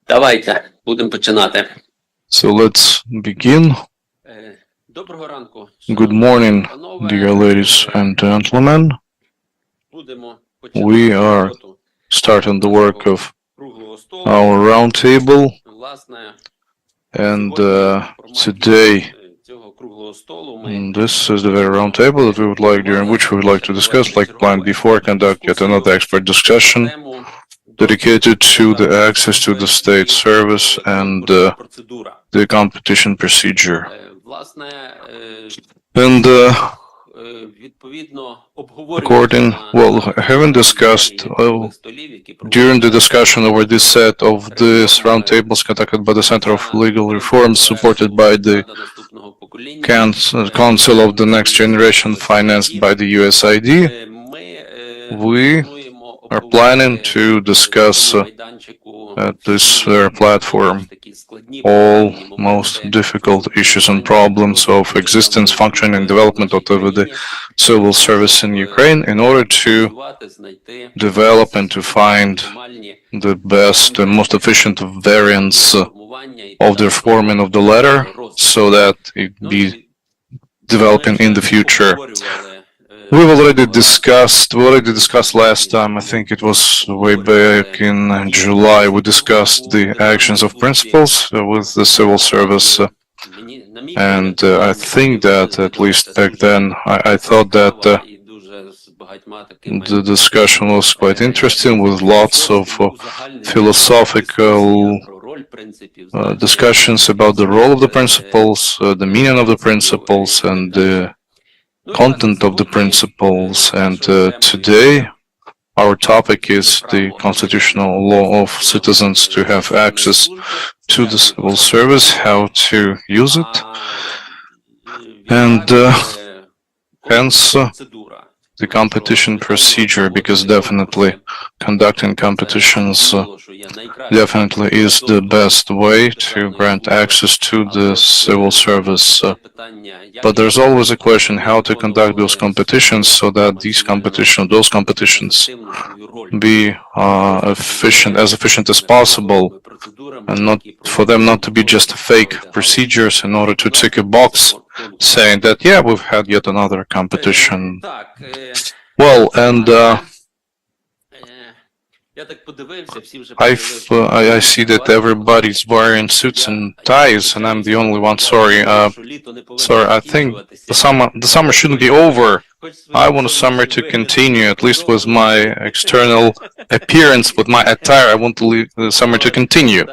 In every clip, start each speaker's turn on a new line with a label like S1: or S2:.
S1: Давайте, будемо починати.
S2: So let's begin.
S1: Доброго ранку.
S2: Good morning, dear ladies and gentlemen.
S1: Будемо
S2: We are
S1: роботу
S2: starting the work of
S1: круглого столу.
S2: our roundtable,
S1: Власне,
S2: and
S1: форматі
S2: today
S1: цього круглого столу ми
S2: this is the very roundtable that we would like, during which we would like to discuss, like planned before, conduct yet another expert discussion
S1: тему
S2: dedicated to the access to the state service and
S1: процедура.
S2: the competition procedure.
S1: Власне,
S2: And
S1: відповідно
S2: according, well, having discussed during the discussion over this set of these roundtables conducted by the Center of Legal Reforms, supported by the Council of the Next Generation, financed by the USAID, we are planning to discuss at this platform all most difficult issues and problems of existence, functioning, and development of the civil service in Ukraine in order to develop and to find the best and most efficient variants of the reforming of the letter so that it be developing in the future. We already discussed last time, I think it was way back in July, we discussed the actions of principles with the civil service. And I think that, at least back then, I thought that the discussion was quite interesting with lots of philosophical discussions about the role of the principles, the meaning of the principles, and the content of the principles. And today our topic is the constitutional law of citizens to have access to the civil service, how to use it, and hence the competition procedure, because definitely conducting competitions definitely is the best way to grant access to the civil service. But there's always a question how to conduct those competitions so that those competitions be efficient as possible, and not for them not to be just fake procedures in order to tick a box saying that, yeah, we've had yet another competition. Well, and I see that everybody's wearing suits and ties, and I'm the only one. Sorry, I think the summer shouldn't be over. I want the summer to continue, at least with my external appearance, with my attire. I want the summer to continue.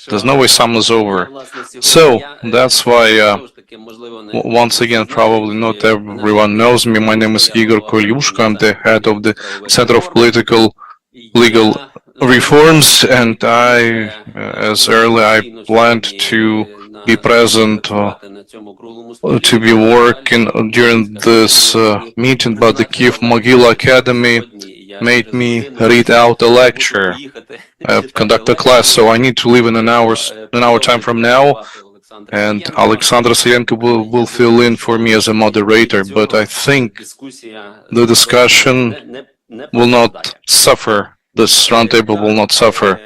S2: There's no way summer's over. So that's why, once again, probably not everyone knows me. My name is Igor Koliushko. I'm the head of the Center of Legal Reforms, and as early I planned to be present, to be working during this meeting, but the Kiev Mogila Academy made me read out a lecture, conduct a class, so I need to leave in an hour time from now, and Oleksandr Sayenko will fill in for me as a moderator. But I think the discussion will not suffer, this roundtable will not suffer,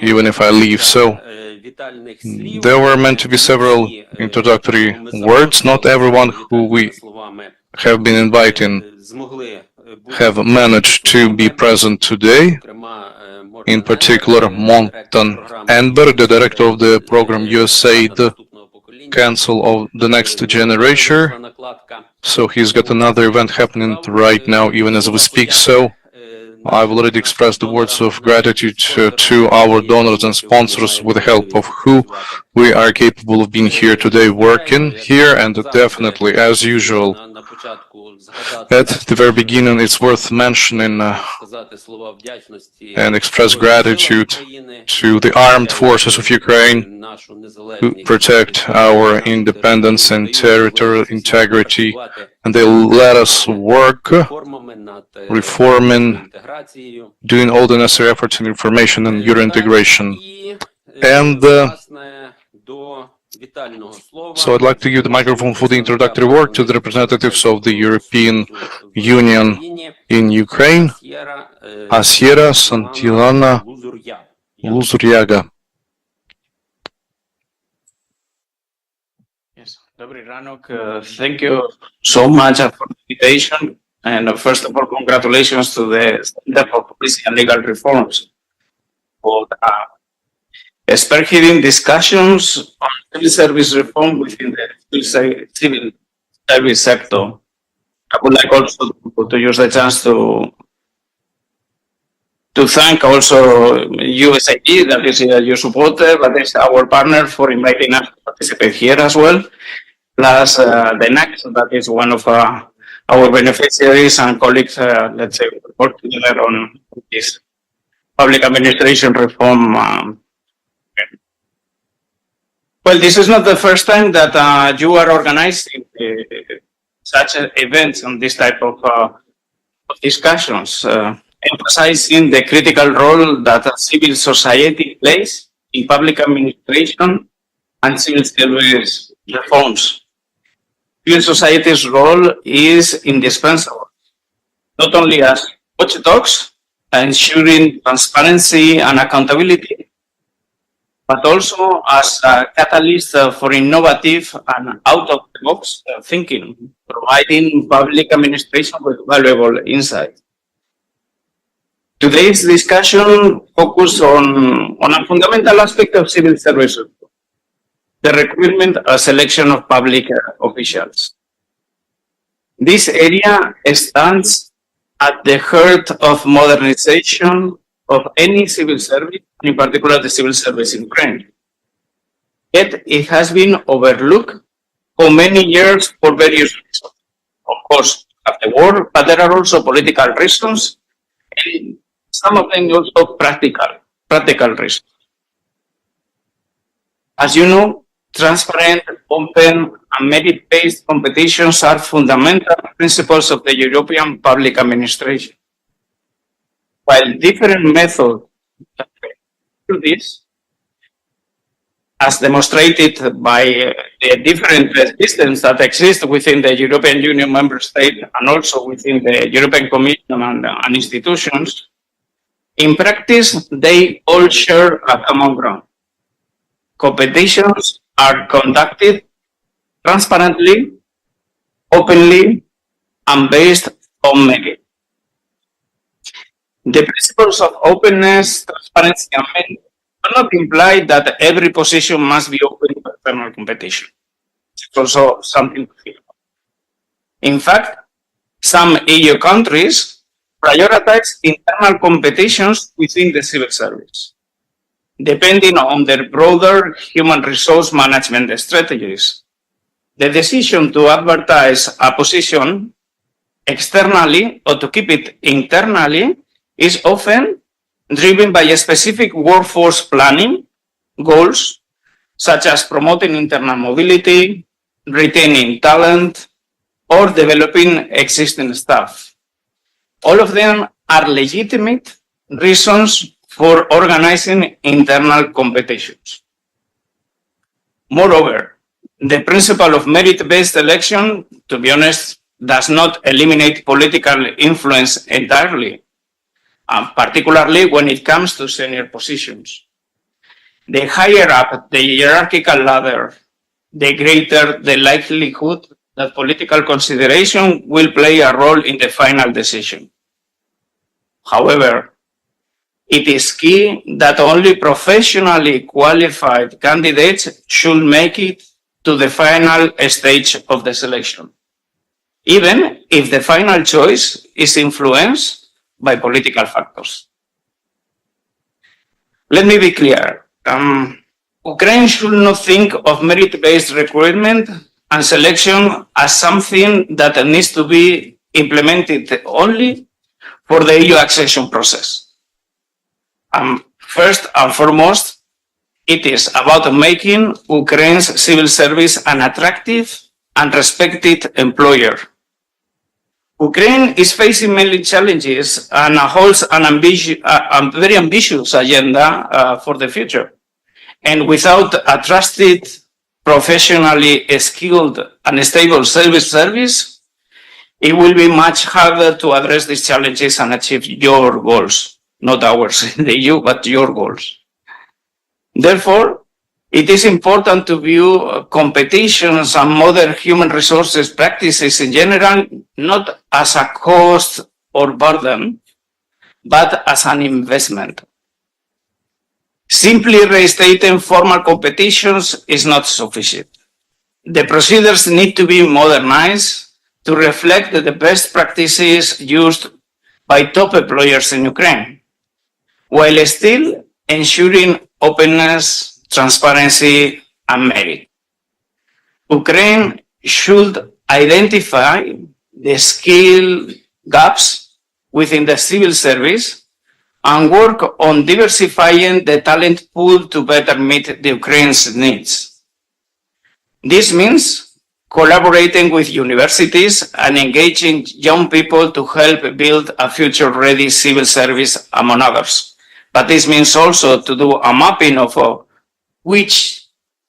S2: even if I leave. So there were meant to be several introductory words. Not everyone who we have been inviting have managed to be present today. In particular, Montan Enberg, the director of the program USAID Council of the Next Generation. So he's got another event happening right now, even as we speak. So I've already expressed the words of gratitude to our donors and sponsors, with the help of who we are capable of being here today, working here. And definitely, as usual, at the very beginning, it's worth mentioning and express gratitude to the armed forces of Ukraine who protect our independence and territorial integrity, and they let us work, reforming, doing all the necessary efforts in information and Euro integration. And
S1: вітального слова.
S2: So I'd like to give the microphone for the introductory word to the representatives of the European Union in Ukraine, Asiera Santilana Luzuryaga.
S3: Yes, Dobry Ranok, thank you so much for the invitation. And first of all, congratulations to the Center for Policy and Legal Reforms for spearheading discussions on civil service reform within the civil service sector. I would like also to use the chance to thank also USAID, that is your supporter, that is our partner, for inviting us to participate here as well, plus the NACS, that is one of our beneficiaries and colleagues, let's say, work together on this public administration reform. Well, this is not the first time that you are organizing such events and this type of discussions, emphasizing the critical role that civil society plays in public administration and civil service reforms. Civil society's role is indispensable, not only as watchdogs, ensuring transparency and accountability, but also as a catalyst for innovative and out-of-the-box thinking, providing public administration with valuable insight. Today's discussion focuses on a fundamental aspect of civil service, the recruitment and selection of public officials. This area stands at the heart of modernization of any civil service, in particular the civil service in Ukraine. Yet it has been overlooked for many years for various reasons. Of course, of the war, but there are also political reasons, and some of them also practical reasons. As you know, transparent, open, and merit-based competitions are fundamental principles of the European public administration. While different methods do this, as demonstrated by the different systems that exist within the European Union member state and also within the European Commission and institutions, in practice, they all share a common ground. Competitions are conducted transparently, openly, and based on merit. The principles of openness, transparency, and merit do not imply that every position must be open to external competition. It's also something to think about. In fact, some EU countries prioritize internal competitions within the civil service, depending on their broader human resource management strategies. The decision to advertise a position externally or to keep it internally is often driven by a specific workforce planning goals, such as promoting internal mobility, retaining talent, or developing existing staff. All of them are legitimate reasons for organizing internal competitions. Moreover, the principle of merit-based election, to be honest, does not eliminate political influence entirely, particularly when it comes to senior positions. The higher up the hierarchical ladder, the greater the likelihood that political consideration will play a role in the final decision. However, it is key that only professionally qualified candidates should make it to the final stage of the selection, even if the final choice is influenced by political factors. Let me be clear. Ukraine should not think of merit-based recruitment and selection as something that needs to be implemented only for the EU accession process. First and foremost, it is about making Ukraine's civil service an attractive and respected employer. Ukraine is facing many challenges and holds a very ambitious agenda for the future. And without a trusted professionally skilled and stable service, it will be much harder to address these challenges and achieve your goals, not ours, the EU, but your goals. Therefore, it is important to view competitions and modern human resources practices in general not as a cost or burden, but as an investment. Simply reinstating formal competitions is not sufficient. The procedures need to be modernized to reflect the best practices used by top employers in Ukraine, while still ensuring openness, transparency, and merit. Ukraine should identify the skill gaps within the civil service and work on diversifying the talent pool to better meet the Ukraine's needs. This means collaborating with universities and engaging young people to help build a future-ready civil service, among others. But this means also to do a mapping of which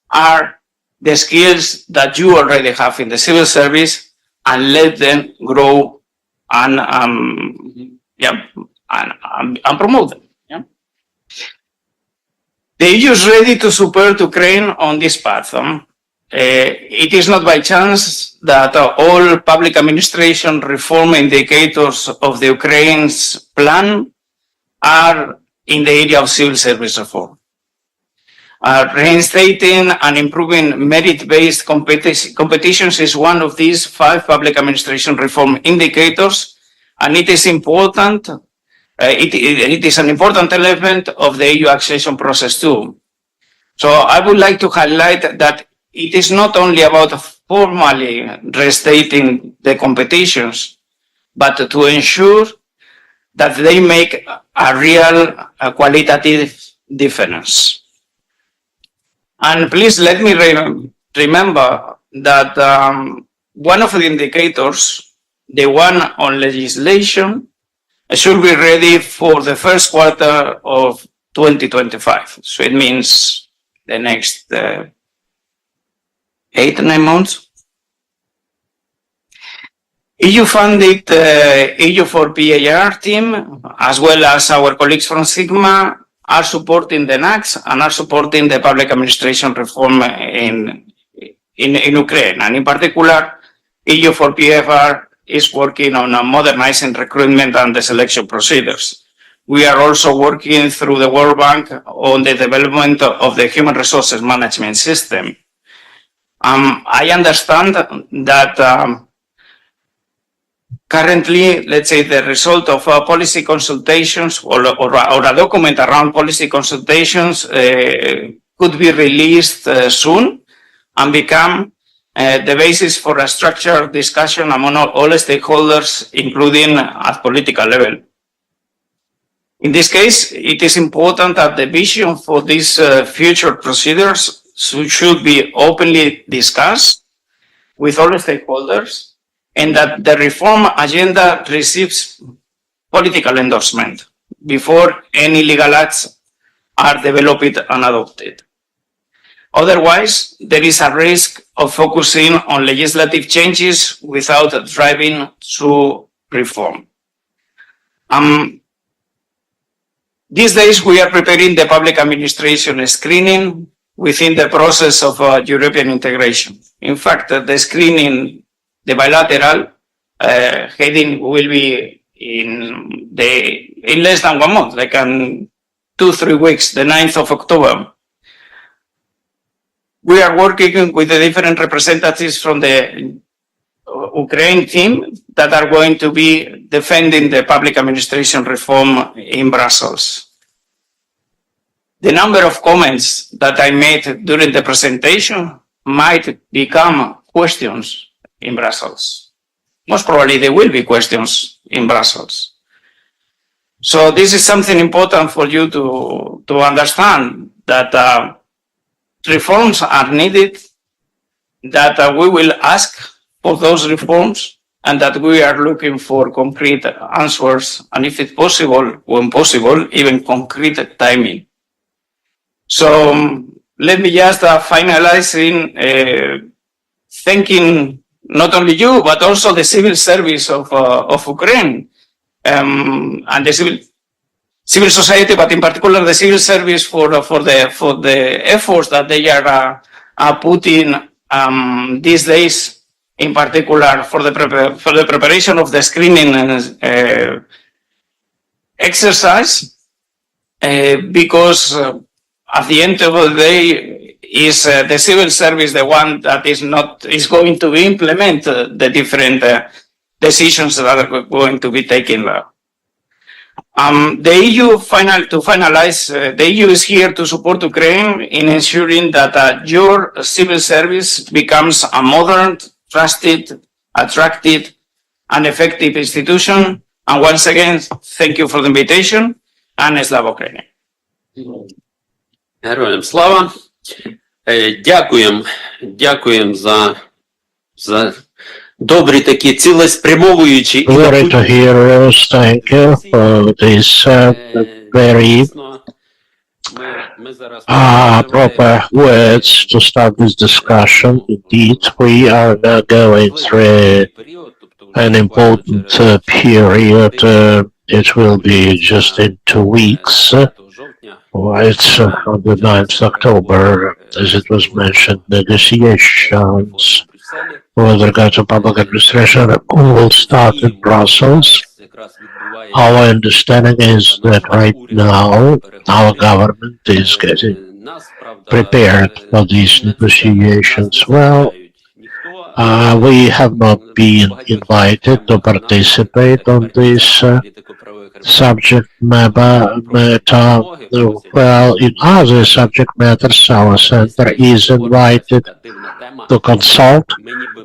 S3: are the skills that you already have in the civil service and let them grow and promote them. Yeah? The EU is ready to support Ukraine on this path. It is not by chance that all public administration reform indicators of the Ukraine's plan are in the area of civil service reform. Reinstating and improving merit-based competitions is one of these 5 public administration reform indicators, and it is important. It is an important element of the EU accession process too. So I would like to highlight that it is not only about formally restating the competitions, but to ensure that they make a real qualitative difference. And please let me remember that one of the indicators, the one on legislation, should be ready for the first quarter of 2025. So it means the next 8 or 9 months. EU-funded EU4PAR team, as well as our colleagues from Sigma, are supporting the NACs and are supporting the public administration reform in Ukraine. And in particular, EU4PAR is working on modernizing recruitment and the selection procedures. We are also working through the World Bank on the development of the human resources management system. I understand that currently, let's say, the result of policy consultations or a document around policy consultations could be released soon and become the basis for a structured discussion among all stakeholders, including at political level. In this case, it is important that the vision for these future procedures should be openly discussed with all stakeholders, and that the reform agenda receives political endorsement before any legal acts are developed and adopted. Otherwise, there is a risk of focusing on legislative changes without driving through reform. These days, we are preparing the public administration screening within the process of European integration. In fact, the screening, the bilateral heading will be in less than 1 month, like in 2-3 weeks, the 9th of October. We are working with the different representatives from the Ukraine team that are going to be defending the public administration reform in Brussels. The number of comments that I made during the presentation might become questions in Brussels. Most probably there will be questions in Brussels. So this is something important for you to understand, that reforms are needed, that we will ask for those reforms, and that we are looking for concrete answers, and if it's possible, when possible, even concrete timing. So let me just finalize in thanking not only you, but also the civil service of Ukraine and the civil society, but in particular the civil service for the efforts that they are putting these days, in particular for the preparation of the screening exercise, because at the end of the day is the civil service the one that is going to implement the different decisions that are going to be taken. The EU to finalize, the EU is here to support Ukraine in ensuring that your civil service becomes a modern, trusted, attractive, and effective institution. And once again, thank you for the invitation, and Slava Ukraini.
S1: Героям слава. Дякуємо за добрі такі цілеспрямовуючі.
S4: Glory to heroes, thank you for this very proper words to start this discussion. Indeed, we are now going through an important period. It will be just in 2 weeks. It's on the 9th October, as it was mentioned, negotiations with regard to public administration will start in Brussels. Our understanding is that right now our government is getting prepared for these negotiations. Well, we have not been invited to participate on this subject matter. Well, in other subject matters, our center is invited to consult,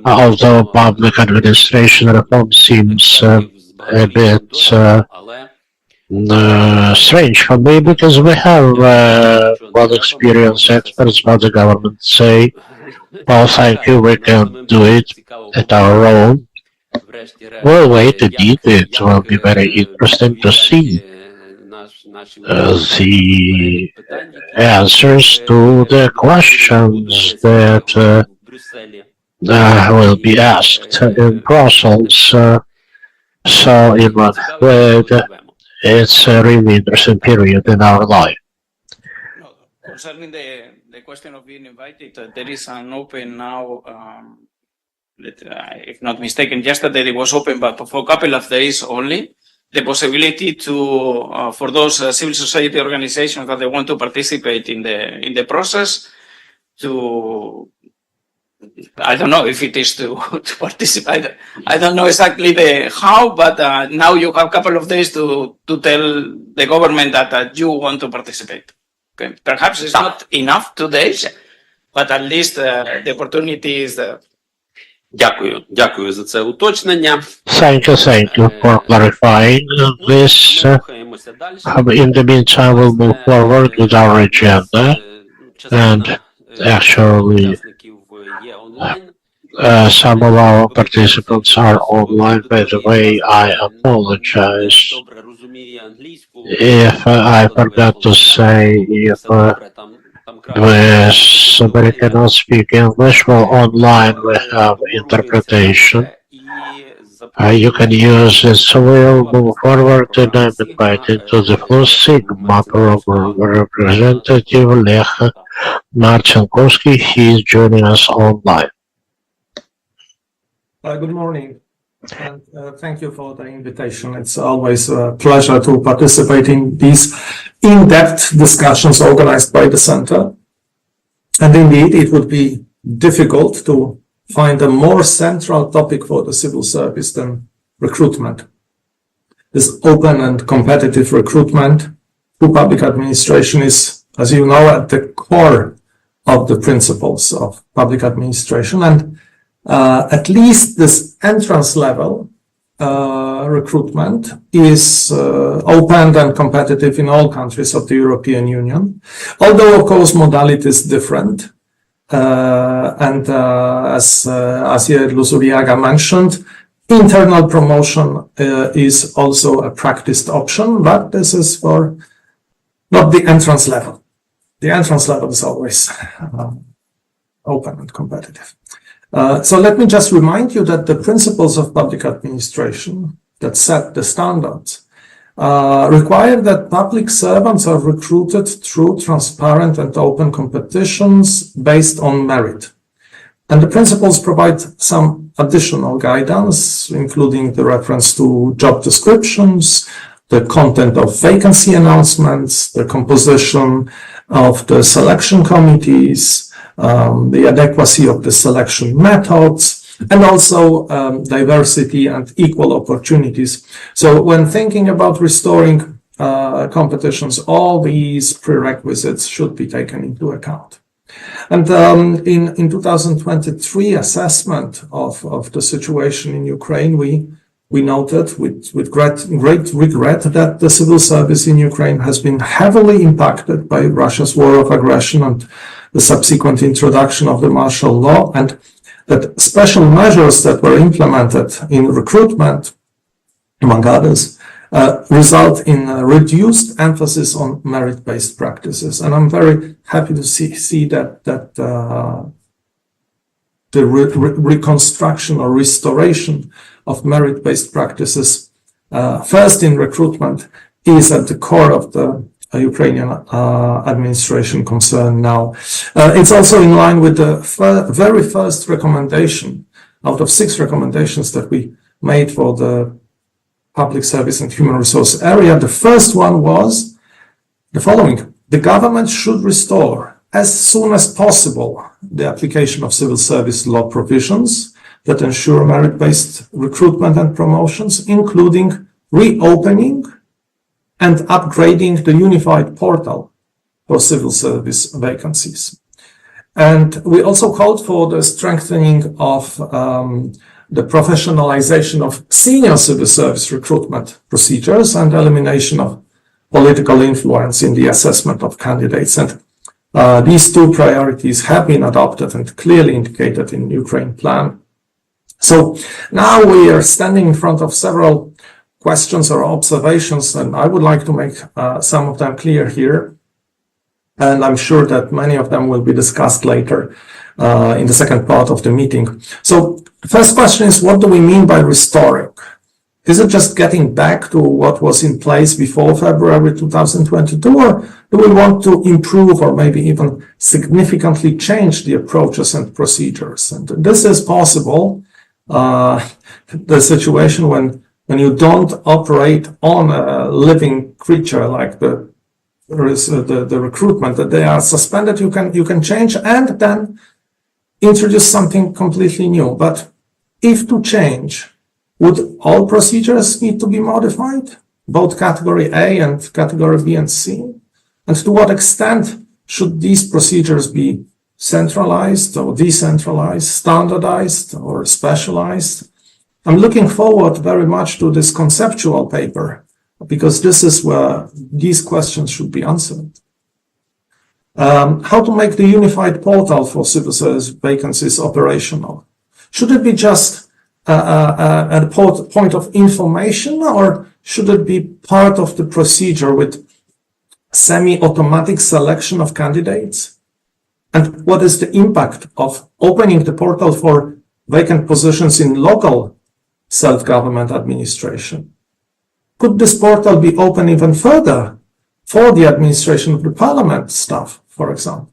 S4: although public administration reform seems a bit strange for me, because we have well-experienced experts, but the government say, well, thank you, we can do it at our own. We'll wait indeed. It will be very interesting to see the answers to the questions that will be asked in Brussels. So in one word, it's a really interesting period in our life.
S3: Concerning the question of being invited, there is an open now, if not mistaken, yesterday it was open, but for a couple of days only, the possibility to, for those civil society organizations that they want to participate in the process, to, I don't know if it is to participate. I don't know exactly the how, but now you have a couple of days to tell the government that you want to participate. Okay. Perhaps it's not enough 2 days, but at least the opportunity is there.
S1: Дякую за це уточнення.
S4: Thank you for clarifying this. In the meantime, we'll move forward with our agenda, and actually some of our participants are online. By the way, I apologize if I forgot to say if somebody cannot speak English. Well, online we have interpretation. You can use it. So we'll move forward, and I'm invited to the floor Sigma program representative Lech Marcinkowski. He is joining us online.
S5: Good morning, and thank you for the invitation. It's always a pleasure to participate in these in-depth discussions organized by the Center. And indeed, it would be difficult to find a more central topic for the civil service than recruitment. This open and competitive recruitment to public administration is, as you know, at the core of the principles of public administration. And at least this entrance level recruitment is open and competitive in all countries of the European Union, although of course modality is different. And as Uryaduvannya mentioned, internal promotion is also a practiced option, but this is for not the entrance level. the entrance level is always open and competitive. So let me just remind you that the principles of public administration that set the standards require that public servants are recruited through transparent and open competitions based on merit. And the principles provide some additional guidance, including the reference to job descriptions, the content of vacancy announcements, the composition of the selection committees, the adequacy of the selection methods, and also diversity and equal opportunities. So when thinking about restoring competitions, all these prerequisites should be taken into account. And in 2023 assessment of the situation in Ukraine, we noted with great regret that the civil service in Ukraine has been heavily impacted by Russia's war of aggression and the subsequent introduction of the martial law, and that special measures that were implemented in recruitment, among others, result in a reduced emphasis on merit-based practices. And I'm very happy to see that the reconstruction or restoration of merit-based practices, first in recruitment, is at the core of the Ukrainian administration concern now. It's also in line with the very first recommendation out of 6 recommendations that we made for the public service and human resource area. The first one was the following: the government should restore as soon as possible the application of civil service law provisions that ensure merit-based recruitment and promotions, including reopening and upgrading the unified portal for civil service vacancies. And we also called for the strengthening of the professionalization of senior civil service recruitment procedures and elimination of political influence in the assessment of candidates. And these 2 priorities have been adopted and clearly indicated in the Ukraine plan. So now we are standing in front of several questions or observations, and I would like to make some of them clear here. And I'm sure that many of them will be discussed later in the second part of the meeting. So the first question is, what do we mean by restoring? Is it just getting back to what was in place before February 2022, or do we want to improve or maybe even significantly change the approaches and procedures? And this is possible. The situation when you don't operate on a living creature like the recruitment, that they are suspended, you can change and then introduce something completely new. But if to change, would all procedures need to be modified, both category A and category B and C? And to what extent should these procedures be centralized or decentralized, standardized or specialized? I'm looking forward very much to this conceptual paper, because this is where these questions should be answered. How to make the unified portal for civil service vacancies operational? Should it be just a point of information, or should it be part of the procedure with semi-automatic selection of candidates? And what is the impact of opening the portal for vacant positions in local self-government administration? Could this portal be open even further for the administration of the parliament staff, for example?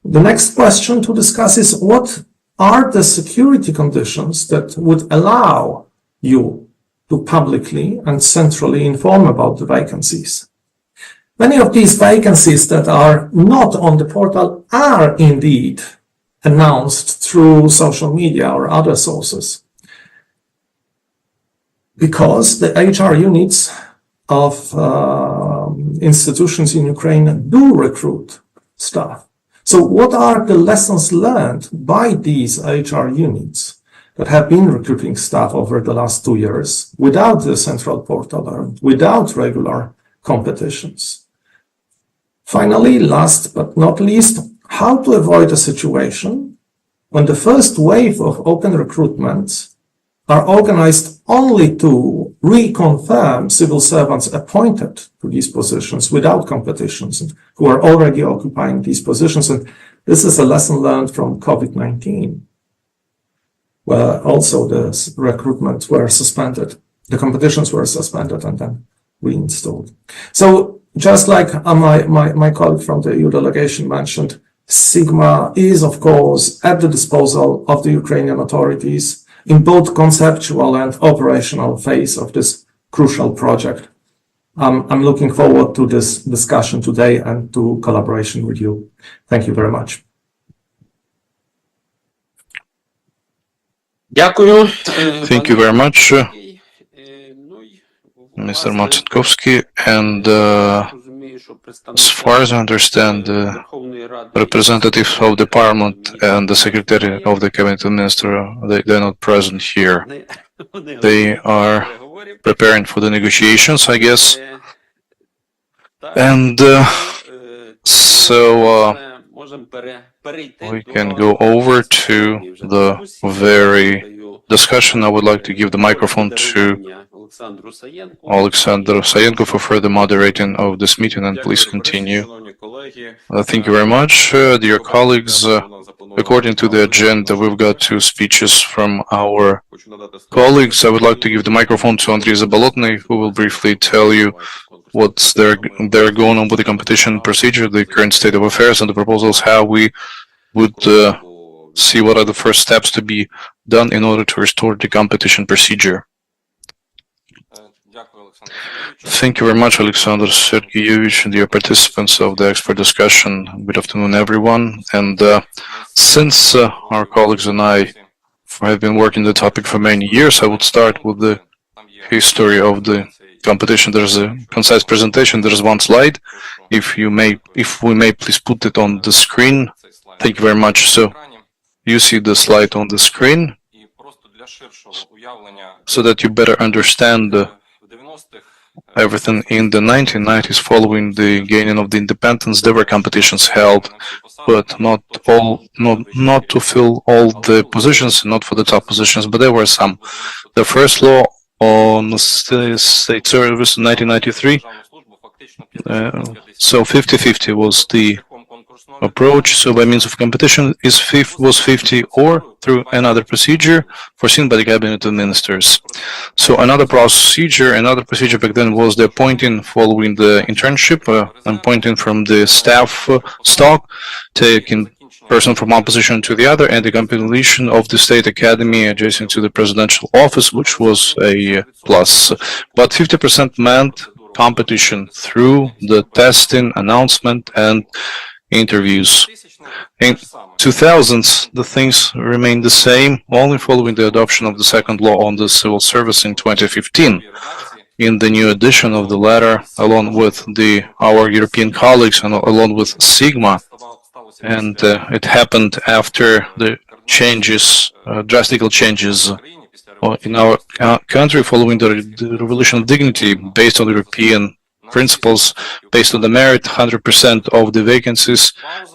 S5: The next question to discuss is, what are the security conditions that would allow you to publicly and centrally inform about the vacancies? Many of these vacancies that are not on the portal are indeed announced through social media or other sources, because the HR units of institutions in Ukraine do recruit staff. So what are the lessons learned by these HR units that have been recruiting staff over the last 2 years without the central portal or without regular competitions? Finally, last but not least, how to avoid a situation when the first wave of open recruitments are organized only to reconfirm civil servants appointed to these positions without competitions and who are already occupying these positions. And this is a lesson learned from COVID-19, where also the recruitment were suspended, the competitions were suspended and then reinstalled. So just like my colleague from the EU delegation mentioned, Sigma is, of course, at the disposal of the Ukrainian authorities in both conceptual and operational phase of this crucial project. I'm looking forward to this discussion today and to collaboration with you. Thank you very much.
S1: Дякую.
S2: Thank you very much, Mr. Marcinkovsky. And as far as I understand, the representatives of the Parliament and the Secretary of the Cabinet Minister, they're not present here. They are preparing for the negotiations, I guess. And so we can go over to the very discussion. I would like to give the microphone to Oleksandr Sayenko for further moderating of this meeting, and please continue. Thank you very much, dear colleagues. According to the agenda, we've got 2 speeches from our colleagues. I would like to give the microphone to Andriy Zabolotny, who will briefly tell you what's there going on with the competition procedure, the current state of affairs, and the proposals, how we would see what are the first steps to be done in order to restore the competition procedure. Thank you very much, Oleksandr Sergeyevich, and dear participants of the expert discussion. Good afternoon, everyone. And since our colleagues and I have been working the topic for many years, I would start with the history of the competition. There's a concise presentation. There's one slide. If we may please put it on the screen. Thank you very much. So you see the slide on the screen so that you better understand everything. In the 1990s, following the gaining of the independence, there were competitions held, but not to fill all the positions, not for the top positions, but there were some. The first law on state service in 1993, so 50-50 was the approach. So by means of competition was 50 or through another procedure foreseen by the Cabinet of Ministers. So another procedure back then was the appointing following the internship, appointing from the staff stock, taking person from one position to the other, and the compilation of the state academy adjacent to the presidential office, which was a plus. But 50% meant competition through the testing, announcement, and interviews. In 2000s, the things remained the same, only following the adoption of the second law on the civil service in 2015. In the new edition of the latter, along with our European colleagues and along with Sigma, and it happened after the drastic changes in our country following the Revolution of Dignity, based on European principles, based on the merit. 100% of the vacancies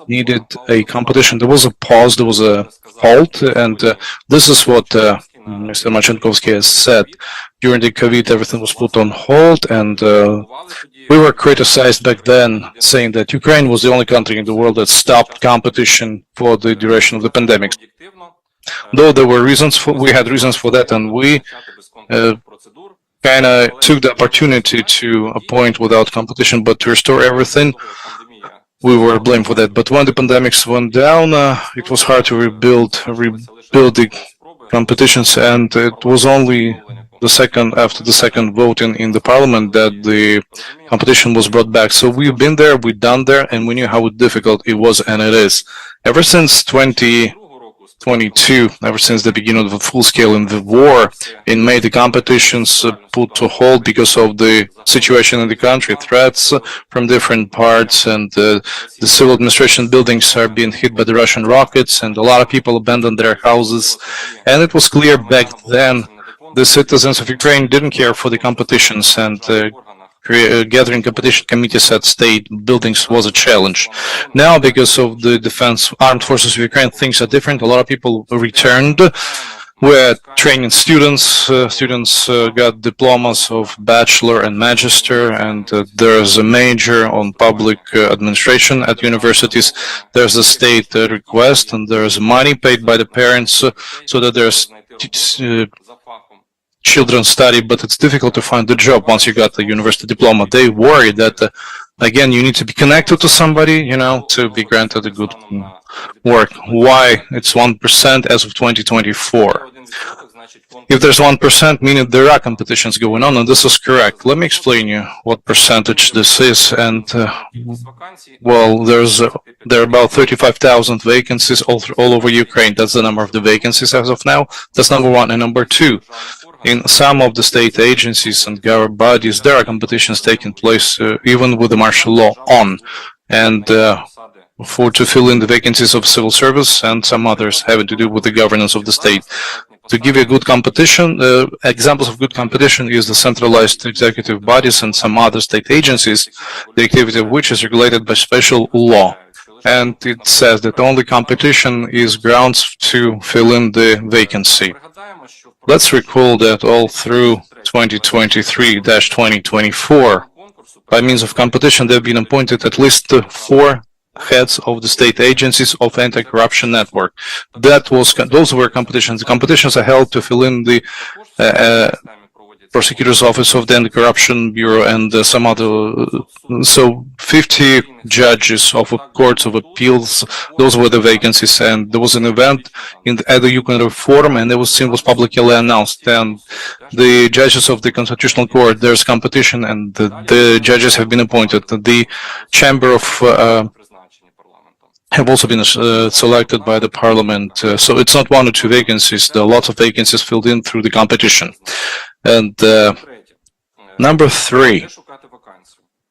S2: needed a competition. There was a pause, there was a halt, and this is what Mr. Marcinkovsky has said. During the COVID, everything was put on hold, and we were criticized back then, saying that Ukraine was the only country in the world that stopped competition for the duration of the pandemic. Though there were we had reasons for that, and we kind of took the opportunity to appoint without competition, but to restore everything, we were blamed for that. But when the pandemics went down, it was hard to rebuild the competitions, and it was only after the second voting in the parliament that the competition was brought back. So we've been there, we've done there, and we knew how difficult it was, and it is. Ever since 2022, ever since the beginning of the full scale in the war, in May, the competitions put to hold because of the situation in the country, threats from different parts, and the civil administration buildings are being hit by the Russian rockets, and a lot of people abandoned their houses. And it was clear back then the citizens of Ukraine didn't care for the competitions, and gathering competition committees at state buildings was a challenge. Now, because of the armed forces of Ukraine, things are different. A lot of people returned, We're training students. Students got diplomas of bachelor and magister, and there's a major on public administration at universities. There's a state request, and there's money paid by the parents so that there's children study, but it's difficult to find a job once you got the university diploma. They worry that, again, you need to be connected to somebody, you know, to be granted a good work. Why? It's 1% as of 2024. If there's 1%, meaning there are competitions going on, and this is correct. Let me explain you what percentage this is. And, well, there are about 35,000 vacancies all over Ukraine. That's the number of the vacancies as of now. That's number one. And number two, in some of the state agencies and government bodies, there are competitions taking place even with the martial law on. And to fill in the vacancies of civil service and some others having to do with the governance of the state. To give you a good competition, examples of good competition is the centralized executive bodies and some other state agencies, the activity of which is regulated by special law. And it says that only competition is grounds to fill in the vacancy. Let's recall that all through 2023-2024, by means of competition, there have been appointed at least 4 heads of the state agencies of anti-corruption network. Those were competitions. The competitions are held to fill in the prosecutor's office of the Anticorruption Bureau and some other. So 50 judges of courts of appeals, those were the vacancies. And there was an event at the UKRN forum, and it was publicly announced. And the judges of the Constitutional Court, there's competition, and the judges have been appointed. The Chamber of have also been selected by the parliament. So it's not 1 or 2 vacancies. There are lots of vacancies filled in through the competition. And number 3,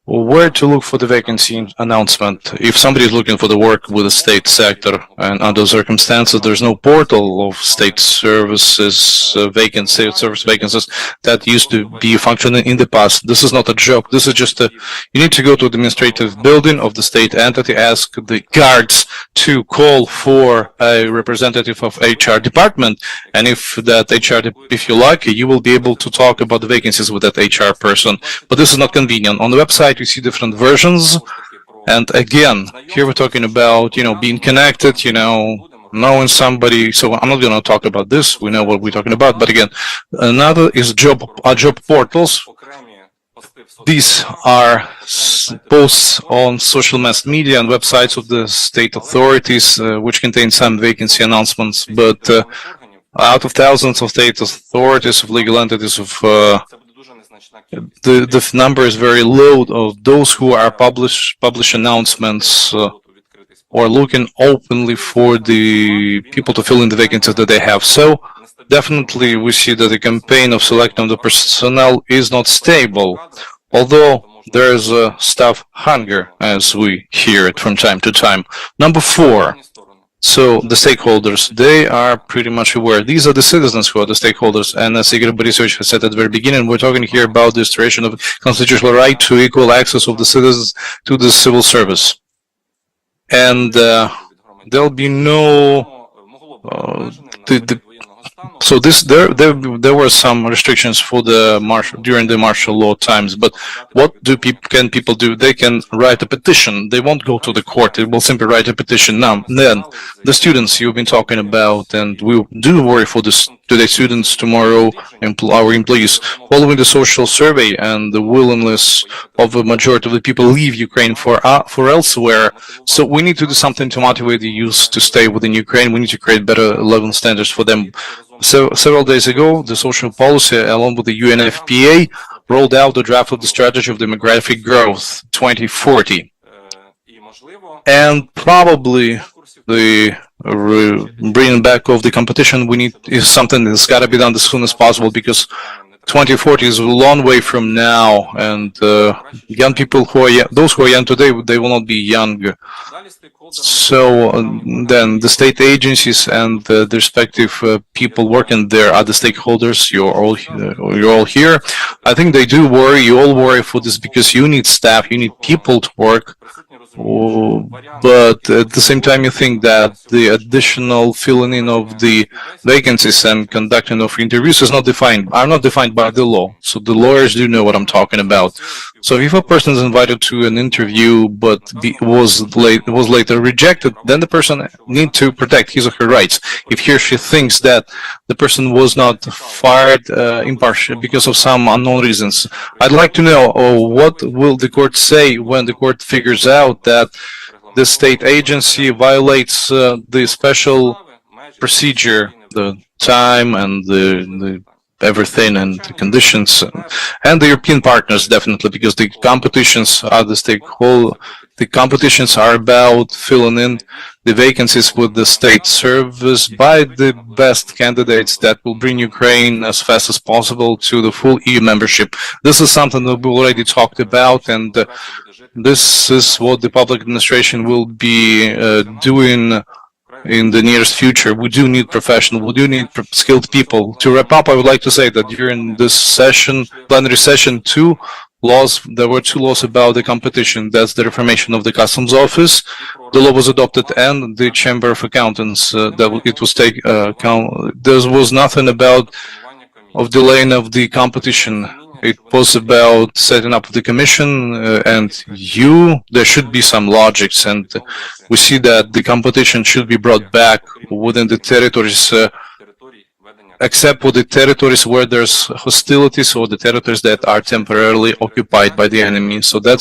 S2: where to look for the vacancy announcement. If somebody is looking for the work with the state sector and under circumstances, there's no portal of state services service vacancies that used to be functioning in the past. This is not a joke. This is just you need to go to the administrative building of the state entity, ask the guards to call for a representative of HR department, and if you're lucky, you will be able to talk about the vacancies with that HR person. But this is not convenient. On the website, you see different versions, and again, here we're talking about, you know, being connected, you know, knowing somebody. So I'm not going to talk about this. We know what we're talking about. But again, another is job portals. These are posts on social mass media and websites of the state authorities, which contain some vacancy announcements. But out of thousands of state authorities, of legal entities, of the number is very low of those who are publish announcements or looking openly for the people to fill in the vacancies that they have. So definitely we see that the campaign of selecting the personnel is not stable, although there is a staff hunger, as we hear it from time to time. Number 4. So the stakeholders, they are pretty much aware. These are the citizens who are the stakeholders. And as Igor Borisovich has said at the very beginning, we're talking here about the restoration of constitutional right to equal access of the citizens to the civil service. And there'll be no so there were some restrictions for the during the martial law times, but what can people do? They can write a petition. They won't go to the court. They will simply write a petition. Now, then the students you've been talking about, and we do worry for today students, tomorrow our employees, following the social survey and the willingness of a majority of the people leave Ukraine for elsewhere. So we need to do something to motivate the youth to stay within Ukraine. We need to create better living standards for them. So several days ago, the social policy, along with the UNFPA, rolled out the draft of the strategy of demographic growth 2040. And probably the bringing back of the competition is something that's got to be done as soon as possible, because 2040 is a long way from now, and young people those who are young today, they will not be young. So then the state agencies and the respective people working there are the stakeholders. You're all here. I think they do worry. You all worry for this because you need staff, you need people to work. but at the same time you think that the additional filling in of the vacancies and conducting of interviews are not defined by the law. So the lawyers do know what I'm talking about. So if a person is invited to an interview but was later rejected, then the person needs to protect his or her rights. If he or she thinks that the person was not fired impartially because of some unknown reasons, I'd like to know what will the court say when the court figures out that the state agency violates the special procedure, the time and the everything and the conditions, and the European partners definitely, because the competitions are the competitions are about filling in the vacancies with the state service by the best candidates that will bring Ukraine as fast as possible to the full EU membership. This is something that we already talked about, and this is what the public administration will be doing in the nearest future. We do need professional, we do need skilled people. To wrap up, I would like to say that during this session, plenary session, there were two laws about the competition. That's the reformation of the Customs Office. The law was adopted, and the Chamber of Accountants, there was nothing about delaying of the competition. It was about setting up the commission, and there should be some logics, and we see that the competition should be brought back within the territories, except for the territories where there's hostilities or the territories that are temporarily occupied by the enemy. So that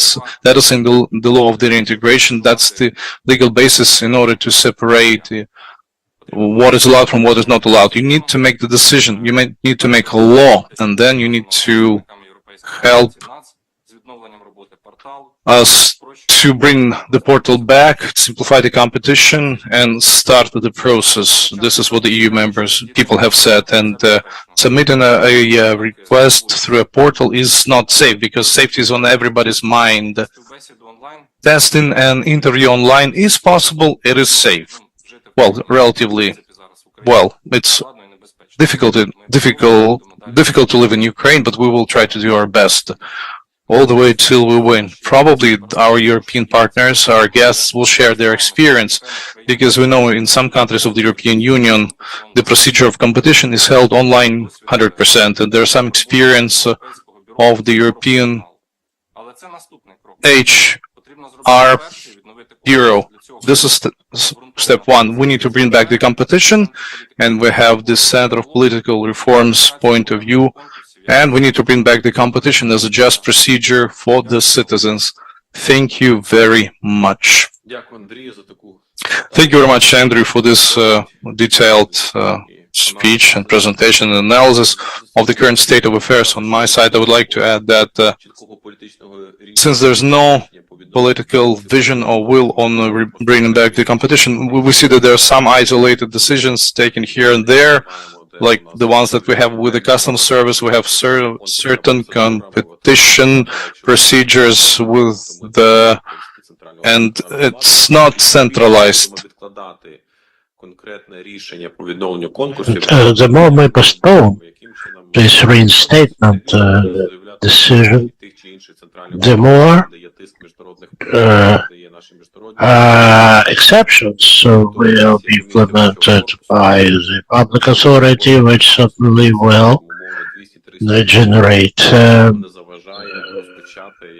S2: is in the law of the reintegration. That's the legal basis in order to separate what is allowed from what is not allowed. You need to make the decision. You might need to make a law, and then you need to help us to bring the portal back, simplify the competition, and start the process. This is what the EU people have said, and submitting a request through a portal is not safe, because safety is on everybody's mind. Testing an interview online is possible, it is safe. Well, relatively well. It's difficult to live in Ukraine, but we will try to do our best all the way till we win. Probably our European partners, our guests, will share their experience, because we know in some countries of the European Union, the procedure of competition is held online 100%, and there's some experience of the European HR Bureau. This is step one. We need to bring back the competition, and we have the Center of Political Reforms point of view, and we need to bring back the competition as a just procedure for the citizens. Thank you very much. Thank you very much, Andriy, for this detailed speech and presentation and analysis of the current state of affairs. On my side, I would like to add that since there's no political vision or will on bringing back the competition, we see that there are some isolated decisions taken here and there, like the ones that we have with the customs service. We have certain competition procedures and it's not centralized.
S4: The more we postpone this reinstatement decision, the more exceptions will be implemented by the public authority, which certainly will generate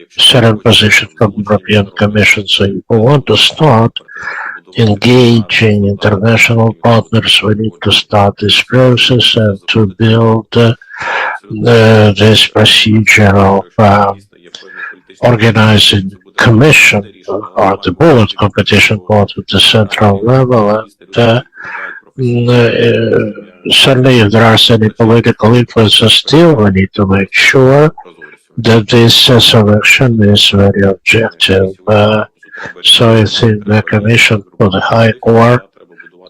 S4: certain position from the European Commission. So if we want to start engaging international partners, we need to start this process and to build this procedure of organizing commission or the board, competition board at the central level, and certainly if there are any political influences, still we need to make sure that this selection is very objective. So I think the Commission for the High Court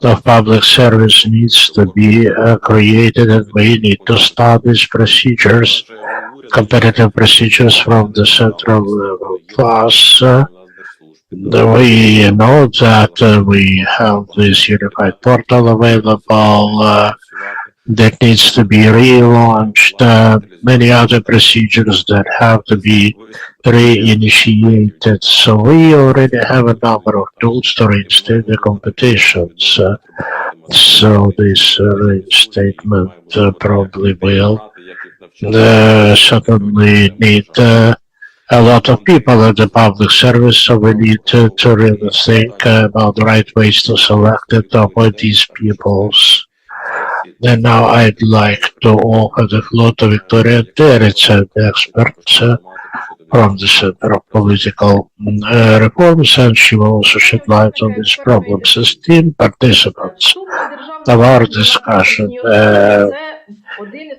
S4: of Public Service needs to be created, and we need to start these procedures, competitive procedures from the central level. Plus, we know that we have this unified portal available, that needs to be relaunched, many other procedures that have to be reinitiated. So we already have a number of tools to reinstate the competitions. So this reinstatement probably will certainly need a lot of people at the public service, so we need to really think about the right ways to select and to appoint these peoples. And now I'd like to offer the floor to Viktoria and Derets, the experts from the Center of Political Reforms, and she will also shed light on these problems. Esteemed participants of our discussion,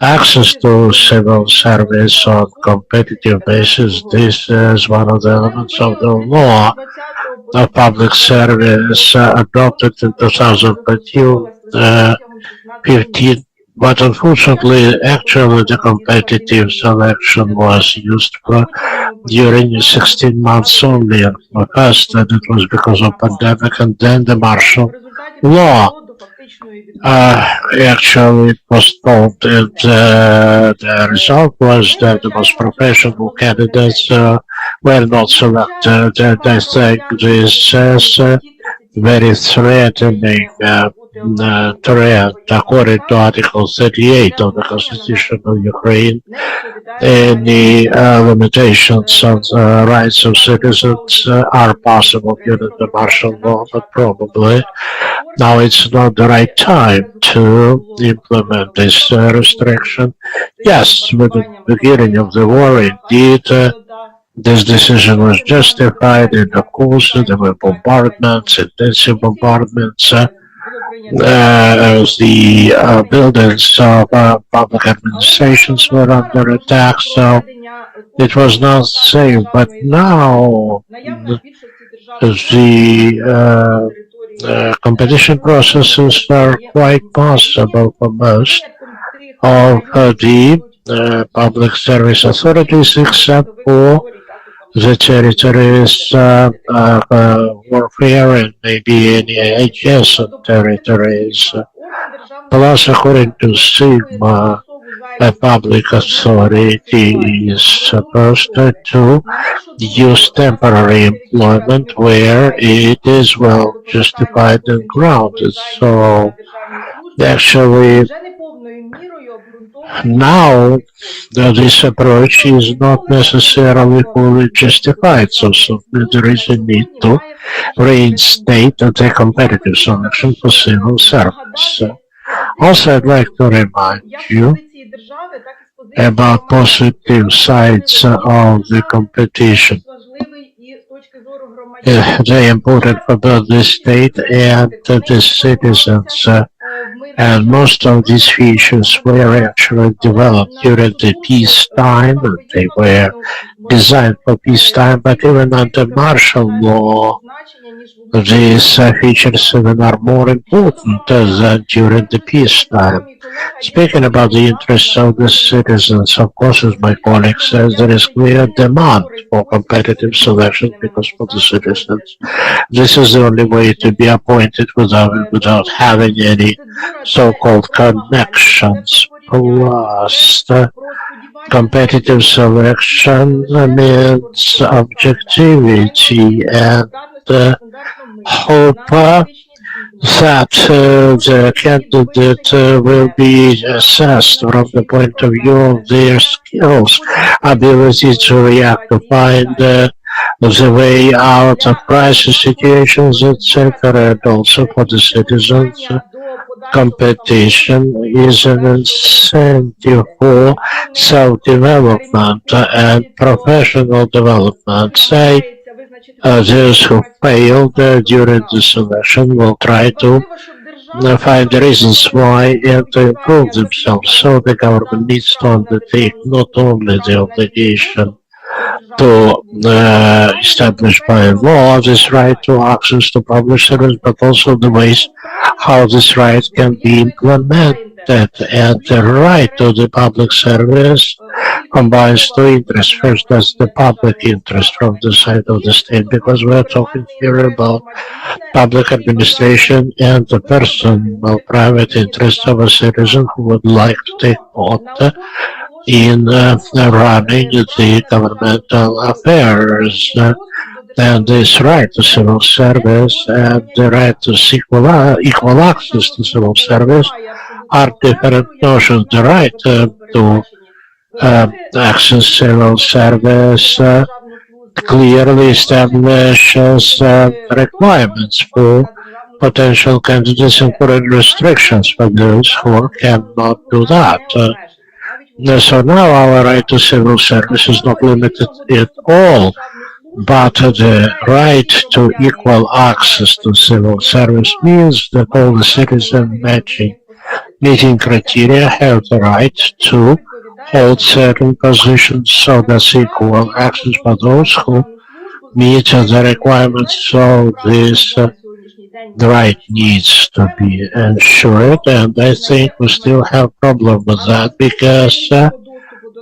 S4: access to civil service on competitive basis, this is one of the elements of the law of public service adopted in 2015, but unfortunately, actually the competitive selection was used for during 16 months only, and first it was because of pandemic, and then the martial law actually postponed, and the result was that the most professional candidates were not selected, and I think this is very threatening trend. According to Article 38 of the Constitution of Ukraine, any limitations on the rights of citizens are possible during the martial law, but probably now it's not the right time to implement this restriction. Yes, with the beginning of the war, indeed, this decision was justified, and of course there were bombardments, intensive bombardments. The buildings of public administrations were under attack, so it was not safe. But now the competition processes are quite possible for most of the public service authorities, except for the territories of warfare and maybe any adjacent territories. Plus, according to Sigma, a public authority is supposed to use temporary employment where it is well justified and grounded. So, actually, now this approach is not necessarily fully justified, so there is a need to reinstate the competitive selection for civil service. Also, I'd like to remind you about positive sides of the competition. They important for both the state and the citizens. And most of these features were actually developed during the peacetime, and they were designed for peacetime, but even under martial law, these features even are more important than during the peacetime. Speaking about the interests of the citizens, of course, as my colleague says, there is clear demand for competitive selection because for the citizens, this is the only way to be appointed without having any so-called connections. Plus, competitive selection means objectivity and hope that the candidate will be assessed from the point of view of their skills, ability to react, to find the way out of crisis situations, etc. And also for the citizens, competition is an incentive for self-development and professional development. Say, those who failed during the selection will try to find the reasons why and to improve themselves. So the government needs to undertake not only the obligation to establish by law this right to access to public service, but also the ways how this right can be implemented. And the right to the public service combines two interests. First, that's the public interest from the side of the state, because we're talking here about public administration and the personal private interest of a citizen who would like to take part in running the governmental affairs. And this right to civil service and the right to equal access to civil service are different notions. The right to access civil service clearly establishes requirements for potential candidates, including restrictions for those who cannot do that. So now our right to civil service is not limited at all, but the right to equal access to civil service means that all the citizens meeting criteria have the right to hold certain positions, so that's equal access for those who meet the requirements. So this the right needs to be ensured, and I think we still have problem with that because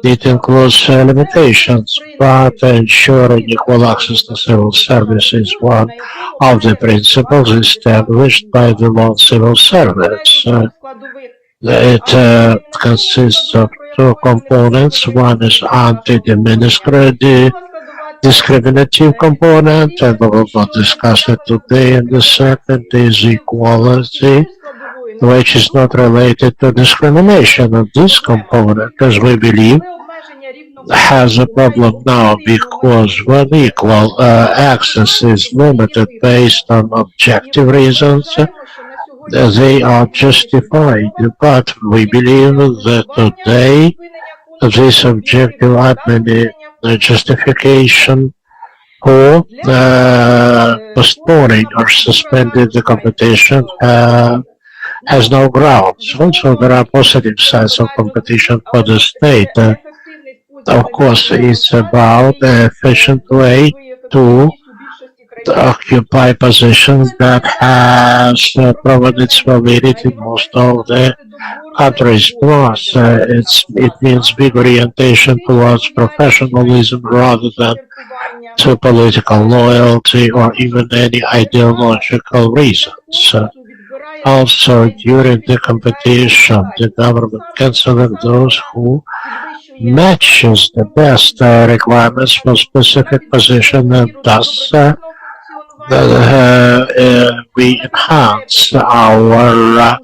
S4: it includes limitations, but ensuring equal access to civil service is one of the principles established by the law on civil service. It consists of two components. One is anti-discriminative component, and we will not discuss it today. And the second is equality, which is not related to discrimination. And this component, as we believe, has a problem now because when equal access is limited based on objective reasons, they are justified. But we believe that today this objective justification for postponing or suspending the competition has no grounds. Also, there are positive sides of competition for the state. Of course, it's about an efficient way to occupy positions that has proven its validity in most of the countries. Plus, it means big orientation towards professionalism rather than to political loyalty or even any ideological reasons. Also, during the competition, the government can select those who matches the best requirements for specific position, and thus we enhance our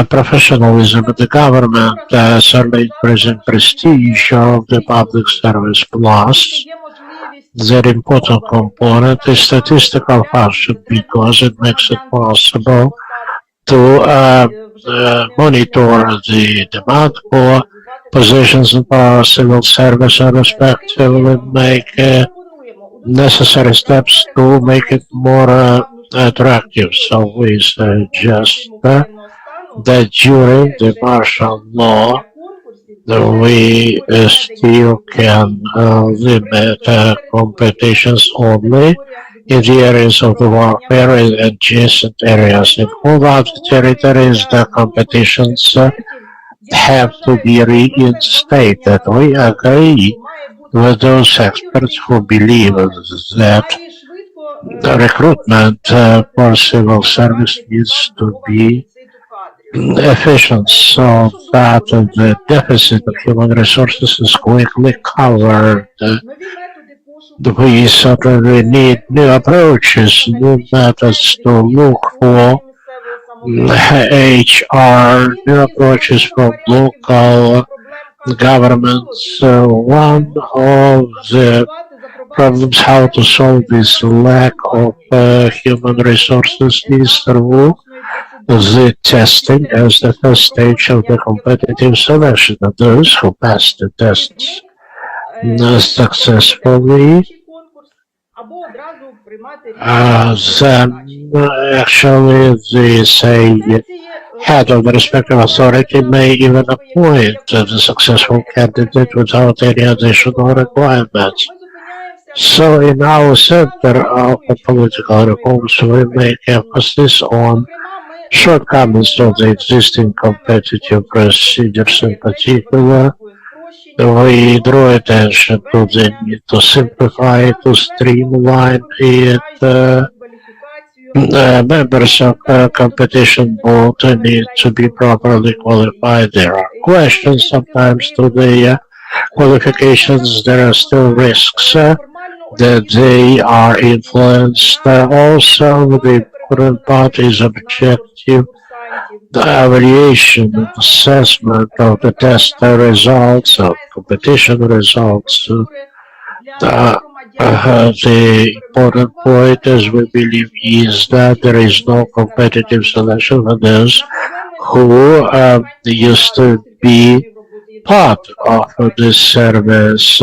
S4: professionalism of the government, certainly increasing prestige of the public service. Plus, the important component is statistical function because it makes it possible to monitor the demand for positions in our civil service and respectively make necessary steps to make it more attractive. So we suggest that during the martial law we still can limit competitions only in the areas of the warfare and adjacent areas. In all other territories, the competitions have to be reinstated. We agree with those experts who believe that the recruitment for civil service needs to be efficient so that the deficit of human resources is quickly covered. We certainly need new approaches, new methods to look for HR, new approaches from local governments. One of the problems how to solve this lack of human resources is through the testing as the first stage of the competitive selection. Of those who pass the tests successfully, then actually the head of the respective authority may even appoint the successful candidate without any additional requirements. So in our center of political reforms, we make emphasis on shortcomings of the existing competitive procedures, in particular we draw attention to the need to simplify, to streamline it. Members of competition board need to be properly qualified. There are questions sometimes to the qualifications. There are still risks that they are influenced. Also, the important part is objective. The evaluation and assessment of the test results, of competition results. The important point, as we believe, is that there is no competitive selection for those who used to be part of this service.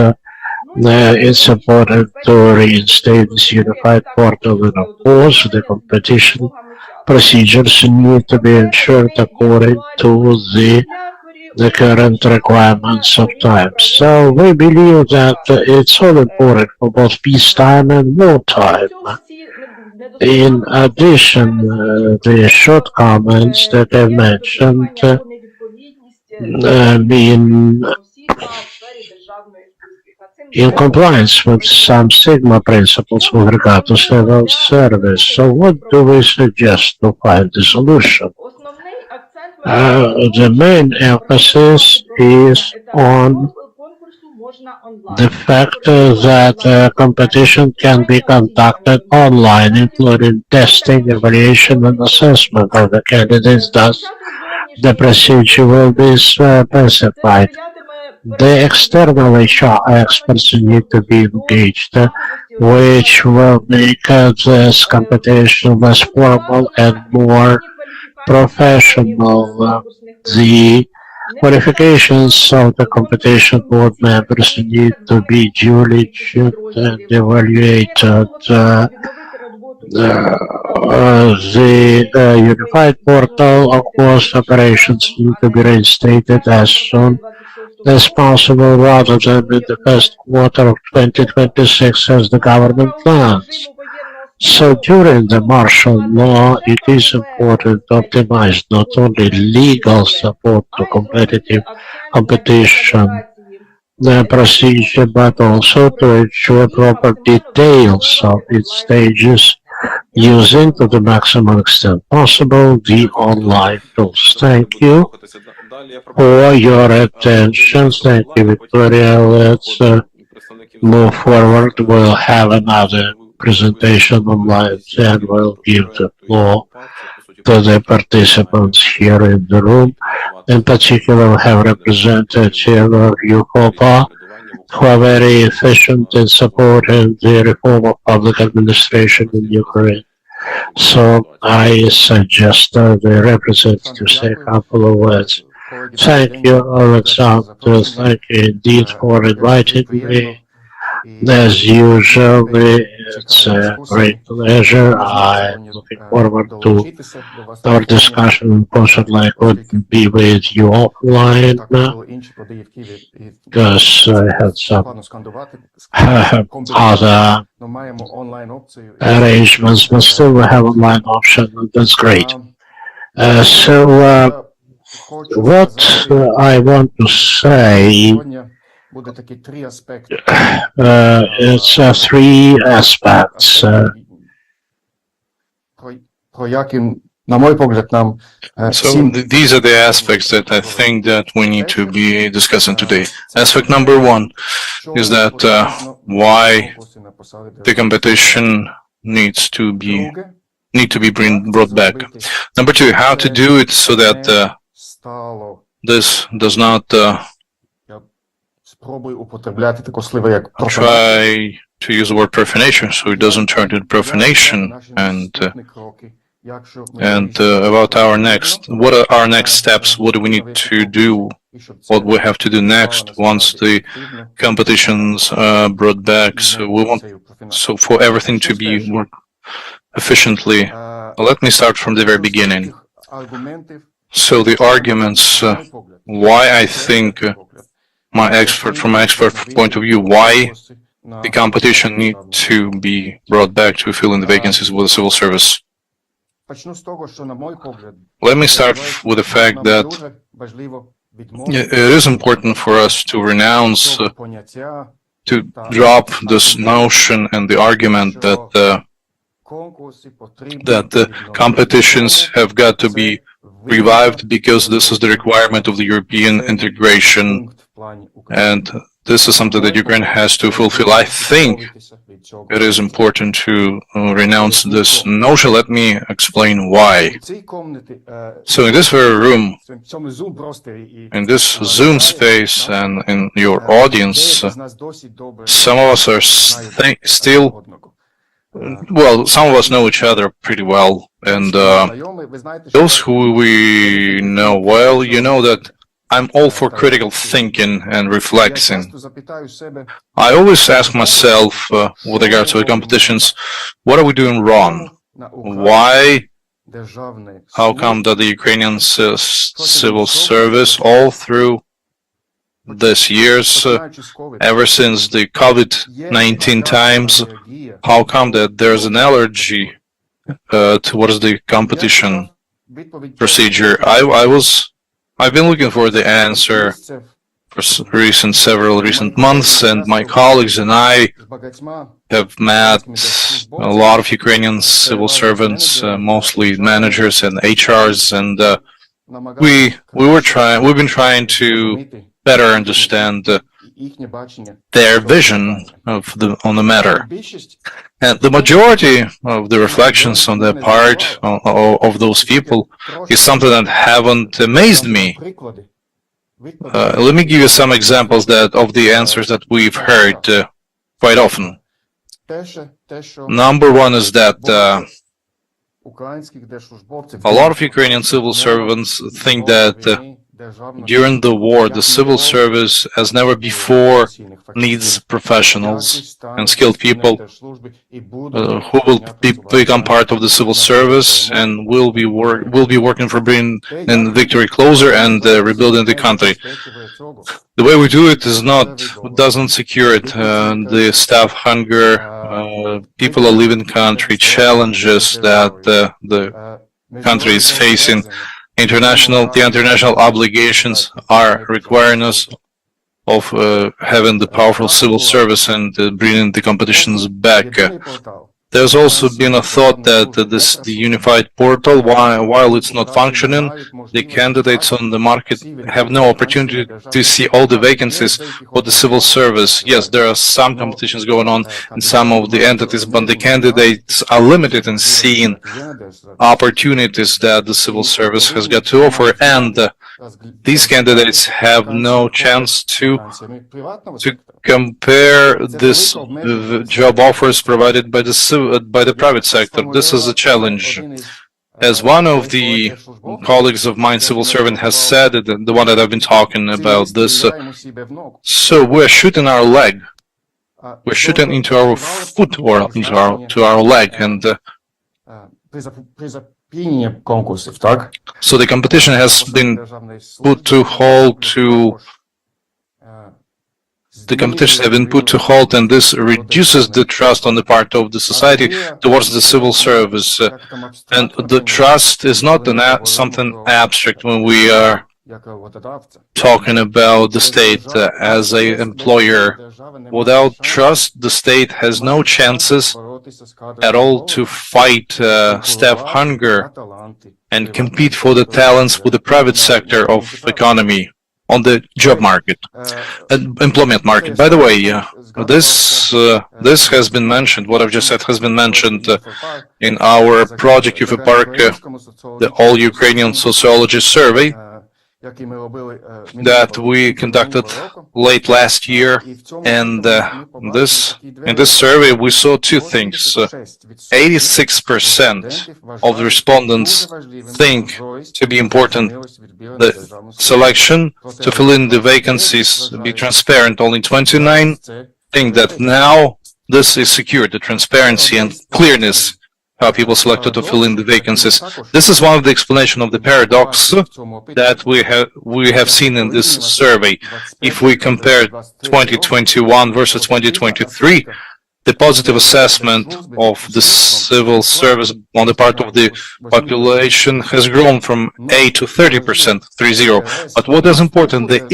S4: It's important to reinstate this unified portal, and of course the competition procedures need to be ensured according to the current requirements of time. So we believe that it's all important for both peacetime and wartime. In addition, the shortcomings that I mentioned mean in compliance with some Sigma principles with regard to civil service. So what do we suggest to find the solution? The main emphasis is on the fact that competition can be conducted online, including testing, evaluation, and assessment of the candidates. Thus, the procedure will be specified. The external HR experts need to be engaged, which will make this competition less formal and more professional. The qualifications of the competition board members need to be duly checked and evaluated. The unified portal, of course, operations need to be reinstated as soon as possible rather than in the first quarter of 2026 as the government plans. So during the martial law, it is important to optimize not only legal support to competitive competition procedure, but also to ensure proper details of its stages, using to the maximum extent possible the online tools. Thank you for your attention. Thank you, Victoria. Let's move forward. We'll have another presentation online and we'll give the floor to the participants here in the room. In particular, we have representative of UKOPA, who are very efficient in supporting the reform of public administration in Ukraine. So I suggest the representative say a couple of words. Thank you, Oleksandr. Thank you indeed for inviting me. As usual, it's a great pleasure. I'm looking forward to our discussion. Unfortunately, I couldn't be with you offline because I had some other arrangements, but still we have online option, and that's great. What I want to say, it's three aspects.
S2: So these are the aspects that I think that we need to be discussing today. Aspect number one is that why the competition needs to be brought back. Number two, how to do it so that this does not try to use the word profanation, so it doesn't turn to profanation. And about what are our next steps? What do we need to do? What we have to do next once the competition's brought back? So for everything to be work efficiently. Let me start from the very beginning. So the arguments, why I think from my expert point of view, why the competition need to be brought back to fill in the vacancies with the civil service. Let me start with the fact that It is important for us to renounce, to drop this notion and the argument that competitions have got to be revived because this is the requirement of the European integration, and this is something that Ukraine has to fulfill. I think it is important to renounce this notion. Let me explain why. So in this very room, in this Zoom space and in your audience, some of us are still, well, some of us know each other pretty well, and those who we know well, you know that I'm all for critical thinking and reflecting. I always ask myself, with regard to the competitions, what are we doing wrong? Why? How come that the Ukrainian civil service all through this years, ever since the COVID-19 times, how come that there's an allergy towards the competition procedure? I've been looking for the answer for several recent months, and my colleagues and I have met a lot of Ukrainian civil servants, mostly managers and HRs, and we've been trying to better understand their vision on the matter. And the majority of the reflections on the part of those people is something that haven't amazed me. Let me give you some examples of the answers that we've heard quite often. Number one is that a lot of Ukrainian civil servants think that during the war, the civil service, as never before, needs professionals and skilled people who will become part of the civil service and will be working for bringing victory closer and rebuilding the country. The way we do it doesn't secure it. The staff hunger, people are leaving country, challenges that the country is facing. The international obligations are requiring us of having the powerful civil service and bringing the competitions back. There's also been a thought that the unified portal, while it's not functioning, the candidates on the market have no opportunity to see all the vacancies for the civil service. Yes, there are some competitions going on in some of the entities, but the candidates are limited in seeing opportunities that the civil service has got to offer, and these candidates have no chance to compare this job offers provided by the private sector. This is a challenge. As one of the colleagues of mine, civil servant, has said, the one that I've been talking about this, so we're shooting our leg. We're shooting into our foot or into our leg, and so the competition has been put to halt and this reduces the trust on the part of the society towards the civil service. And the trust is not something abstract when we are talking about the state as an employer. Without trust, the state has no chances at all to fight staff hunger and compete for the talents with the private sector of economy on the job market, employment market. By the way, this has been mentioned, what I've just said has been mentioned in our project UFA Park, the All Ukrainian Sociology Survey that we conducted late last year, and in this survey we saw two things. 86% of the respondents think to be important the selection to fill in the vacancies be transparent. Only 29 think that now this is secured, the transparency and clearness how people selected to fill in the vacancies. This is one of the explanation of the paradox that we have seen in this survey. If we compare 2021 versus 2023, the positive assessment of the civil service on the part of the population has grown from 8 to 30%, 30. But what is important, the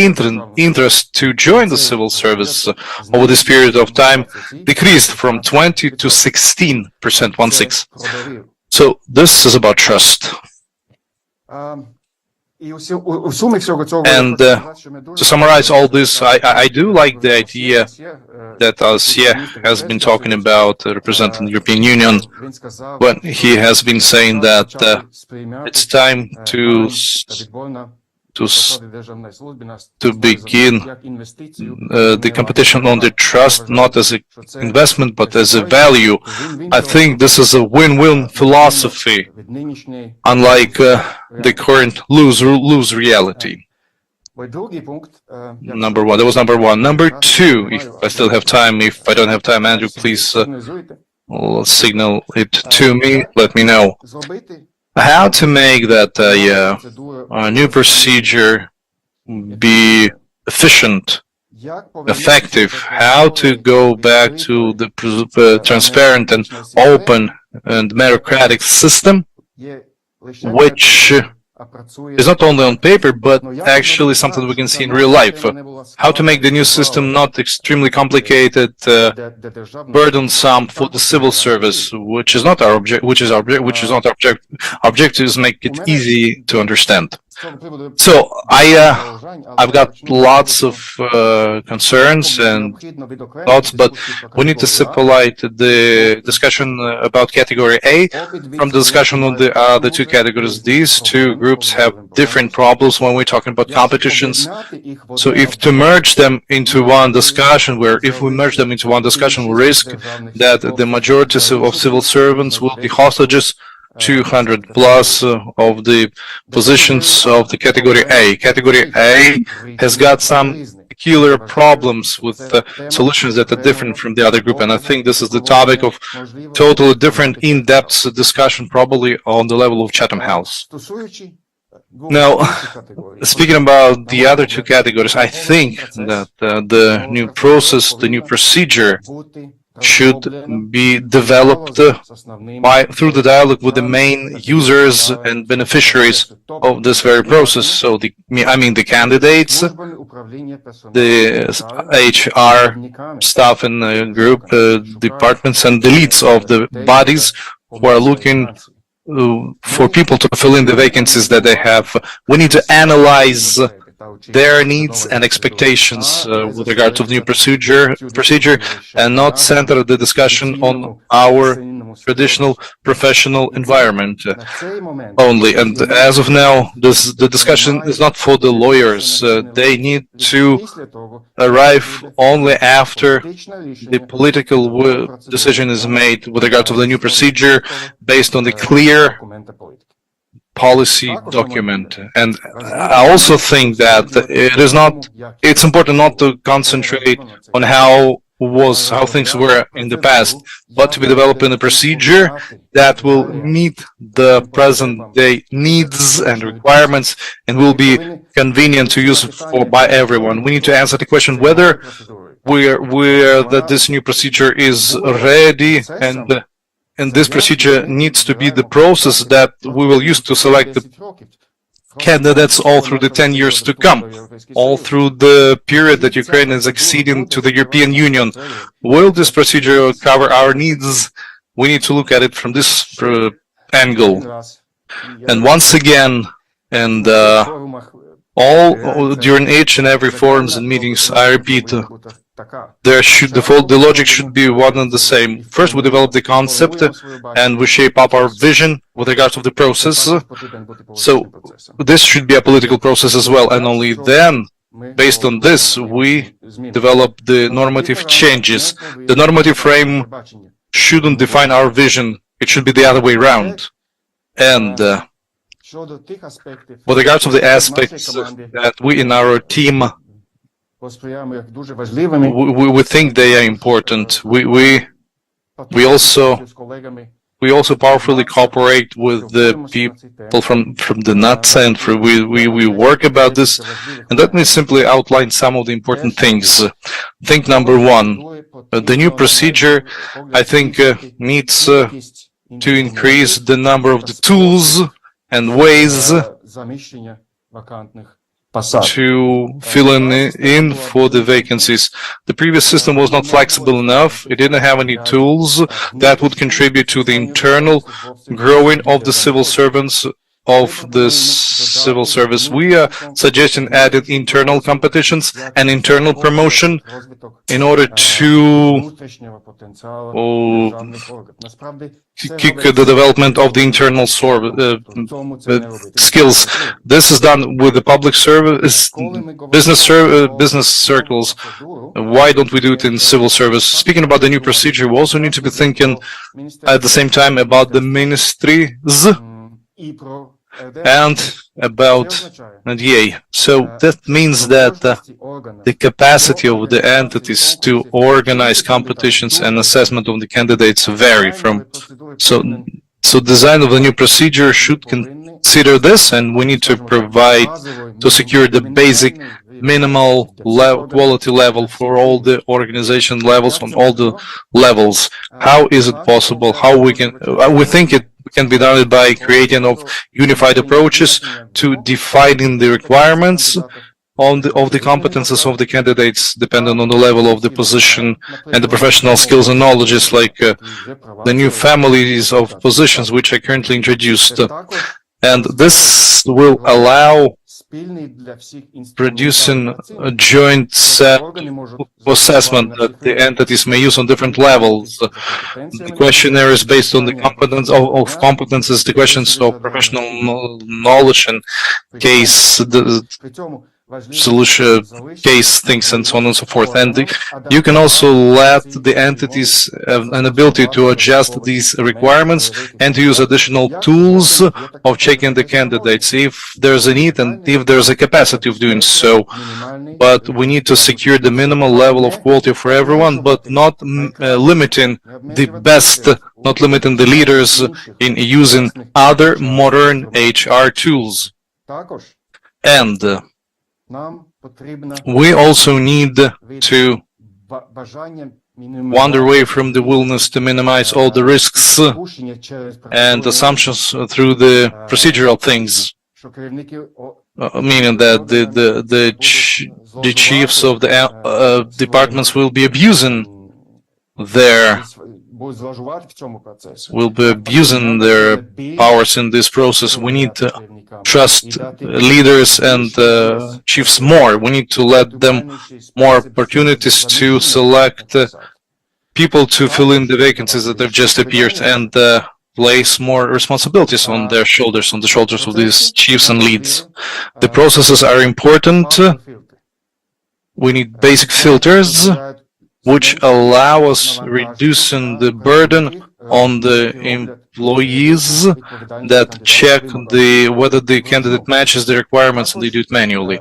S2: interest to join the civil service over this period of time decreased from 20 to 16%, 16. So this is about trust. And to summarize all this, I do like the idea that Alsia has been talking about representing the European Union when he has been saying that it's time to begin the competition on the trust, not as an investment, but as a value. I think this is a win-win philosophy, unlike the current lose reality. Number one, that was number one. Number two, if I still have time, if I don't have time, Andrew, please signal it to me, let me know. How to make that a new procedure be efficient, effective, how to go back to the transparent and open and meritocratic system, which is not only on paper, but actually something we can see in real life. How to make the new system not extremely complicated, burdensome for the civil service, which is not our object, Our objective is make it easy to understand. So I've got lots of concerns and thoughts, but we need to separate the discussion about category A from the discussion on the other two categories. These two groups have different problems when we're talking about competitions. So if to merge them into one discussion, if we merge them into one discussion, we risk that the majority of civil servants will be hostages 200 plus of the positions of the category A. Category A has got some peculiar problems with solutions that are different from the other group, and I think this is the topic of totally different in-depth discussion, probably on the level of Chatham House. Now, speaking about the other two categories, I think that the new process, the new procedure should be developed through the dialogue with the main users and beneficiaries of this very process. So the candidates, the HR staff in the group, departments, and the leads of the bodies who are looking for people to fill in the vacancies that they have. We need to analyze their needs and expectations with regard to the new procedure and not center the discussion on our traditional professional environment only. And as of now, the discussion is not for the lawyers. They need to arrive only after the political decision is made with regard to the new procedure based on the clear policy document. And I also think that it's important not to concentrate on how things were in the past, but to be developing a procedure that will meet the present day needs and requirements and will be convenient to use by everyone. We need to answer the question whether that this new procedure is ready, and this procedure needs to be the process that we will use to select the candidates all through the 10 years to come, all through the period that Ukraine is acceding to the European Union. Will this procedure cover our needs? We need to look at it from this angle. And once again, and during each and every forums and meetings, I repeat, the logic should be one and the same. First, we develop the concept and we shape up our vision with regards to the process. So this should be a political process as well, and only then, based on this, we develop the normative changes. The normative frame shouldn't define our vision. It should be the other way around. And with regards to the aspects that we in our team we think they are important. We we also powerfully cooperate with the people from the NAT center. We work about this, and let me simply outline some of the important things. Thing number one, the new procedure, I think, needs to increase the number of the tools and ways to fill in for the vacancies. The previous system was not flexible enough. It didn't have any tools that would contribute to the internal growing of the civil servants of the civil service. We are suggesting added internal competitions and internal promotion in order to kick the development of the internal skills. This is done with the public service, business circles. Why don't we do it in civil service? Speaking about the new procedure, we also need to be thinking at the same time about the ministries and about NDA. So that means that the capacity of the entities to organize competitions and assessment of the candidates vary from. So design of the new procedure should consider this, and we need to provide to secure the basic minimal quality level for all the organization levels on all the levels. How is it possible? How we can? We think it can be done by creating of unified approaches to defining the requirements of the competences of the candidates, depending on the level of the position and the professional skills and knowledges, like the new families of positions which are currently introduced. And this will allow producing a joint assessment that the entities may use on different levels. The questionnaire is based on the competence of competences, the questions of professional knowledge and case solution, case things, and so on and so forth. And you can also let the entities have an ability to adjust these requirements and to use additional tools of checking the candidates if there's a need and if there's a capacity of doing so. But we need to secure the minimal level of quality for everyone, but not limiting the best, not limiting the leaders in using other modern HR tools. And we also need to wander away from the willingness to minimize all the risks and assumptions through the procedural things, meaning that the chiefs of the departments will be abusing their powers in this process. We need to trust leaders and chiefs more. We need to let them more opportunities to select people to fill in the vacancies that have just appeared, and place more responsibilities on their shoulders, on the shoulders of these chiefs and leads. The processes are important. We need basic filters which allow us reducing the burden on the employees that check whether the candidate matches the requirements, and they do it manually.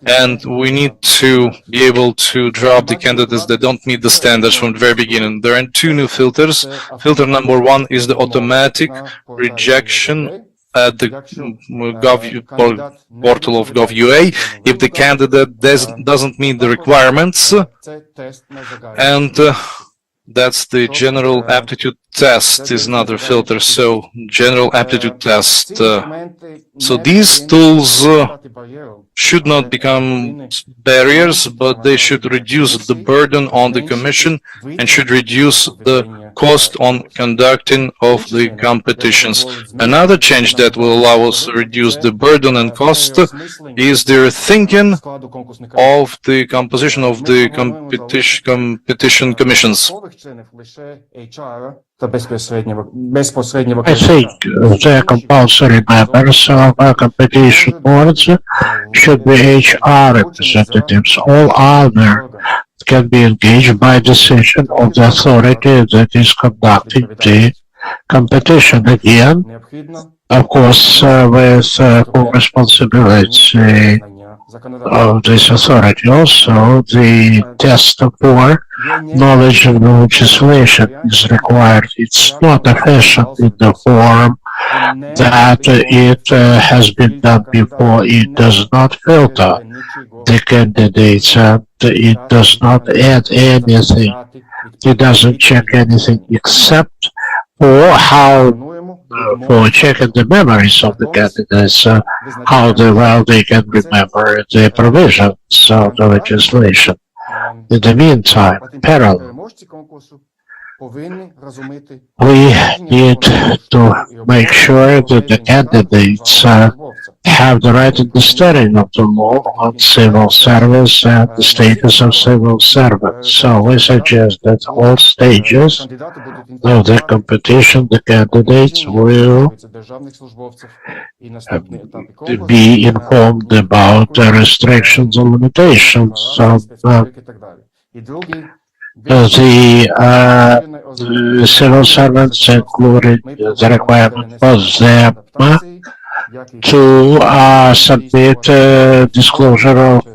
S2: And we need to be able to drop the candidates that don't meet the standards from the very beginning. There are two new filters. Filter number one is the automatic rejection at the portal of Gov.ua if the candidate doesn't meet the requirements, and that's the general aptitude test is another filter. So general aptitude test. So these tools should not become barriers, but they should reduce the burden on the Commission and should reduce the cost on conducting of the competitions. Another change that will allow us to reduce the burden and cost is their thinking of the composition of the competition commissions.
S4: I think the compulsory members of competition boards should be HR representatives. All other can be engaged by decision of the authority that is conducting the competition. Again, of course, with full responsibility of this authority. Also, the test for knowledge of the legislation is required. It's not efficient in the form that it has been done before. It does not filter the candidates and it does not add anything. It doesn't check anything except for for checking the memories of the candidates, how well they can remember the provisions of the legislation. In the meantime, parallel, we need to make sure that the candidates have the right understanding of the law on civil service and the status of civil servants. So we suggest that all stages of the competition, the candidates will be informed about the restrictions and limitations of the civil servants, including the requirement for them to submit disclosure of the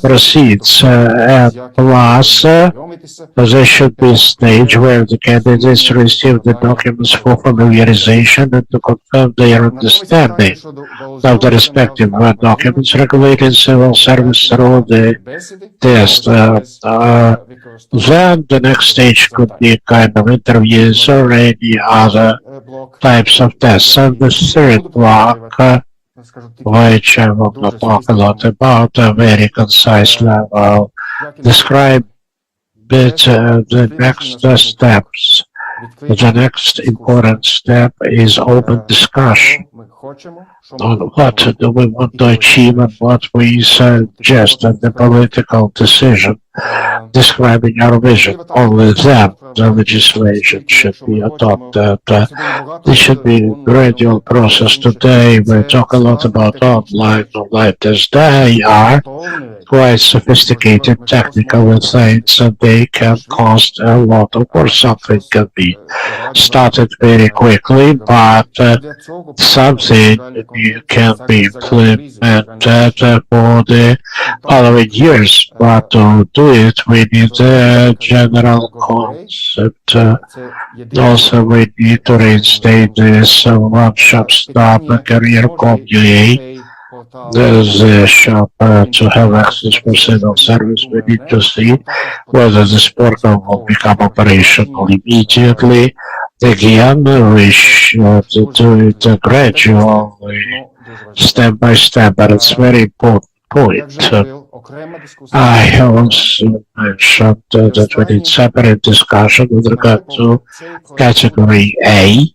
S4: proceeds, and plus there should be a stage where the candidates receive the documents for familiarization and to confirm their understanding of the respective documents regulating civil service through the test. Then the next stage could be kind of interviews or any other types of tests. And the third block, which I will not talk a lot about, a very concise level, describe the next steps. The next important step is open discussion on what do we want to achieve and what we suggest, and the political decision describing our vision. Only then the legislation should be adopted. This should be a gradual process. Today we talk a lot about online tests. They are quite sophisticated technical things and they can cost a lot of work. Something can be started very quickly, but something can be implemented for the following years. But to do it, we need a general concept. Also, we need to reinstate this one-shop stop career.com.ua. The shop to have access for civil service. We need to see whether this portal will become operational immediately. Again, we should do it gradually, step by step, but it's very important point. I also mentioned that we need separate discussion with regard to category A,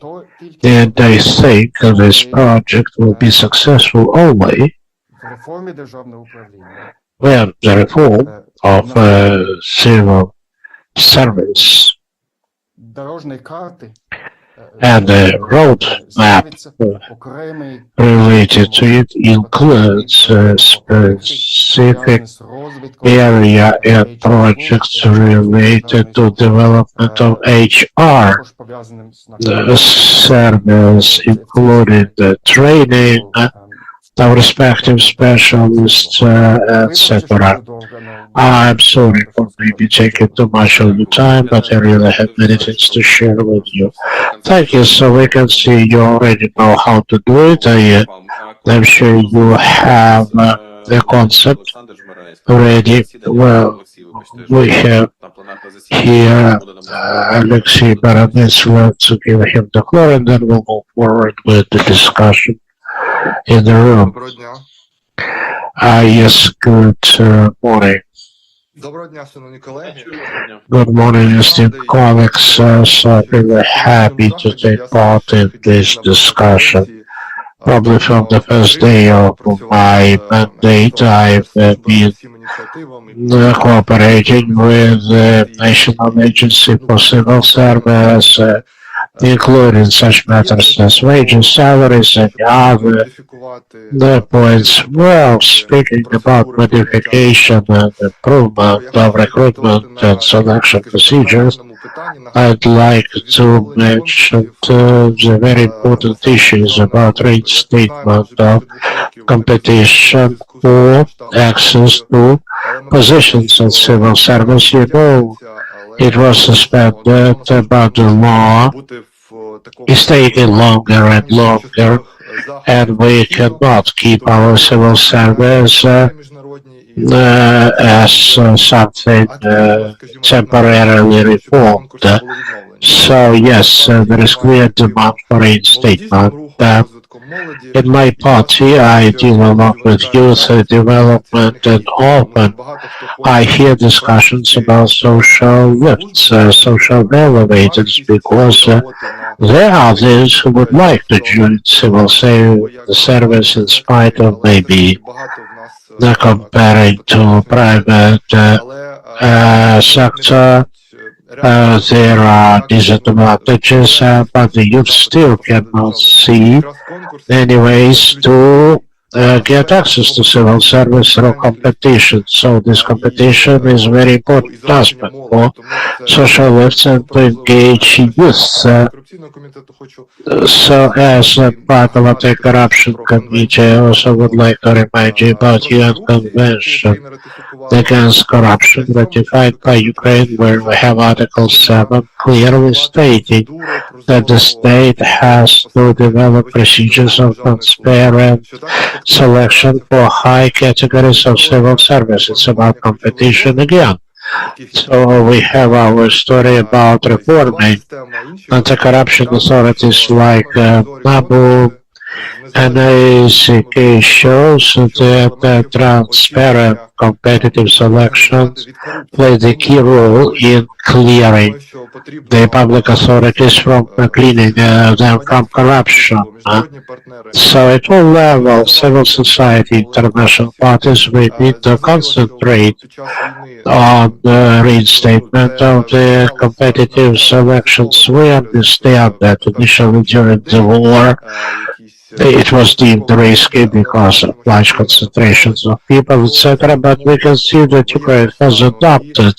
S4: and I think this project will be successful only when the reform of civil service and the roadmap related to it includes a specific area and projects related to development of HR, the service including the training of respective specialists, etc. I'm sorry for maybe taking too much of your time, but I really have many things to share with you. Thank you. So we can see you already know how to do it. I'm sure you have the concept ready. Well, we have here Alexei Baranets. Let's give him the floor and then we'll move forward with the discussion in the room. Yes, good morning. Good morning, esteemed colleagues. So I'm really happy to take part in this discussion. Probably from the first day of my mandate, I've been cooperating with the National Agency for Civil Service, including such matters as wages, salaries, and other points. Well, speaking about modification and improvement of recruitment and selection procedures, I'd like to mention the very important issues about reinstatement of competition for access to positions in civil service. You know, it was suspended, but the law is taking longer and longer, and we cannot keep our civil service as something temporarily reformed. So yes, there is clear demand for reinstatement. In my party, I deal a lot with youth development, and often I hear discussions about social lifts, social elevators, because there are those who would like to join civil service in spite of maybe comparing to private sector. There are disadvantages, but the youth still cannot see any ways to get access to civil service through competition. So this competition is a very important aspect for social lifts and to engage youth. So as a part of Anticorruption Committee, I also would like to remind you about UN Convention against Corruption ratified by Ukraine, where we have Article 7 clearly stating that the state has to develop procedures of transparent selection for high categories of civil service. It's about competition again. So we have our story about reforming anti-corruption authorities like NABU, and ACK shows that transparent competitive selections play the key role in clearing the public authorities from cleaning them from corruption. So at all levels, civil society, international parties, we need to concentrate on the reinstatement of the competitive selections. We understand that initially during the war, it was deemed risky because of large concentrations of people, etc., but we can see that Ukraine has adapted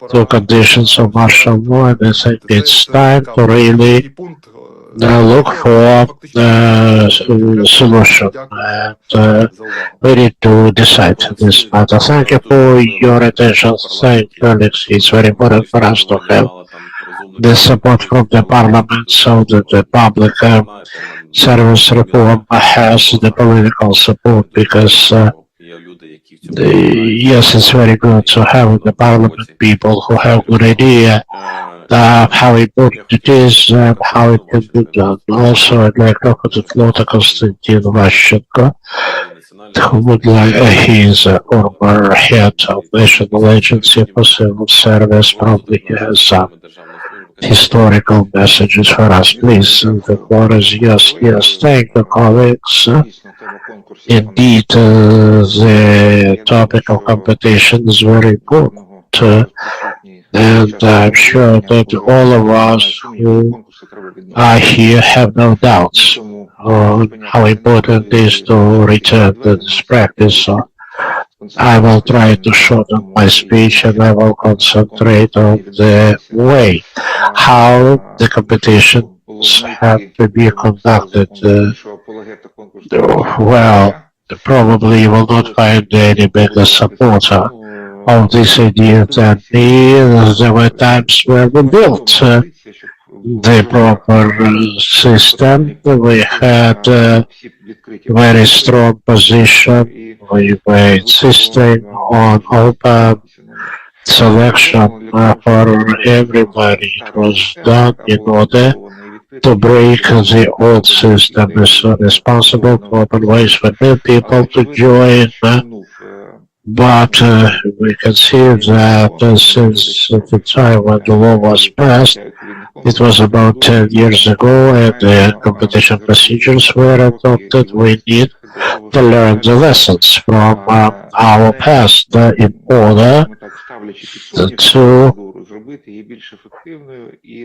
S4: to conditions of martial law, and I think it's time to really look for solution, and we need to decide this matter. Thank you for your attention. Thank you, Alex. It's very important for us to have the support from the parliament so that the public service reform has the political support, because yes, it's very good to have in the parliament people who have good idea how important it is and how it can be done. Also, I'd like to put the floor to Konstantin Vashchenko, who would like, he is a former head of National Agency for Civil Service. Probably he has some historical messages for us. Please, the floor is yours. Yes, thank you, colleagues. Indeed, the topic of competition is very important, and I'm sure that all of us who are here have no doubts on how important it is to return to this practice. So I will try to shorten my speech, and I will concentrate on the way how the competitions have to be conducted. Well, probably you will not find any bigger supporter of this idea than me. There were times where we built the proper system. We had a very strong position. We were insisting on open selection for everybody. It was done in order to break the old system as soon as possible, to open ways for new people to join. But we can see that since the time when the law was passed, it was about 10 years ago, and the competition procedures were adopted. We need to learn the lessons from our past in order to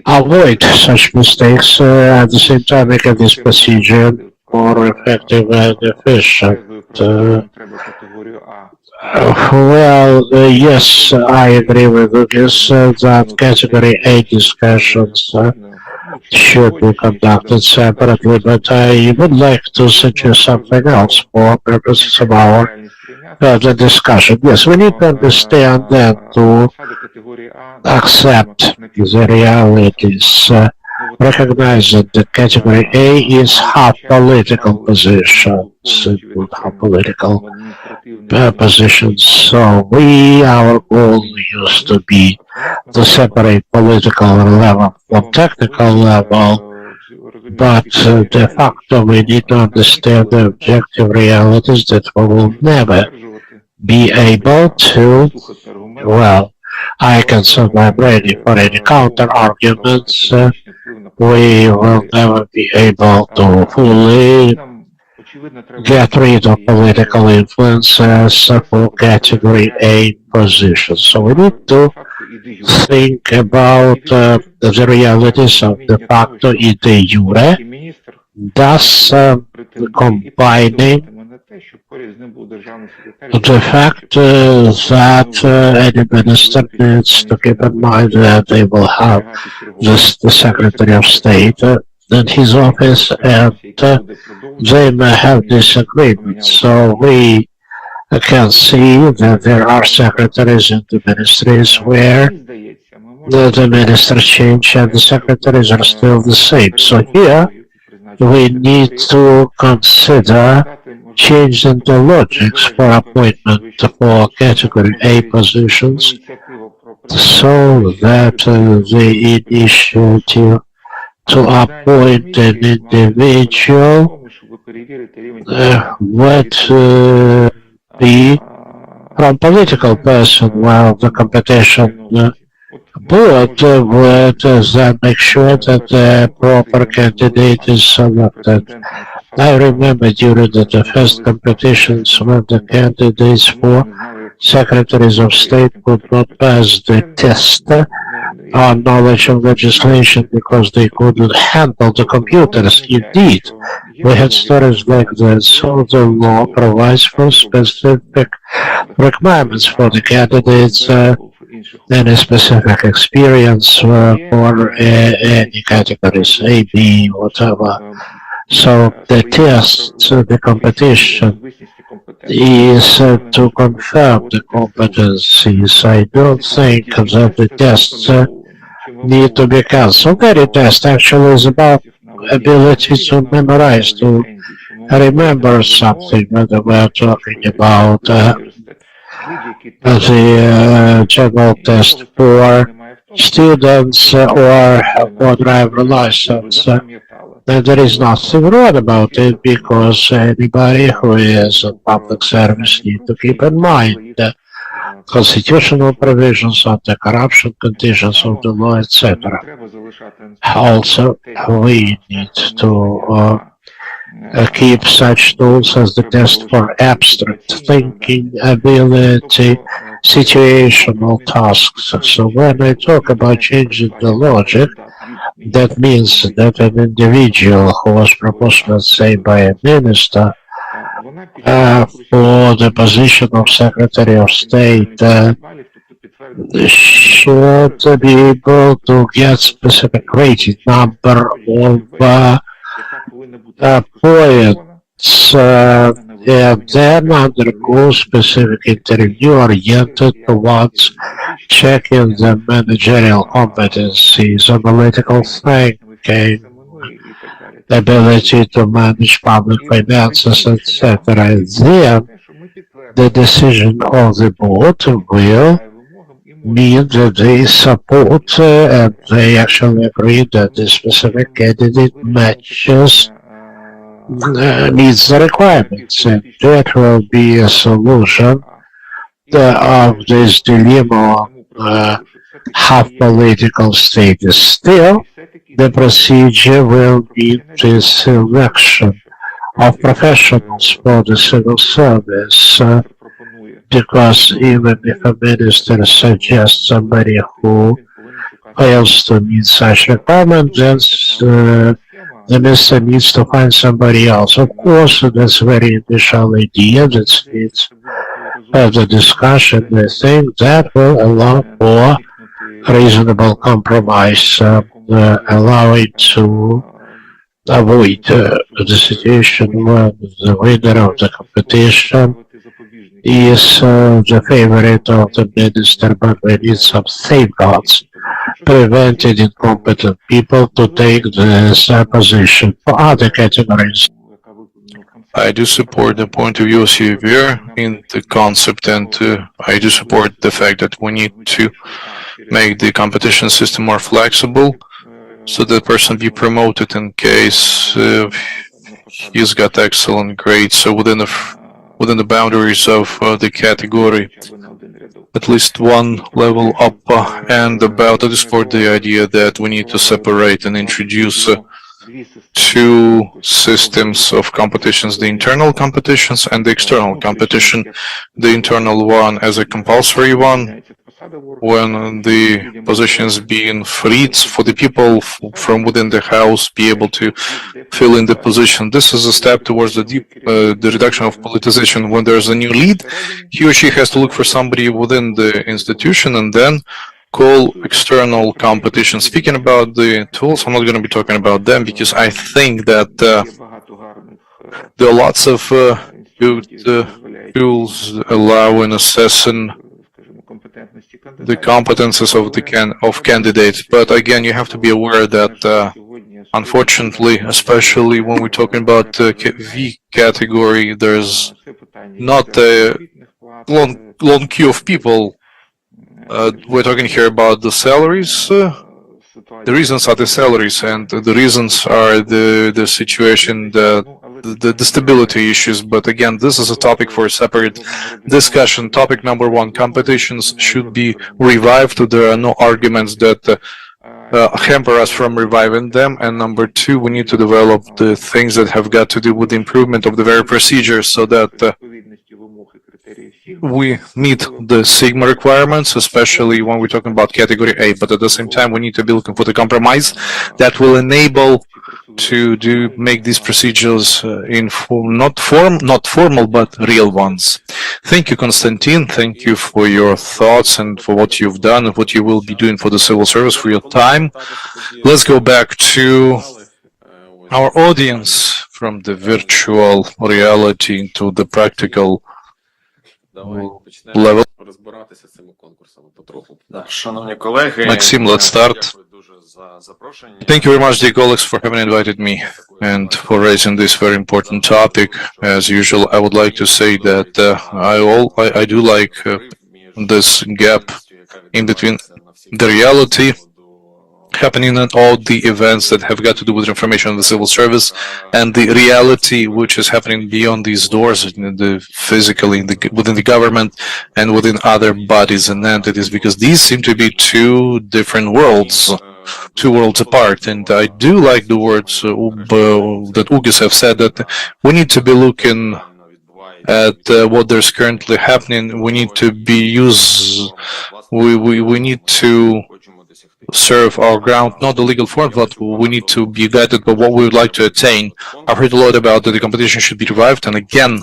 S4: avoid such mistakes, at the same time making this procedure more effective and efficient. Yes, I agree with Lucas that category A discussions should be conducted separately, but I would like to suggest something else for purposes of our the discussion. Yes, we need to understand that to accept the realities, recognize that the category A is half political positions, half political positions. So our goal used to be to separate political level from technical level, but de facto we need to understand the objective realities that we will never be able to, well, I can say I'm ready for any counter arguments. We will never be able to fully get rid of political influences for category A positions. So we need to think about the realities of de facto and de jure, thus combining the fact that any minister needs to keep in mind that they will have just the Secretary of State in his office, and they may have disagreements. So we can see that there are secretaries in the ministries where the ministers change and the secretaries are still the same. So here we need to consider changing the logics for appointment for category A positions so that the initiative to appoint an individual would be from political person, while the competition board would then make sure that the proper candidate is selected. I remember during the first competitions when the candidates for secretaries of state could not pass the test on knowledge of legislation because they couldn't handle the computers. Indeed, we had stories like that. So the law provides for specific requirements for the candidates, any specific experience for any categories, A, B, whatever. So the test, the competition is to confirm the competencies. I don't think that the tests need to be cancelled. Any test actually is about ability to memorize, to remember something, whether we're talking about the general test for students or for driver license. There is nothing wrong about it because anybody who is in public service needs to keep in mind the constitutional provisions, anti-corruption conditions of the law, etc. Also, we need to keep such tools as the test for abstract thinking ability, situational tasks. So when I talk about changing the logic, that means that an individual who was proposed, let's say, by a minister for the position of Secretary of State should be able to get specific rating number of points and then undergo specific interview oriented towards checking the managerial competencies, analytical thinking, ability to manage public finances, etc. Then the decision of the board will mean that they support and they actually agree that the specific candidate matches meets the requirements, and that will be a solution of this dilemma half political status. Still, the procedure will be the selection of professionals for the civil service, because even if a minister suggests somebody who fails to meet such requirements, then the minister needs to find somebody else. Of course, that's a very initial idea that needs have the discussion. I think that will allow for reasonable compromise, allowing to avoid the situation where the winner of the competition is the favorite of the minister, but we need some safeguards preventing incompetent people to take this position for other categories.
S2: I do support the point of view of Javier in the concept, and I do support the fact that we need to make the competition system more flexible so that person be promoted in case he's got excellent grades. So within the boundaries of the category, at least one level up, and about it is for the idea that we need to separate and introduce two systems of competitions, the internal competitions and the external competition. The internal one as a compulsory one, when the positions being freed for the people from within the house be able to fill in the position. This is a step towards the reduction of politicization. When there's a new lead, he or she has to look for somebody within the institution and then call external competition. Speaking about the tools, I'm not going to be talking about them because I think that there are lots of good tools allowing assessing the competences of candidates. But again, you have to be aware that unfortunately, especially when we're talking about V category, there's not a long queue of people. We're talking here about the salaries. The reasons are the salaries, and the reasons are the situation, the stability issues. But again, this is a topic for a separate discussion. Topic number one, competitions should be revived. There are no arguments that hamper us from reviving them. And number two, we need to develop the things that have got to do with the improvement of the very procedures so that we meet the Sigma requirements, especially when we're talking about category A, but at the same time, we need to be looking for the compromise that will enable to make these procedures not formal, but real ones. Thank you, Konstantin. Thank you for your thoughts and for what you've done and what you will be doing for the civil service, for your time. Let's go back to our audience from the virtual reality to the practical level. Maxim, let's start. Thank you very much, dear colleagues, for having invited me and for raising this very important topic. As usual, I would like to say that I do like this gap in between the reality happening at all the events that have got to do with information on the civil service and the reality which is happening beyond these doors, physically within the government and within other bodies and entities, because these seem to be two different worlds, two worlds apart. And I do like the words that Ugis have said, that we need to be looking at what there's currently happening. We need to we need to serve our ground, not the legal form, but we need to be guided by what we would like to attain. I've heard a lot about that the competition should be revived, and again,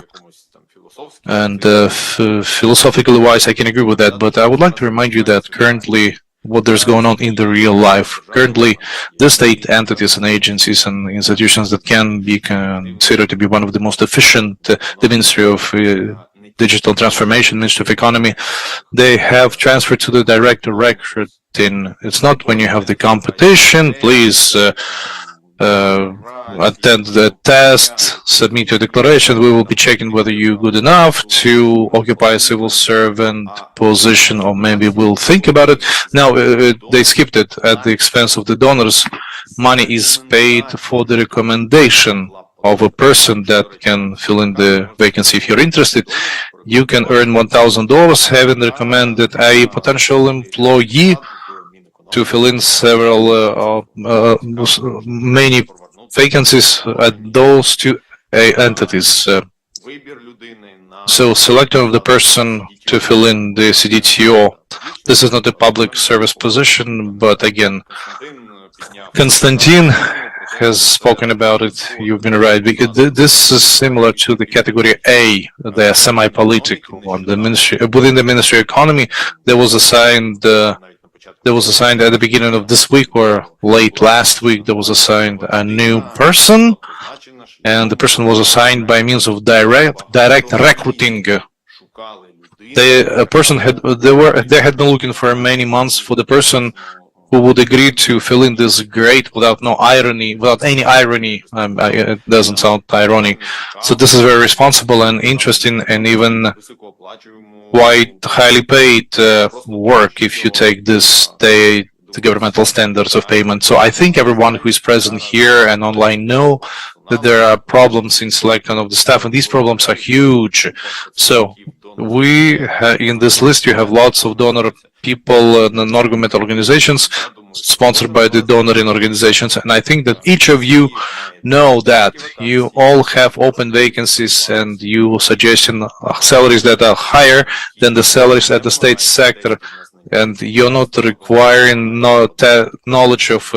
S2: and philosophically wise, I can agree with that, but I would like to remind you that currently what there's going on in the real life. Currently, the state entities and agencies and institutions that can be considered to be one of the most efficient, the Ministry of Digital Transformation, Ministry of Economy, they have transferred to the direct record. It's not when you have the competition, please attend the test, submit your declaration, we will be checking whether you're good enough to occupy a civil servant position, or maybe we'll think about it. Now, they skipped it at the expense of the donors. Money is paid for the recommendation of a person that can fill in the vacancy. If you're interested, you can earn $1,000 having recommended a potential employee to fill in many vacancies at those two entities. So selection of the person to fill in the CDTO, this is not a public service position, but again, Konstantin has spoken about it. You've been right. Because this is similar to the category A, the semi-political one. The ministry within the Ministry of Economy, there was assigned at the beginning of this week or late last week. There was assigned a new person, and the person was assigned by means of direct recruiting. They had been looking for many months for the person who would agree to fill in this grade without any irony. It doesn't sound ironic. So this is very responsible and interesting, and even quite highly paid work if you take the governmental standards of payment. So I think everyone who is present here and online know that there are problems in selection of the staff, and these problems are huge. So in this list you have lots of donor people, non-governmental organizations sponsored by the donoring organizations, and I think that each of you know that you all have open vacancies and you suggesting salaries that are higher than the salaries at the state sector, and you're not requiring knowledge of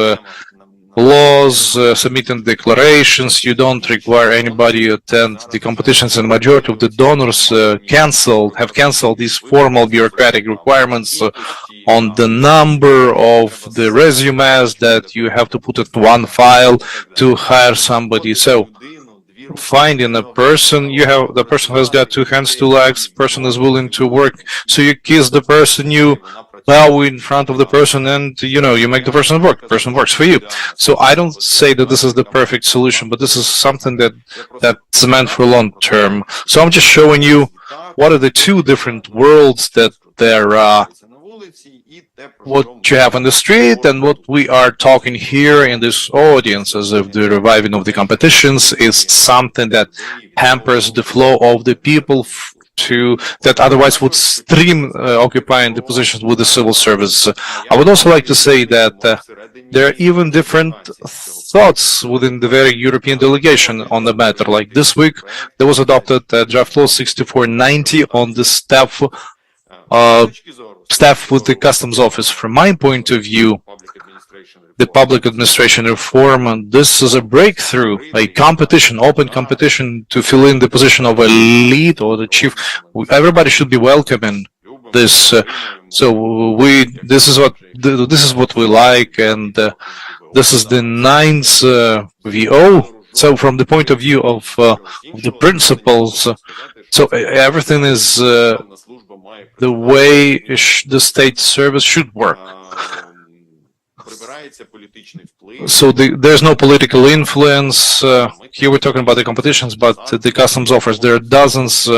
S2: laws, submitting declarations. You don't require anybody to attend the competitions, and majority of the donors have canceled these formal bureaucratic requirements on the number of the resumes that you have to put in one file to hire somebody. So finding a person, the person who has got 2 hands, 2 legs, person is willing to work, so you kiss the person, you bow in front of the person, and you make the person work. The person works for you. So I don't say that this is the perfect solution, but this is something that's meant for long term. So I'm just showing you what are the 2 different worlds that there are. What you have on the street and what we are talking here in this audience, as if the reviving of the competitions is something that hampers the flow of the people that otherwise would stream occupying the positions with the civil service. I would also like to say that there are even different thoughts within the very European delegation on the matter. Like this week, there was adopted draft law 6490 on the staff with the customs office. From my point of view, the public administration reform, and this is a breakthrough, a competition, open competition to fill in the position of a lead or the chief. Everybody should be welcoming this. So this is what we like, and this is the 9th VO. So from the point of view of the principles, so everything is the way the state service should work. So there's no political influence. Here we're talking about the competitions, but the customs offers, there are dozens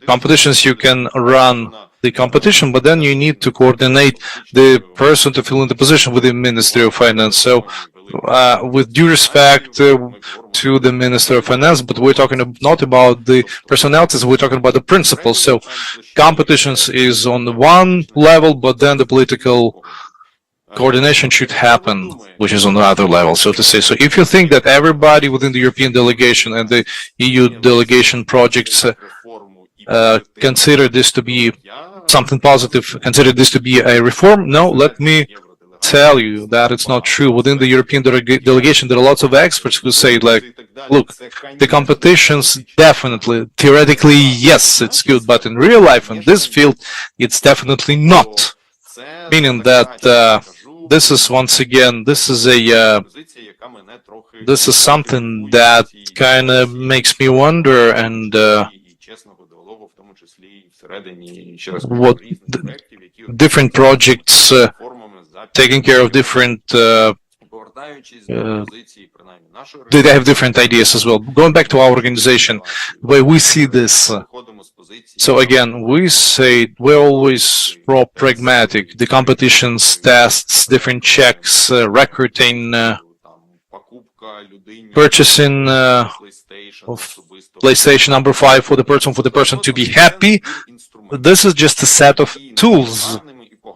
S2: competitions. You can run the competition, but then you need to coordinate the person to fill in the position with the Ministry of Finance. So with due respect to the Minister of Finance, but we're talking not about the personalities, we're talking about the principles. So competitions is on one level, but then the political coordination should happen, which is on the other level, so to say. So if you think that everybody within the European delegation and the EU delegation projects consider this to be something positive, consider this to be a reform, no, let me tell you that it's not true. Within the European delegation, there are lots of experts who say, like, look, the competitions definitely, theoretically, yes, it's good, but in real life, in this field, it's definitely not. Meaning that this is, once again, this is something that kind of makes me wonder, and what different projects taking care of different they have different ideas as well. Going back to our organization, the way we see this, so again, we say we're always pragmatic. The competitions, tests, different checks, recruiting, purchasing of PlayStation number 5 for the person to be happy. This is just a set of tools,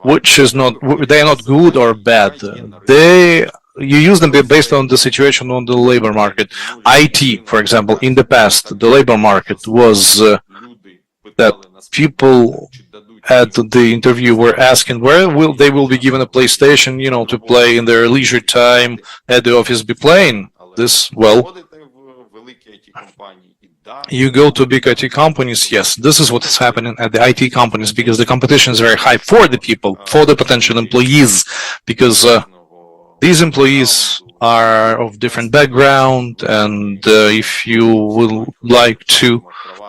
S2: which is not, they are not good or bad. You use them based on the situation on the labor market. IT, for example, in the past, the labor market was that people at the interview were asking where they will be given a PlayStation, you know, to play in their leisure time at the office be playing. This, well, you go to big IT companies, yes, this is what is happening at the IT companies, because the competition is very high for the people, for the potential employees, because these employees are of different background, and if you would like to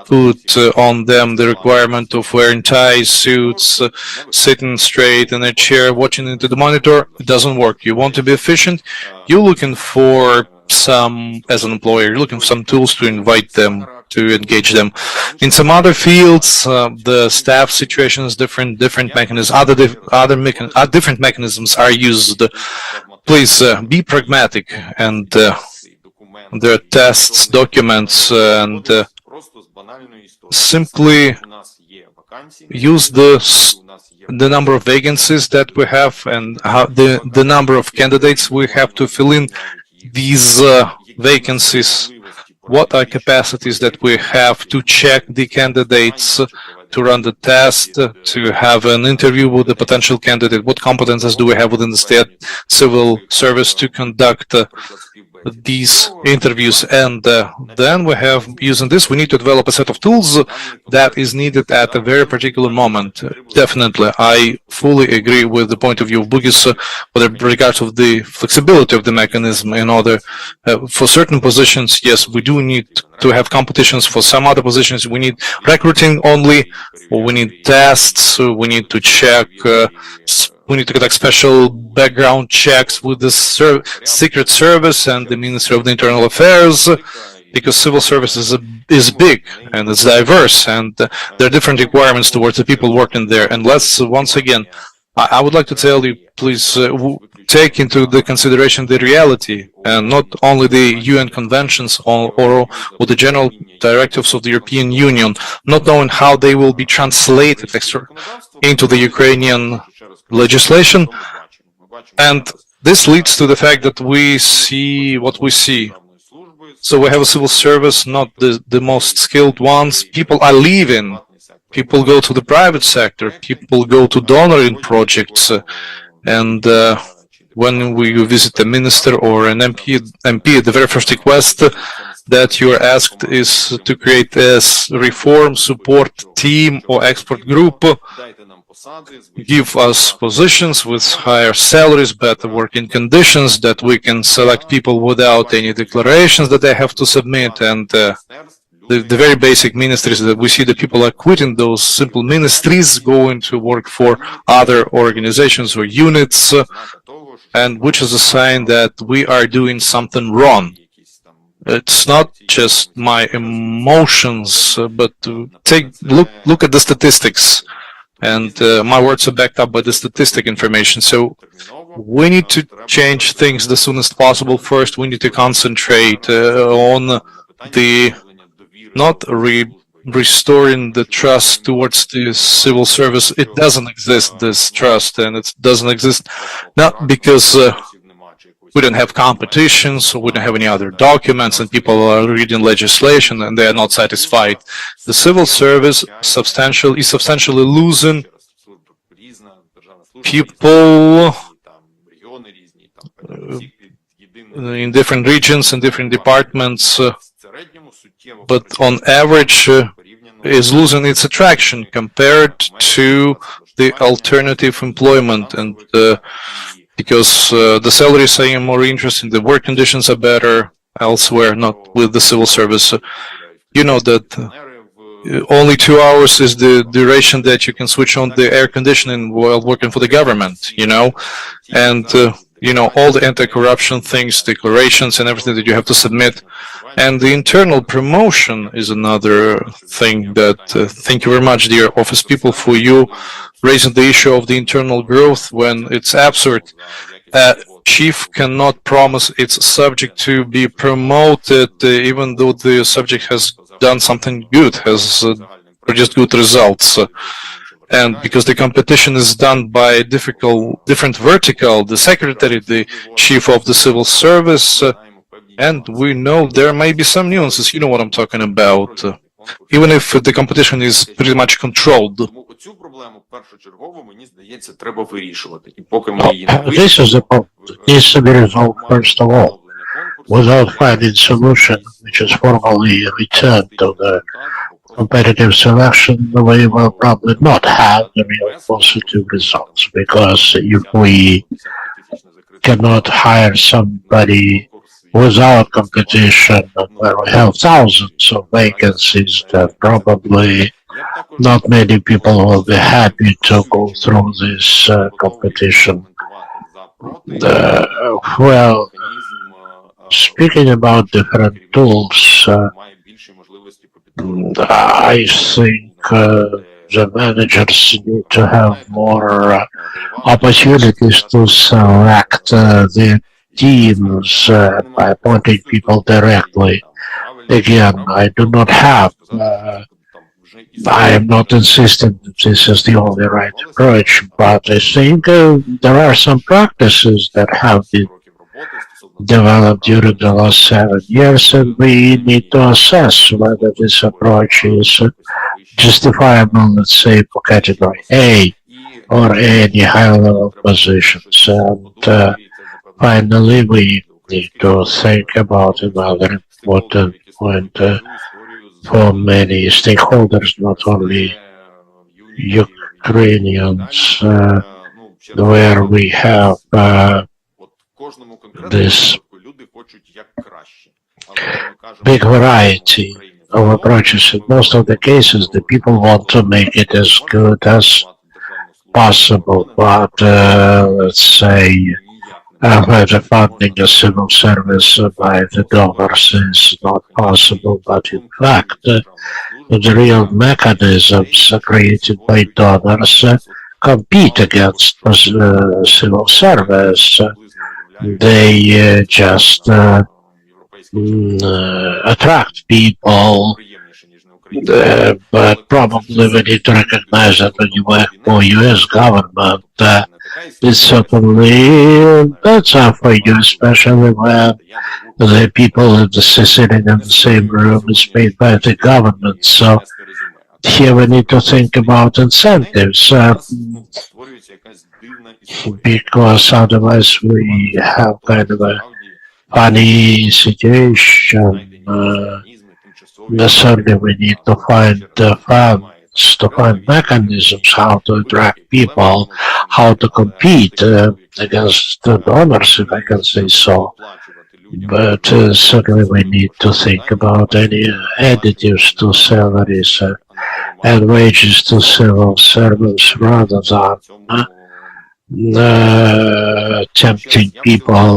S2: put on them the requirement of wearing ties, suits, sitting straight in a chair, watching into the monitor, it doesn't work. You want to be efficient, you're looking for some, as an employer, you're looking for some tools to invite them, to engage them. In some other fields, the staff situation is different mechanisms, different mechanisms are used. Please be pragmatic, and there are tests, documents, and simply use the number of vacancies that we have and how the number of candidates we have to fill in these vacancies. What are capacities that we have to check the candidates, to run the test, to have an interview with the potential candidate? What competences do we have within the state civil service to conduct these interviews? And then we have, using this, we need to develop a set of tools that is needed at a very particular moment. Definitely, I fully agree with the point of view of Bugis with regard to the flexibility of the mechanism. In order for certain positions, yes, we do need to have competitions. For some other positions, we need recruiting only, or we need tests, we need to check, we need to conduct special background checks with the Secret Service and the Ministry of the Internal Affairs, because civil service is big and it's diverse, and there are different requirements towards the people working there. And let's, once again, I would like to tell you, please take into the consideration the reality, and not only the UN conventions or the general directives of the European Union, not knowing how they will be translated into the Ukrainian legislation. And this leads to the fact that we see what we see. So we have a civil service, not the most skilled ones. People are leaving. People go to the private sector. People go to donoring projects. And when we visit a minister or an MP, the very first request that you're asked is to create a reform support team or expert group, give us positions with higher salaries, better working conditions, that we can select people without any declarations that they have to submit. And the very basic ministries that we see, that people are quitting those simple ministries, going to work for other organizations or units, and which is a sign that we are doing something wrong. It's not just my emotions, but look at the statistics. And my words are backed up by the statistic information. So we need to change things the soonest possible. First, we need to concentrate on the not restoring the trust towards the civil service. It doesn't exist, this trust, and it doesn't exist not because we don't have competitions, or we don't have any other documents, and people are reading legislation and they are not satisfied. The civil service is substantially losing people in different regions and different departments, but on average is losing its attraction compared to the alternative employment, and because the salaries are more interesting, the work conditions are better elsewhere, not with the civil service. You know that only 2 hours is the duration that you can switch on the air conditioning while working for the government, you know, and you know, all the anti-corruption things, declarations and everything that you have to submit. And the internal promotion is another thing that, thank you very much, dear office people, for you raising the issue of the internal growth, when it's absurd. Chief cannot promise its subject to be promoted, even though the subject has done something good, has produced good results. And because the competition is done by different vertical, the secretary, the chief of the civil service, and we know there may be some nuances, you know what I'm talking about, even if the competition is pretty much controlled.
S6: оцю проблему першочергово, мені здається, треба вирішувати. І поки ми її не
S4: This is the problem that needs to be resolved first of all, without finding solution which is formally returned to the competitive selection, we will probably not have the real positive results, because if we cannot hire somebody without competition, where we have thousands of vacancies, that probably not many people will be happy to go through this competition. Well, speaking about different tools, I think the managers need to have more opportunities to select the teams by appointing people directly. Again, I do not have, I am not insisting that this is the only right approach, but I think there are some practices that have been developed during the last 7 years, and we need to assess whether this approach is justifiable, let's say, for category A or any high-level positions. And finally, we need to think about another important point for many stakeholders, not only Ukrainians, where we have this big variety of approaches. In most of the cases, the people want to make it as good as possible, but let's say the funding a civil service by the donors is not possible, but in fact, the real mechanisms created by donors compete against civil service. They just attract people, but probably we need to recognize that when you work for US government, it's certainly better for you, especially when the people sitting in the same room is paid by the government. So here we need to think about incentives, because otherwise we have kind of a funny situation. Necessarily we need to find funds, to find mechanisms how to attract people, how to compete against the donors, if I can say so. But certainly we need to think about any additives to salaries and wages to civil servants rather than tempting people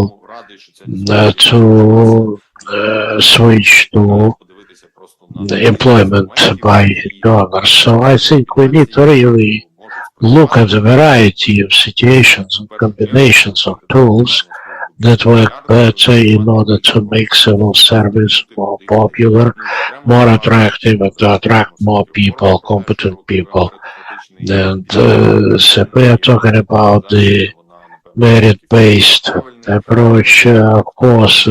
S4: to switch to employment by donors. So I think we need to really look at the variety of situations and combinations of tools that work better in order to make civil service more popular, more attractive, and to attract more people, competent people. And so we are talking about the merit-based approach. Of course,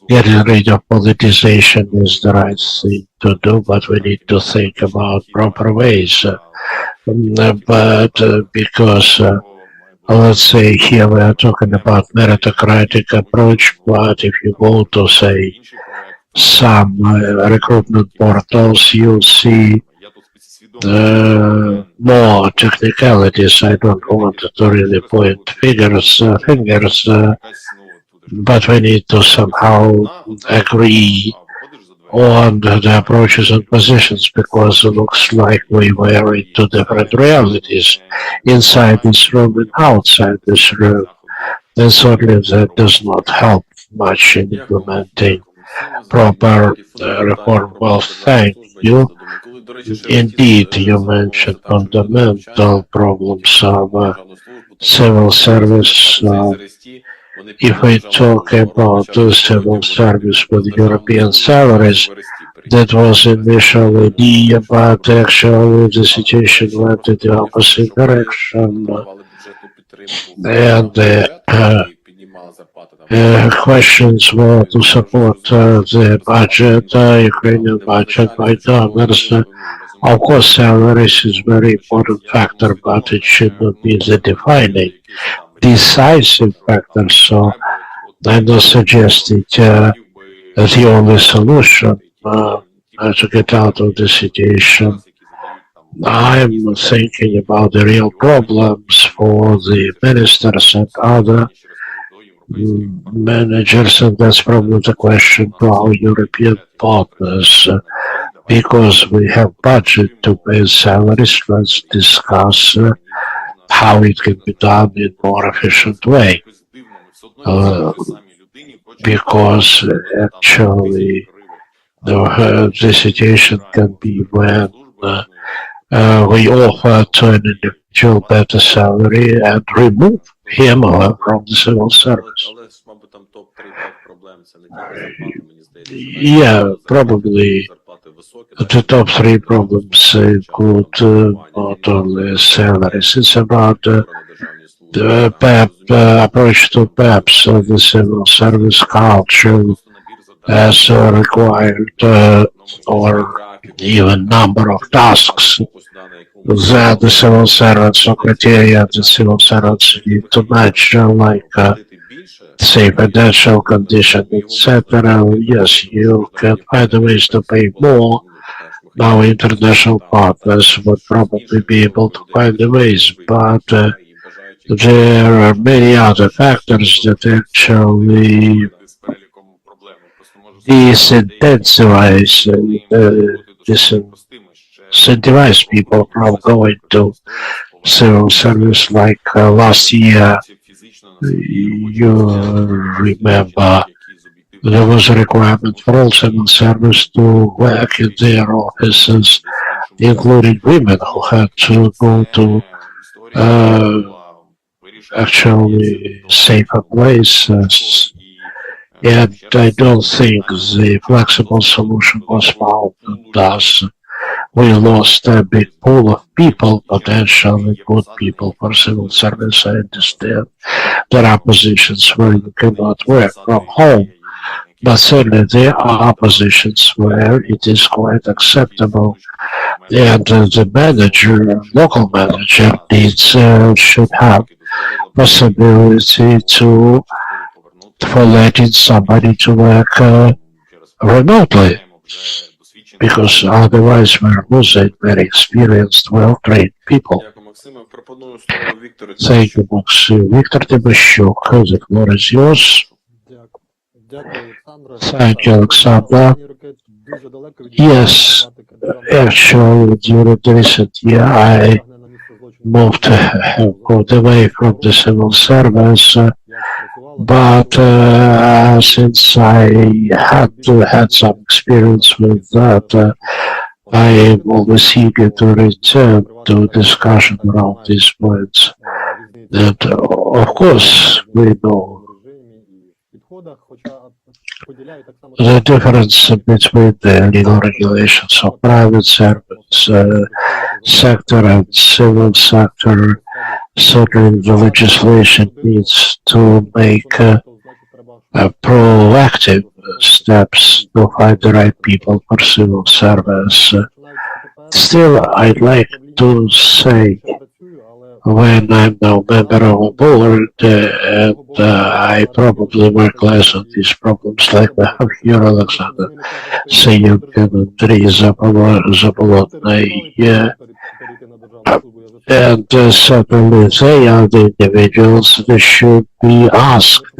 S4: getting rid of politicization is the right thing to do, but we need to think about proper ways. Because let's say here we are talking about meritocratic approach, but if you go to say some recruitment portals, you'll see more technicalities. I don't want to really point fingers, but we need to somehow agree on the approaches and positions, because it looks like we were into different realities inside this room and outside this room. And certainly that does not help much in implementing proper reform. Well, thank you. Indeed, you mentioned fundamental problems of civil service. If we talk about civil service with European salaries, that was initial idea, but actually the situation went in the opposite direction. And the questions were to support the budget, Ukrainian budget by donors, Of course, salaries is very important factor, but it should not be the defining, decisive factor. So I don't suggest it as the only solution to get out of the situation. I'm thinking about the real problems for the ministers and other managers, and that's probably the question to our European partners. Because we have budget to pay salaries, let's discuss how it can be done in more efficient way. Because actually the situation can be when we offer to an individual better salary and remove him or her from the civil service. Yeah, probably the top three problems include not only salaries, it's about the PEP, approach to PEPs, the civil service culture as required, or even number of tasks that the civil servants or criteria the civil servants need to match, like say financial condition, etc. Yes, you can find ways to pay more. Our international partners would probably be able to find the ways, but there are many other factors that actually disincentivize people from going to civil service. Like last year, you remember there was a requirement for all civil service to work in their offices, including women who had to go to actually safer places. And I don't think the flexible solution was found, and thus we lost a big pool of people, potentially good people for civil service. I understand there are positions where you cannot work from home, but certainly there are positions where it is quite acceptable, and the manager, local manager, should have possibility for letting somebody to work remotely, because otherwise we're losing very experienced, well-trained people. Thank you, Maxim. Viktor Tymощuk, the floor is yours. Thank you, Alexander. Yes, actually, during the recent year, I moved away from the civil service, but since I had some experience with that, I am always eager to return to discussion around these points. And of course, we know the difference between the legal regulations of private service sector and civil sector. Certainly the legislation needs to make proactive steps to find the right people for civil service. Still, I'd like to say, when I'm now member of a board, and I probably work less on these problems like we have here, Oleksandr, Sayenko, Andriy, Zabolotny, and certainly they are the individuals that should be asked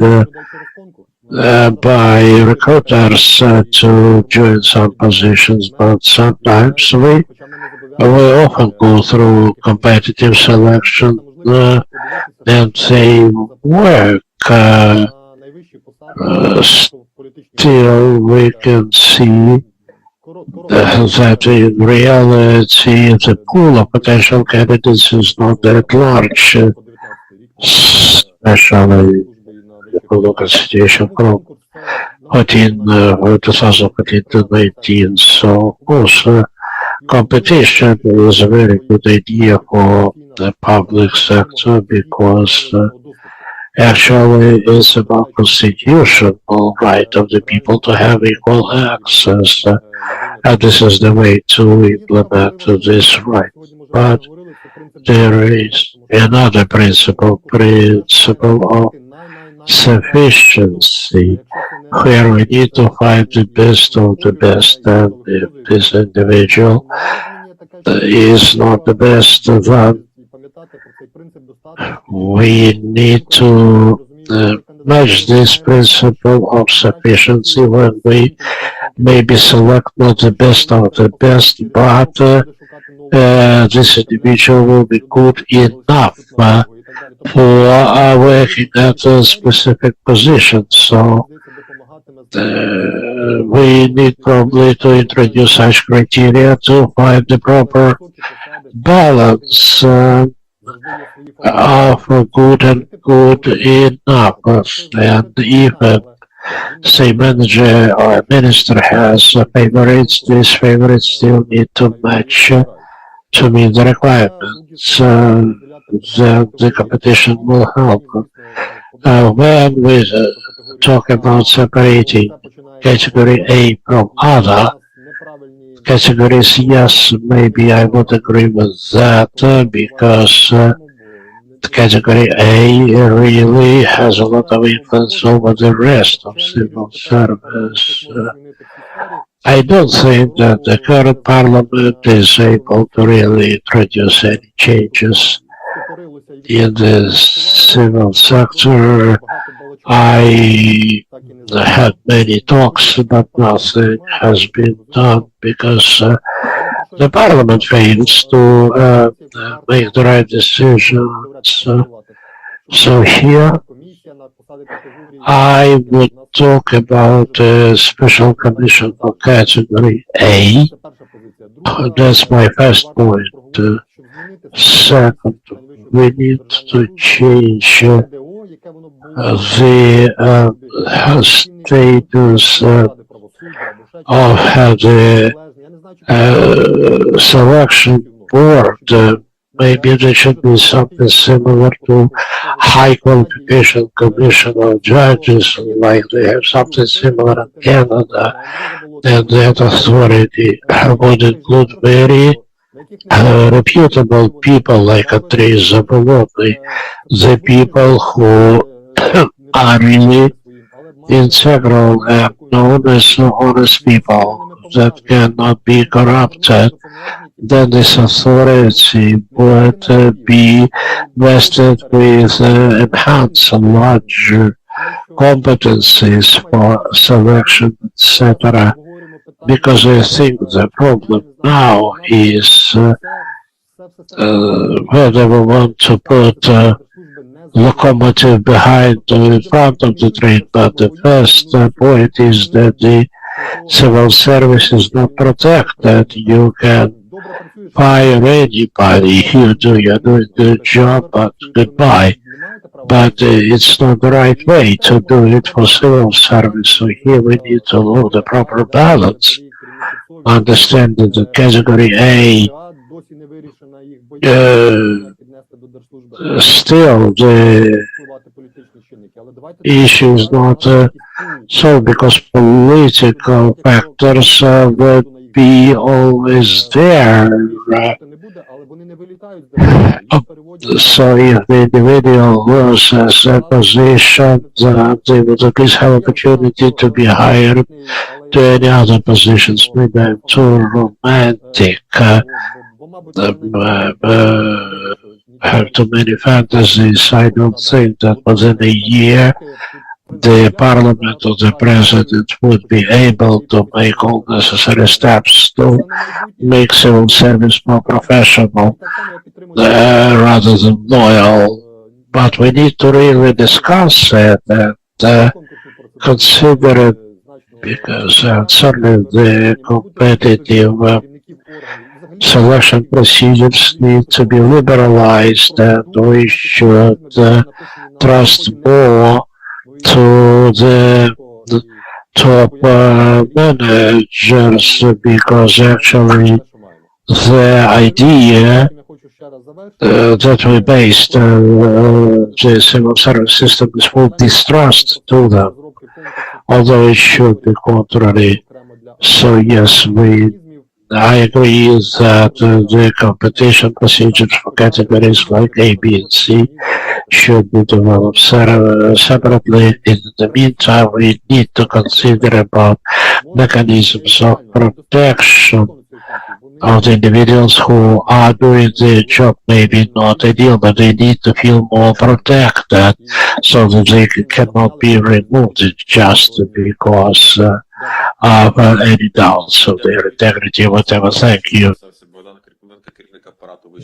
S4: by recruiters to join some positions, but sometimes we often go through competitive selection and they work. Still, we can see that in reality the pool of potential candidates is not that large, especially if we look at the situation from 2014 to 19. So, of course, competition is a very good idea for the public sector because Actually, it's about constitutional right of the people to have equal access, and this is the way to implement this right. But there is another principle of sufficiency, where we need to find the best of the best, and if this individual is not the best, then we need to match this principle of sufficiency when we maybe select not the best of the best, but this individual will be good enough for working at a specific position. So we need probably to introduce such criteria to find the proper balance of good and good enough. And if say manager or minister has favorites, these favorites still need to match to meet the requirements. The competition will help. When we talk about separating category A from other categories, yes, maybe I would agree with that, because category A really has a lot of influence over the rest of civil service. I don't think that the current parliament is able to really introduce any changes in the civil sector. I had many talks, but nothing has been done because the parliament fails to make the right decisions. So here I would talk about a special commission for category A. That's my first point. Second, we need to change the status of the selection board. Maybe there should be something similar to high qualification commission of judges, like they have something similar in Canada, and that authority would include very reputable people like Andriy, Zabolotny, the people who are really integral and known as honest people that cannot be corrupted. Then this authority would be vested with enhanced and larger competencies for selection, etc. Because I think the problem now is whether we want to put locomotive behind in front of the train, but the first point is that the civil service is not protected. You can fire anybody, you're doing a good job, but goodbye. But it's not the right way to do it for civil service. So here we need to look the proper balance. Understand that the category A still the issue is not solved because political factors would be always there. So if the individual loses a position, they would at least have opportunity to be hired to any other positions. Maybe I'm too romantic. Have too many fantasies. I don't think that within a year the parliament or the president would be able to make all necessary steps to make civil service more professional rather than loyal. But we need to really discuss it and consider it, because certainly the competitive selection procedures need to be liberalized, and we should trust more to the top managers, because actually the idea that we based the civil service system is full distrust to them, although it should be contrary. So yes, I agree that the competition procedures for categories like A, B, and C should be developed separately. In the meantime, we need to consider about mechanisms of protection of the individuals who are doing the job, maybe not ideal, but they need to feel more protected so that they cannot be removed just because of any doubts of their integrity, whatever. Thank you.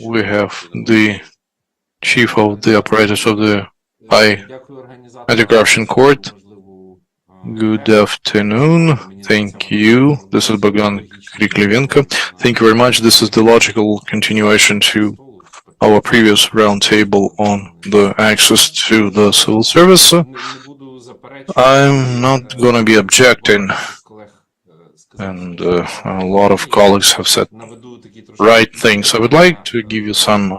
S2: We have the chief of the apparatus of the High Anticorruption Court. Good afternoon. Thank you. This is Bogdan Kriklevenko. Thank you very much. This is the logical continuation to our previous roundtable on the access to the civil service. I'm not going to be objecting, and a lot of colleagues have said right things. I would like to give you some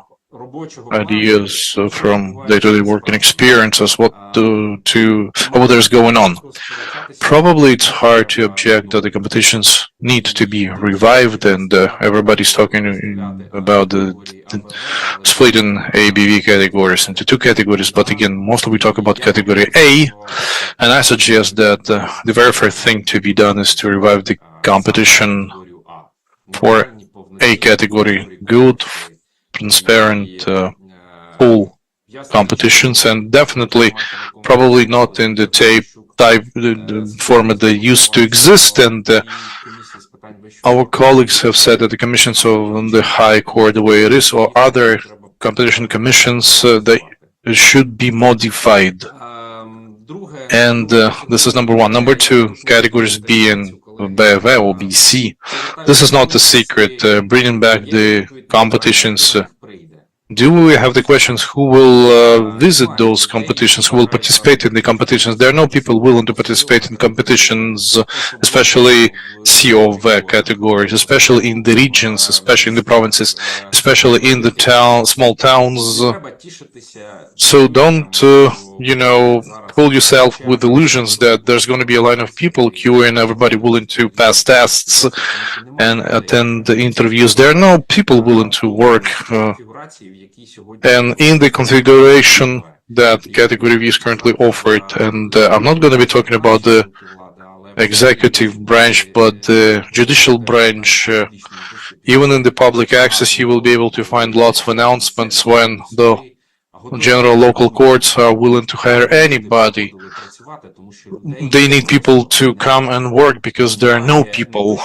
S2: ideas from day-to-day working experiences, what is going on. Probably it's hard to object that the competitions need to be revived, and everybody's talking about the split in A, B, V categories into two categories, but again, mostly we talk about category A, and I suggest that the very first thing to be done is to revive the competition for A category, good, transparent, full competitions, and definitely probably not in the format they used to exist. And our colleagues have said that the commissions on the High Court, the way it is, or other competition commissions, they should be modified. And this is number one. Number two, categories B and BV or BC. This is not a secret. Bringing back the competitions. Do we have the questions who will visit those competitions, who will participate in the competitions? There are no people willing to participate in competitions, especially C or V categories, especially in the regions, especially in the provinces, especially in the small towns. So don't, fool yourself with illusions that there's going to be a line of people queuing, everybody willing to pass tests and attend the interviews. There are no people willing to work. And in the configuration that category V is currently offered, and I'm not going to be talking about the executive branch, but the judicial branch, even in the public access, you will be able to find lots of announcements when the general local courts are willing to hire anybody. They need people to come and work because there are no people.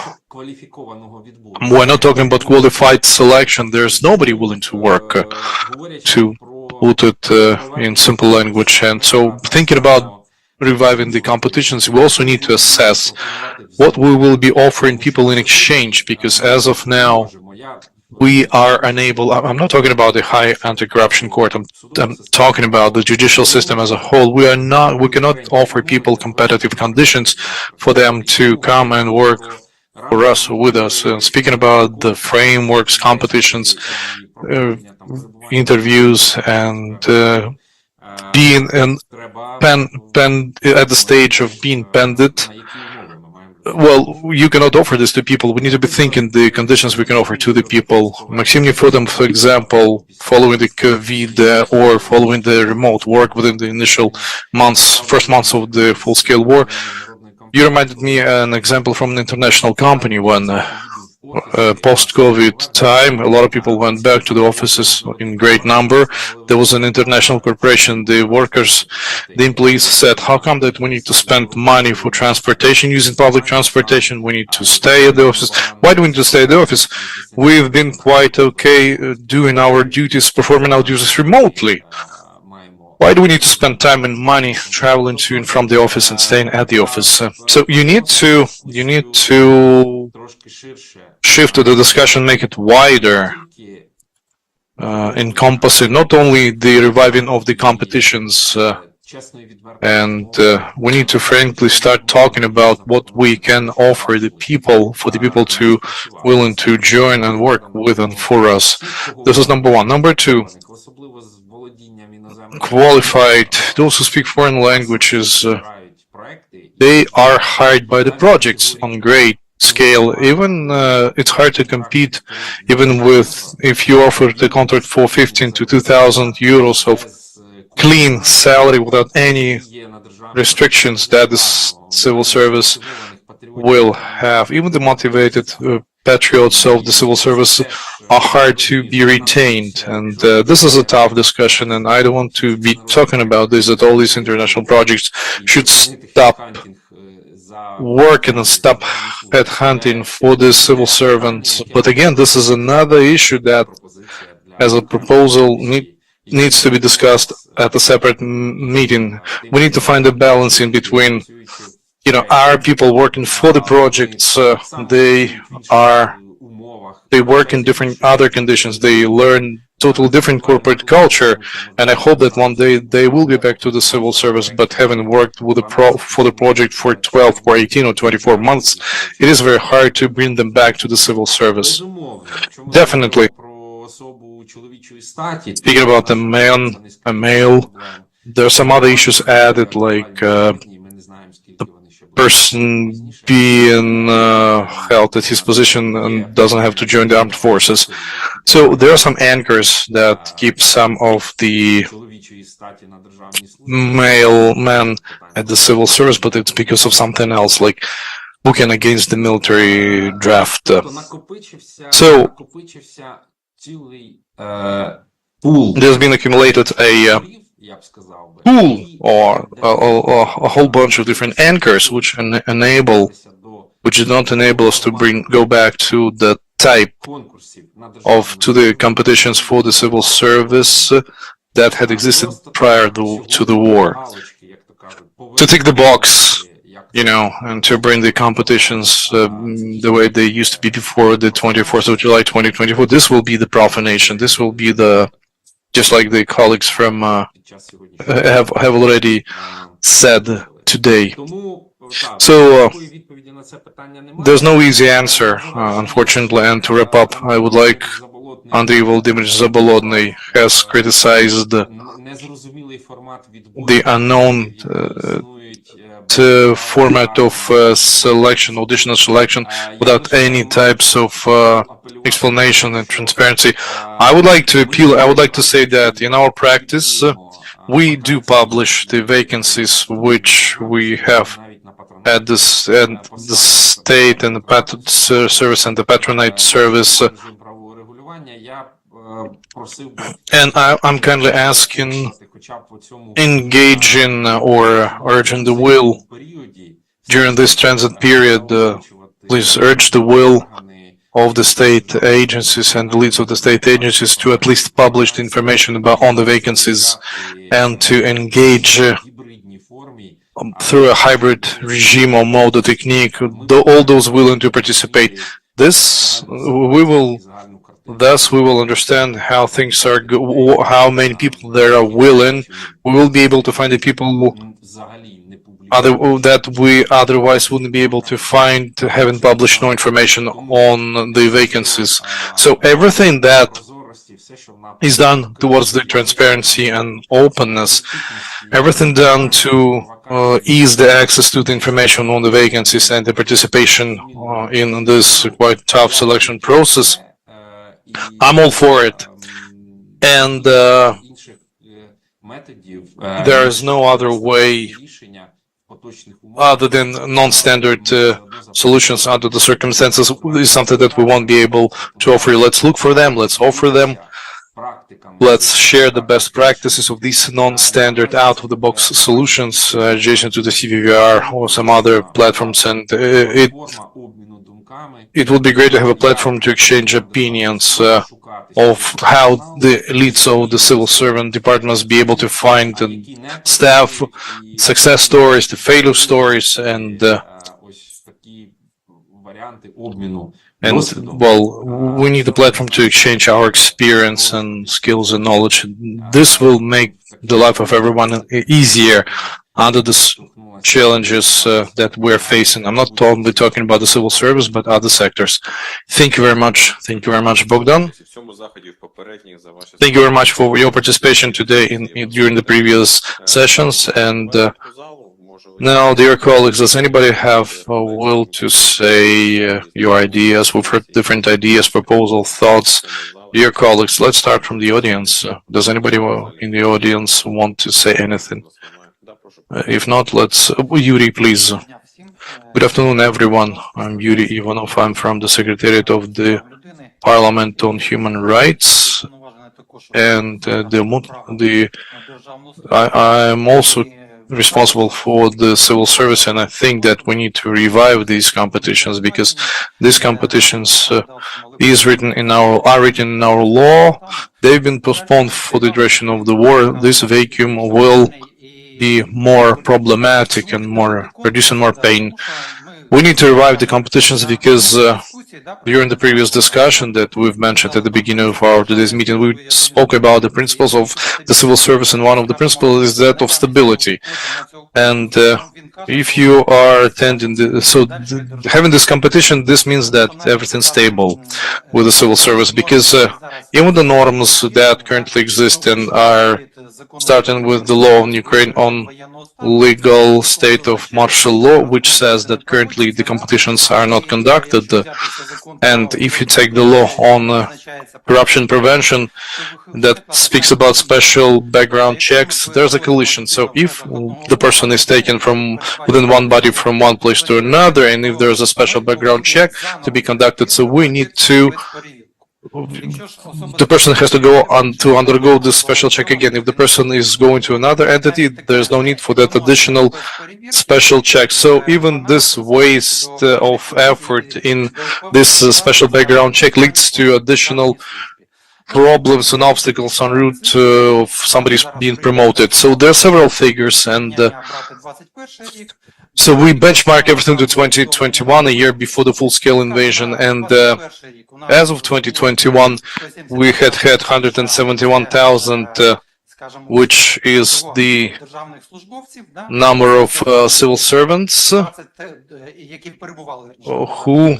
S2: We're not talking about qualified selection. There's nobody willing to work, to put it in simple language. And so thinking about reviving the competitions, we also need to assess what we will be offering people in exchange, because as of now, we are unable. I'm not talking about the High Anti-Corruption Court. I'm talking about the judicial system as a whole. We cannot offer people competitive conditions for them to come and work for us or with us. Speaking about the frameworks, competitions, interviews, and being at the stage of being pended. Well, you cannot offer this to people. We need to be thinking the conditions we can offer to the people. Maxim Nefodom, for example, following the COVID or following the remote work within the initial first months of the full-scale war, you reminded me an example from an international company when post-COVID time, a lot of people went back to the offices in great number. There was an international corporation. The workers, the employees said, how come that we need to spend money for transportation, using public transportation? We need to stay at the office. Why do we need to stay at the office? We've been quite okay doing our duties, performing our duties remotely. Why do we need to spend time and money traveling to and from the office and staying at the office? So you need to shift the discussion, make it wider, encompassing not only the reviving of the competitions And we need to frankly start talking about what we can offer the people, for the people to willing to join and work with and for us. This is number one. Number two, qualified, those who speak foreign languages, they are hired by the projects on great scale. Even it's hard to compete even with if you offer the contract for 15 to 2,000 euros of clean salary without any restrictions that the civil service will have. Even the motivated patriots of the civil service are hard to be retained, and this is a tough discussion, and I don't want to be talking about this, that all these international projects should stop working and stop headhunting for the civil servants. But again, this is another issue that as a proposal needs to be discussed at a separate meeting. We need to find a balance in between, you know, our people working for the projects, they work in different other conditions, they learn totally different corporate culture, and I hope that one day they will get back to the civil service, but having worked with for the project for 12 or 18 or 24 months, it is very hard to bring them back to the civil service. Definitely. Speaking about a male, there are some other issues added, like the person being held at his position and doesn't have to join the armed forces. So there are some anchors that keep some of the male men at the civil service, but it's because of something else, like looking against the military draft. So there's been accumulated a pool or a whole bunch of different anchors which do not enable us to go back to the type to the competitions for the civil service that had existed prior to the war. To tick the box, you know, and to bring the competitions the way they used to be before the 24th of July 2024, this will be the profanation. This will be the, just like the colleagues from have already said today. So there's no easy answer, unfortunately. And to wrap up, I would like Andriy Volodymyrovich Zabolotny has criticized the unknown format of selection, auditional selection, without any types of explanation and transparency. I would like to appeal, I would like to say that in our practice, we do publish the vacancies which we have at the state and the service and the patronate service. And I'm kindly asking, engaging or urging the will during this transit period, please urge the will of the state agencies and the leads of the state agencies to at least publish the information on the vacancies and to engage through a hybrid regime or mode or technique, all those willing to participate. Thus we will understand how things are, how many people there are willing. We will be able to find the people that we otherwise wouldn't be able to find, having published no information on the vacancies. So everything that is done towards the transparency and openness, everything done to ease the access to the information on the vacancies and the participation in this quite tough selection process, I'm all for it. And there is no other way other than non-standard solutions under the circumstances. Is something that we won't be able to offer you. Let's look for them, let's offer them, let's share the best practices of these non-standard out-of-the-box solutions adjacent to the CVVR or some other platforms, and it would be great to have a platform to exchange opinions of how the elites of the civil servant departments be able to find the staff, success stories, the failure stories, and well, we need a platform to exchange our experience and skills and knowledge. This will make the life of everyone easier under the challenges that we're facing. I'm not only talking about the civil service, but other sectors. Thank you very much. Thank you very much, Bogdan. Thank you very much for your participation today during the previous sessions. And now, dear colleagues, does anybody have a will to say your ideas? We've heard different ideas, proposals, thoughts. Dear colleagues, let's start from the audience. Does anybody in the audience want to say anything? If not, let's... Yuri, please. Good afternoon, everyone. I'm Yuri Ivanov. I'm from the Secretariat of the Parliament on Human Rights. And I'm also responsible for the civil service, and I think that we need to revive these competitions, because these competitions are written in our law. They've been postponed for the duration of the war. This vacuum will be more problematic and producing more pain. We need to revive the competitions because during the previous discussion that we've mentioned at the beginning of our today's meeting, we spoke about the principles of the civil service, and one of the principles is that of stability. And if you are attending having this competition, this means that everything's stable with the civil service, because even the norms that currently exist and are starting with the law in Ukraine on legal state of martial law, which says that currently the competitions are not conducted. And if you take the law on corruption prevention that speaks about special background checks, there's a collision. So if the person is taken from within one body from one place to another, and if there's a special background check to be conducted, so we need to the person has to go on to undergo this special check again. If the person is going to another entity, there's no need for that additional special check. So even this waste of effort in this special background check leads to additional problems and obstacles en route of somebody being promoted. So there are several figures, and so we benchmark everything to 2021, a year before the full-scale invasion, and as of 2021, we had 171,000, which is the number of civil servants who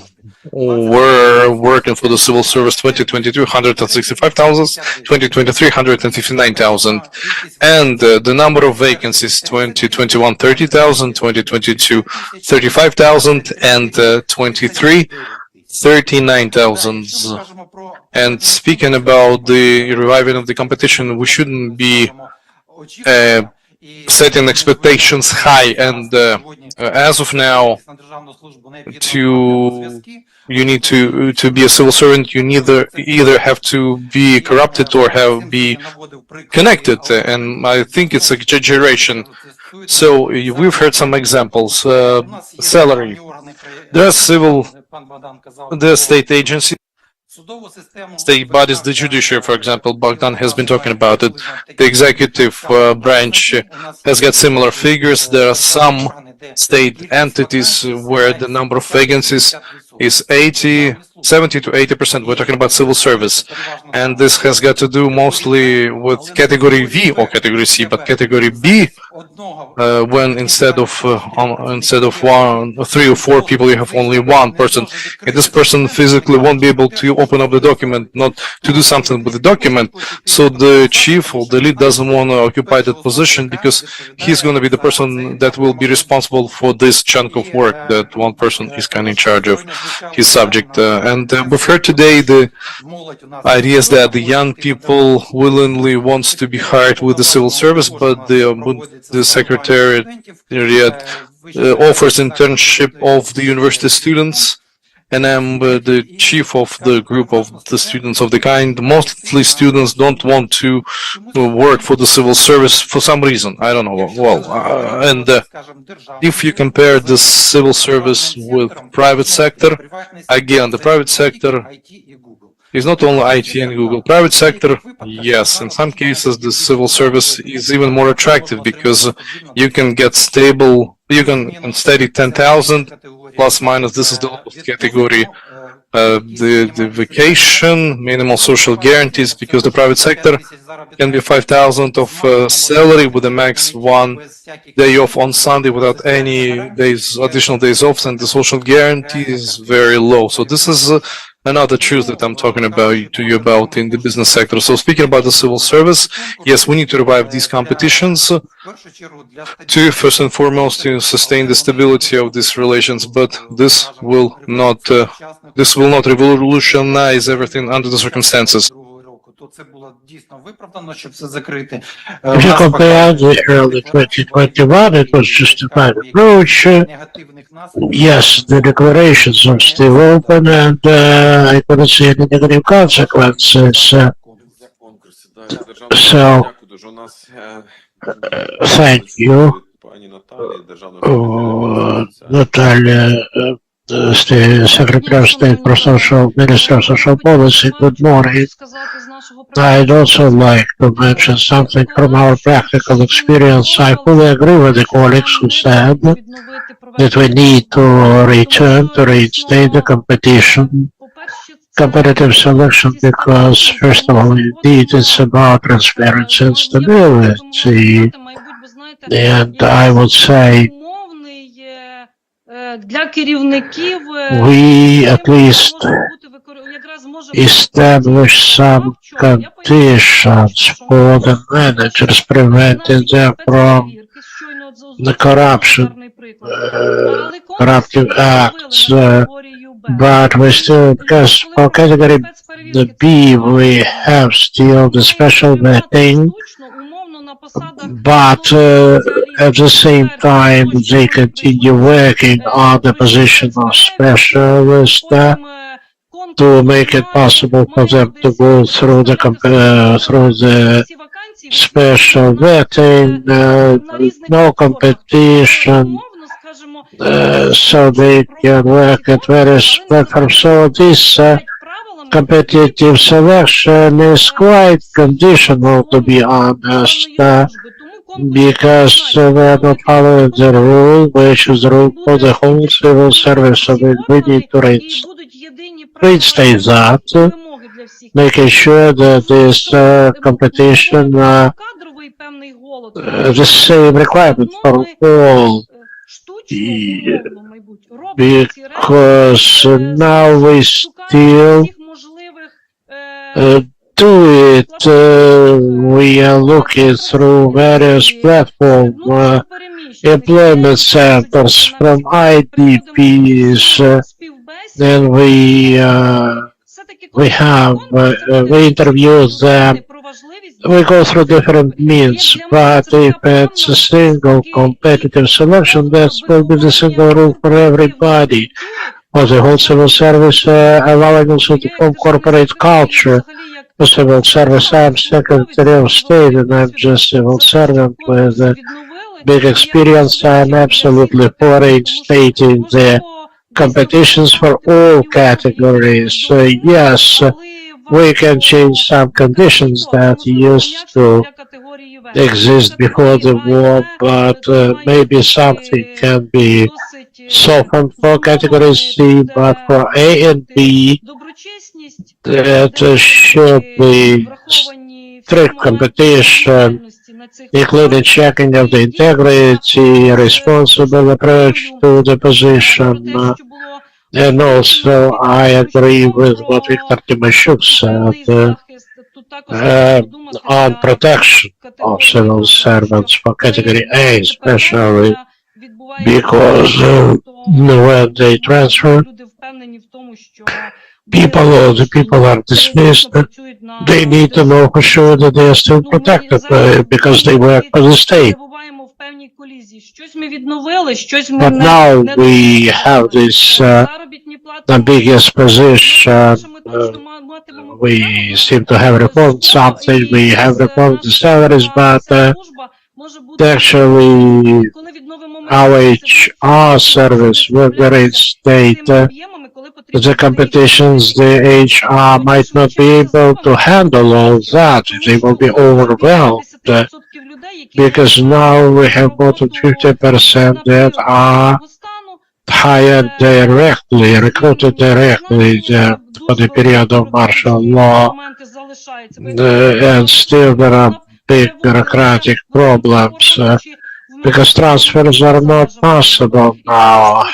S2: were working for the civil service. 2022, 165,000, 2023, 159,000. And the number of vacancies, 2021, 30,000, 2022, 35,000, and 23, 39,000. And speaking about the reviving of the competition, we shouldn't be setting expectations high. And as of now, you need to be a civil servant. You either have to be corrupted or be connected. And I think it's an exaggeration. So we've heard some examples. Salary. There are state agencies, state bodies, the judiciary, for example. Bogdan has been talking about it. The executive branch has got similar figures. There are some state entities where the number of vacancies is 70 to 80%. We're talking about civil service, and this has got to do mostly with category V or category C, but category B, when instead of 3 or 4 people, you have only one person, and this person physically won't be able to open up the document, not to do something with the document. So the chief or the lead doesn't want to occupy that position because he's going to be the person that will be responsible for this chunk of work that one person is kind of in charge of his subject. And we've heard today the ideas that the young people willingly wants to be hired with the civil service, but the secretariat offers internship of the university students, and I'm the chief of the group of the students of the kind. Mostly students don't want to work for the civil service for some reason. I don't know. Well, and if you compare the civil service with private sector, again, the private sector is not only IT and Google. Private sector, yes, in some cases the civil service is even more attractive because you can get stable, you can study 10,000 plus minus. This is the lowest category the vacation, minimal social guarantees, because the private sector can be 5,000 of salary with a max 1 day off on Sunday without any days, additional days off, and the social guarantee is very low. So this is another truth that I'm talking about to you about in the business sector. So speaking about the civil service, yes, we need to revive these competitions to first and foremost to sustain the stability of these relations, but this will not revolutionize everything under the circumstances.
S4: If you compare the early 2021, it was justified approach. Yes, the declarations are still open, and I couldn't see any negative consequences. So, thank you, Natalia, Secretary of State for Minister of Social Policy. Good morning. I'd also like to mention something from our practical experience. I fully agree with the colleagues who said that we need to return to reinstate the competitive selection, because, first of all, indeed, it's about transparency and stability. And I would say we at least establish some conditions for the managers, preventing them from the corruptive acts, but we still, because for category B, we have still the special vetting, but at the same time, they continue working on the position of specialist to make it possible for them to go through the special vetting, no competition, so they can work at various platforms. So this competitive selection is quite conditional, to be honest, because we're not following the rule, which is the rule for the whole civil service. So we need to reinstate that, making sure that this competition, the same requirement for all, because now we still do it, we are looking through various platforms, employment centers from IDPs, then we interview them, we go through different means, but if it's a single competitive selection, that will be the single rule for everybody, for the whole civil service, allowing also to form corporate culture. The civil service, I'm Secretary of State, and I'm just civil servant with big experience. I'm absolutely for reinstating the competitions for all categories. Yes, we can change some conditions that used to exist before the war, but maybe something can be softened for category C, but for A and B, that should be strict competition, including checking of the integrity, responsible approach to the position, and also I agree with what Viktor Timoshuk said on protection of civil servants for category A, especially because when they transfer, the people are dismissed, they need to know for sure that they are still protected because they work for the state. But now we have this ambiguous position. We seem to have reformed something, we have reformed the salaries, but actually our HR service will reinstate the competitions. The HR might not be able to handle all that. They will be overwhelmed because now we have more than 50% that are hired directly, recruited directly for the period of martial law, and still there are big bureaucratic problems because transfers are not possible now.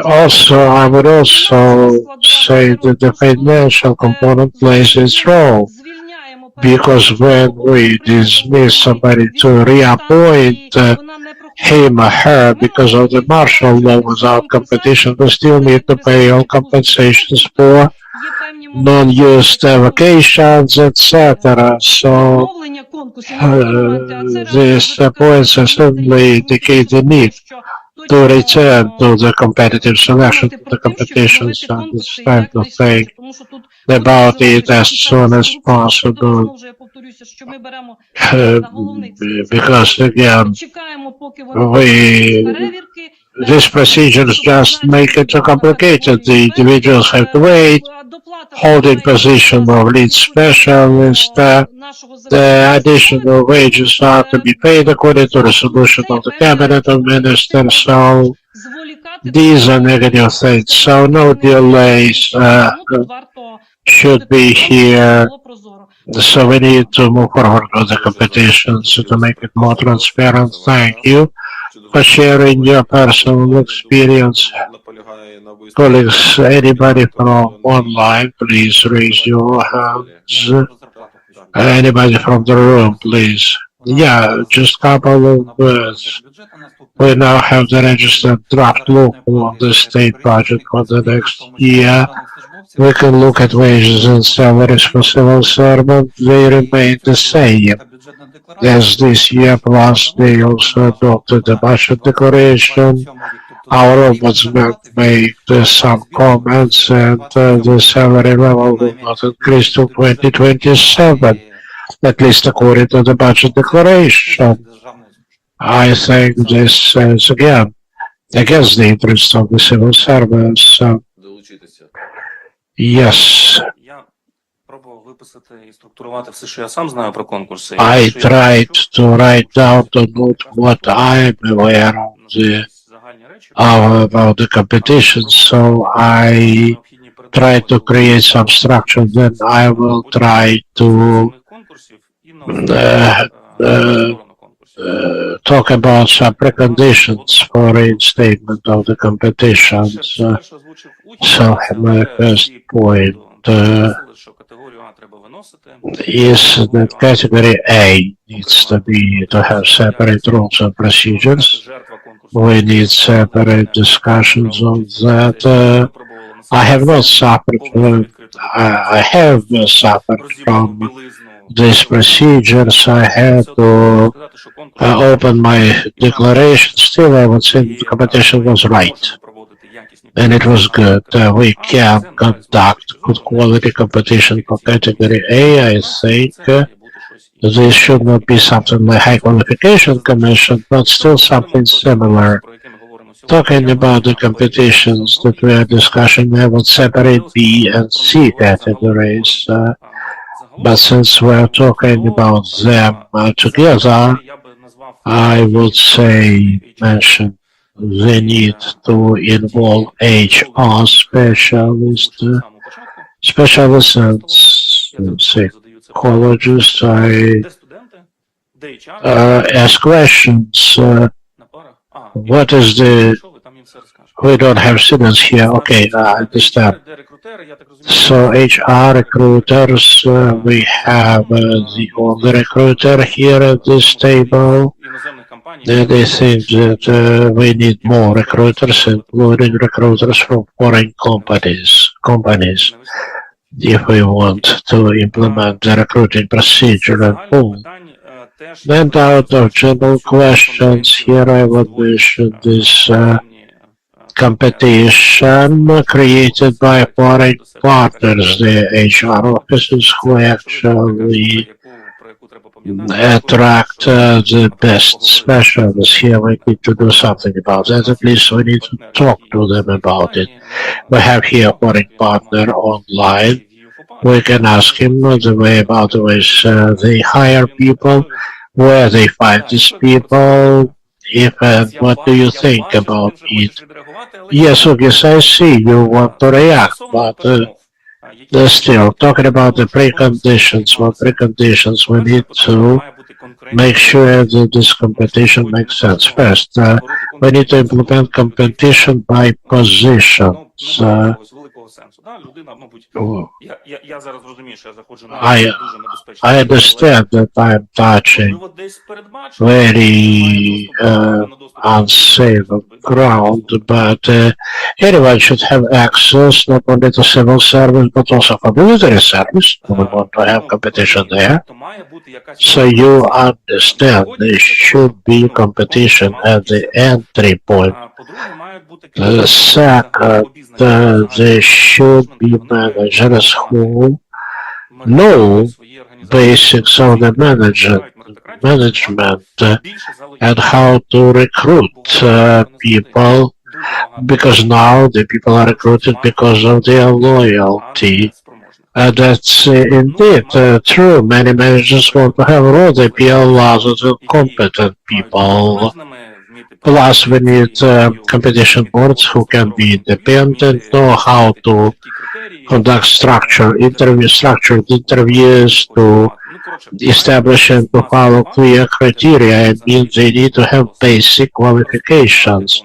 S4: Also, I would also say that the financial component plays its role, because when we dismiss somebody to reappoint him or her because of the martial law without competition, we still need to pay all compensations for non-used vacations, etc. So these points certainly indicate the need to return to the competitive selection, to the competitions, and it's time to think about it as soon as possible. Because again, these procedures just make it too complicated. The individuals have to wait, holding position of lead specialist, the additional wages are to be paid according to resolution of the cabinet of ministers, so these are negative things, so no delays should be here. So we need to move forward with the competitions to make it more transparent. Thank you for sharing your personal experience. Colleagues, anybody from online, please raise your hands. Anybody from the room, please. Yeah, just a couple of words. We now have the registered draft law of the state budget for the next year. We can look at wages and salaries for civil servants. They remain the same as this year, plus they also adopted the budget declaration. Our ombudsman made some comments, and the salary level will not increase till 2027, at least according to the budget declaration. I think this is, again, against the interests of the civil servants. Yes. I tried to write down to note what I am aware of about the competition, so I try to create some structure, then I will try to talk about some preconditions for reinstatement of the competitions. So my first point is that category A needs to have separate rules and procedures. We need separate discussions on that. I have not suffered I have suffered from these procedures. I had to open my declaration. Still, I would say the competition was right, and it was good. We can conduct good quality competition for category A. I think this should not be something like high qualification commission, but still something similar. Talking about the competitions that we are discussing, I would separate B and C categories. But since we're talking about them together, I would say mention the need to involve HR specialists and psychologists. I ask questions. What is the... We don't have students here. Okay, I understand. So HR recruiters, we have the only recruiter here at this table. They think that we need more recruiters, including recruiters from foreign companies, if we want to implement the recruiting procedure and pool. Then out of general questions, here I would mention this competition created by foreign partners, the HR offices who actually attract the best specialists. Here we need to do something about that. At least we need to talk to them about it. We have here a foreign partner online. We can ask him the way about the ways they hire people, where they find these people, if what do you think about it? Yes, August, I see you want to react, but still, talking about the preconditions, what preconditions we need to make sure that this competition makes sense. First, we need to implement competition by positions. I understand that I'm touching very unsafe ground, but anyone should have access not only to civil service but also for military service. We want to have competition there. So you understand there should be competition at the entry point. Second, there should be managers who know basics of the management and how to recruit people, because now the people are recruited because of their loyalty. That's indeed true. Many managers want to have raw PL rather than competent people. Plus, we need competition boards who can be independent, know how to conduct structured interviews, to establish and to follow clear criteria. It means they need to have basic qualifications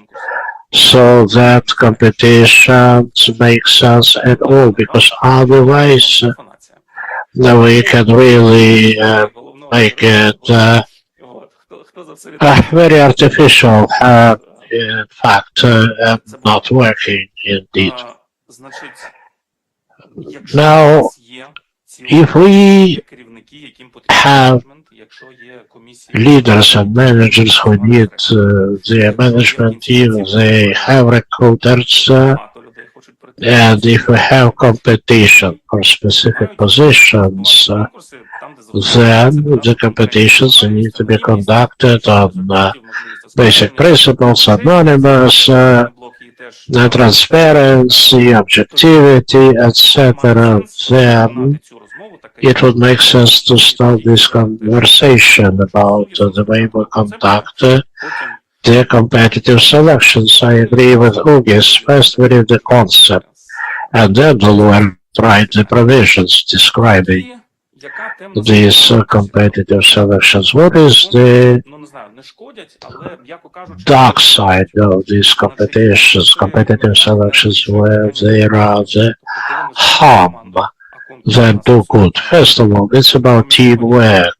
S4: so that competitions make sense at all, because otherwise we can really make it very artificial, in fact, not working indeed. Now, if we have leaders and managers who need their management team, they have recruiters, and if we have competition for specific positions, then the competitions need to be conducted on basic principles, anonymous, transparency, objectivity, etc. Then it would make sense to start this conversation about the way we conduct the competitive selections. I agree with Ugis. First we read the concept, and then the lawyer write the provisions describing these competitive selections. What is the dark side of these competitive selections, where there are the harm than do good? First of all, it's about teamwork,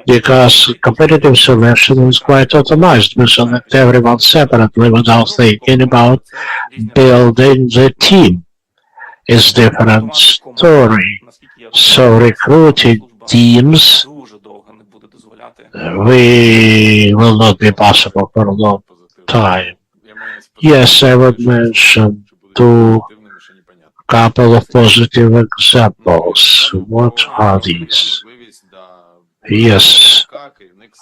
S4: because competitive selection is quite automized. We select everyone separately without thinking about building the team. It's a different story. So recruiting teams will not be possible for a long time. Yes, I would mention two couple of positive examples. What are these? Yes,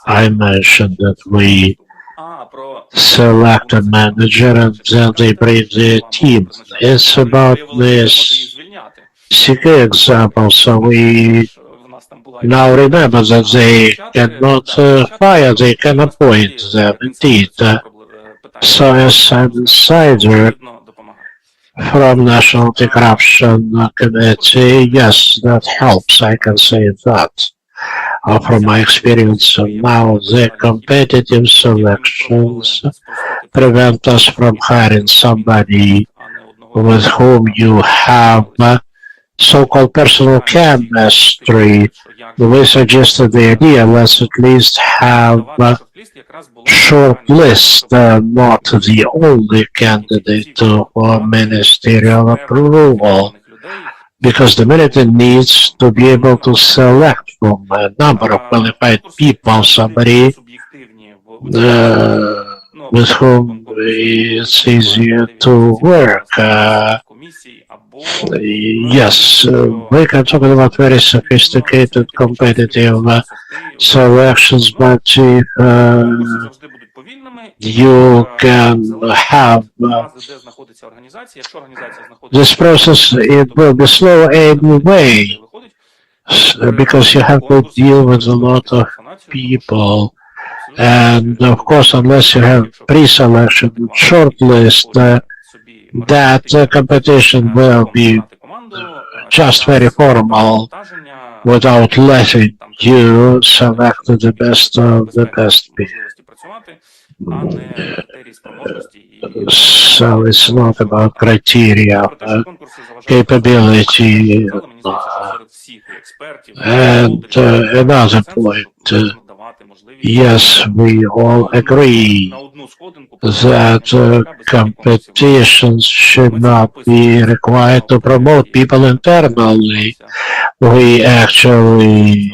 S4: I mentioned that we select a manager and then they bring their team. It's about this CK example, so we now remember that they cannot fire, they can appoint them indeed. So as an insider from National Anticorruption Committee, yes, that helps, I can say that. From my experience now, the competitive selections prevent us from hiring somebody with whom you have so-called personal chemistry. We suggested the idea, let's at least have a short list, not the only candidate for ministerial approval, because the military needs to be able to select from a number of qualified people somebody with whom it's easier to work. Yes, we can talk about very sophisticated competitive selections, but if you can have this process, it will be slow anyway, because you have to deal with a lot of people. And of course, unless you have pre-selection shortlist, that competition will be just very formal without letting you select the best of the best people. So it's not about criteria, capability. And another point, yes, we all agree that competitions should not be required to promote people internally. We actually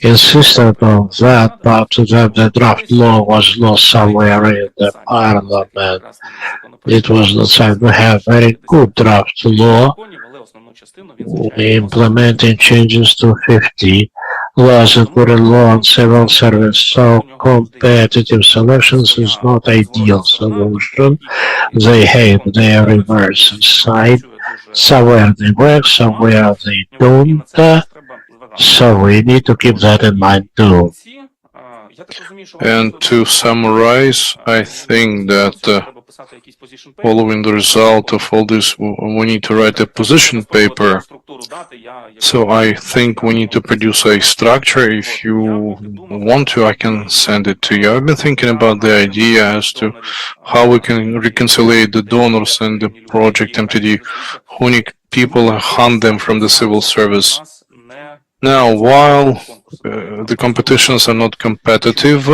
S4: insisted on that, but then the draft law was lost somewhere in the parliament. It was not signed. We have very good draft law. We implementing changes to 50 laws that were in law on civil service. So competitive selections is not ideal solution. They have their reverse side. Somewhere they work, somewhere they don't. So we need to keep that in mind too.
S2: And to summarize, I think that following the result of all this, we need to write a position paper. So I think we need to produce a structure. If you want to, I can send it to you. I've been thinking about the idea as to how we can reconcile the donors and the project MTD, who need people and hunt them from the civil service. Now, while the competitions are not competitive,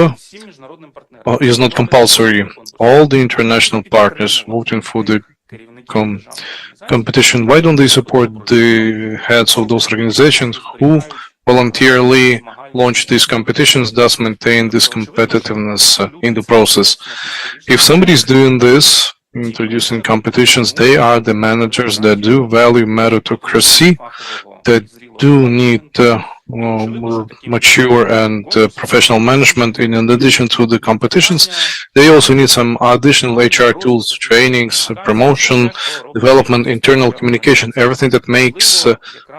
S2: is not compulsory, all the international partners voting for the competition, why don't they support the heads of those organizations who voluntarily launch these competitions, thus maintain this competitiveness in the process? If somebody is doing this, introducing competitions, they are the managers that do value meritocracy, that do need mature and professional management. In addition to the competitions, they also need some additional HR tools, trainings, promotion, development, internal communication, everything that makes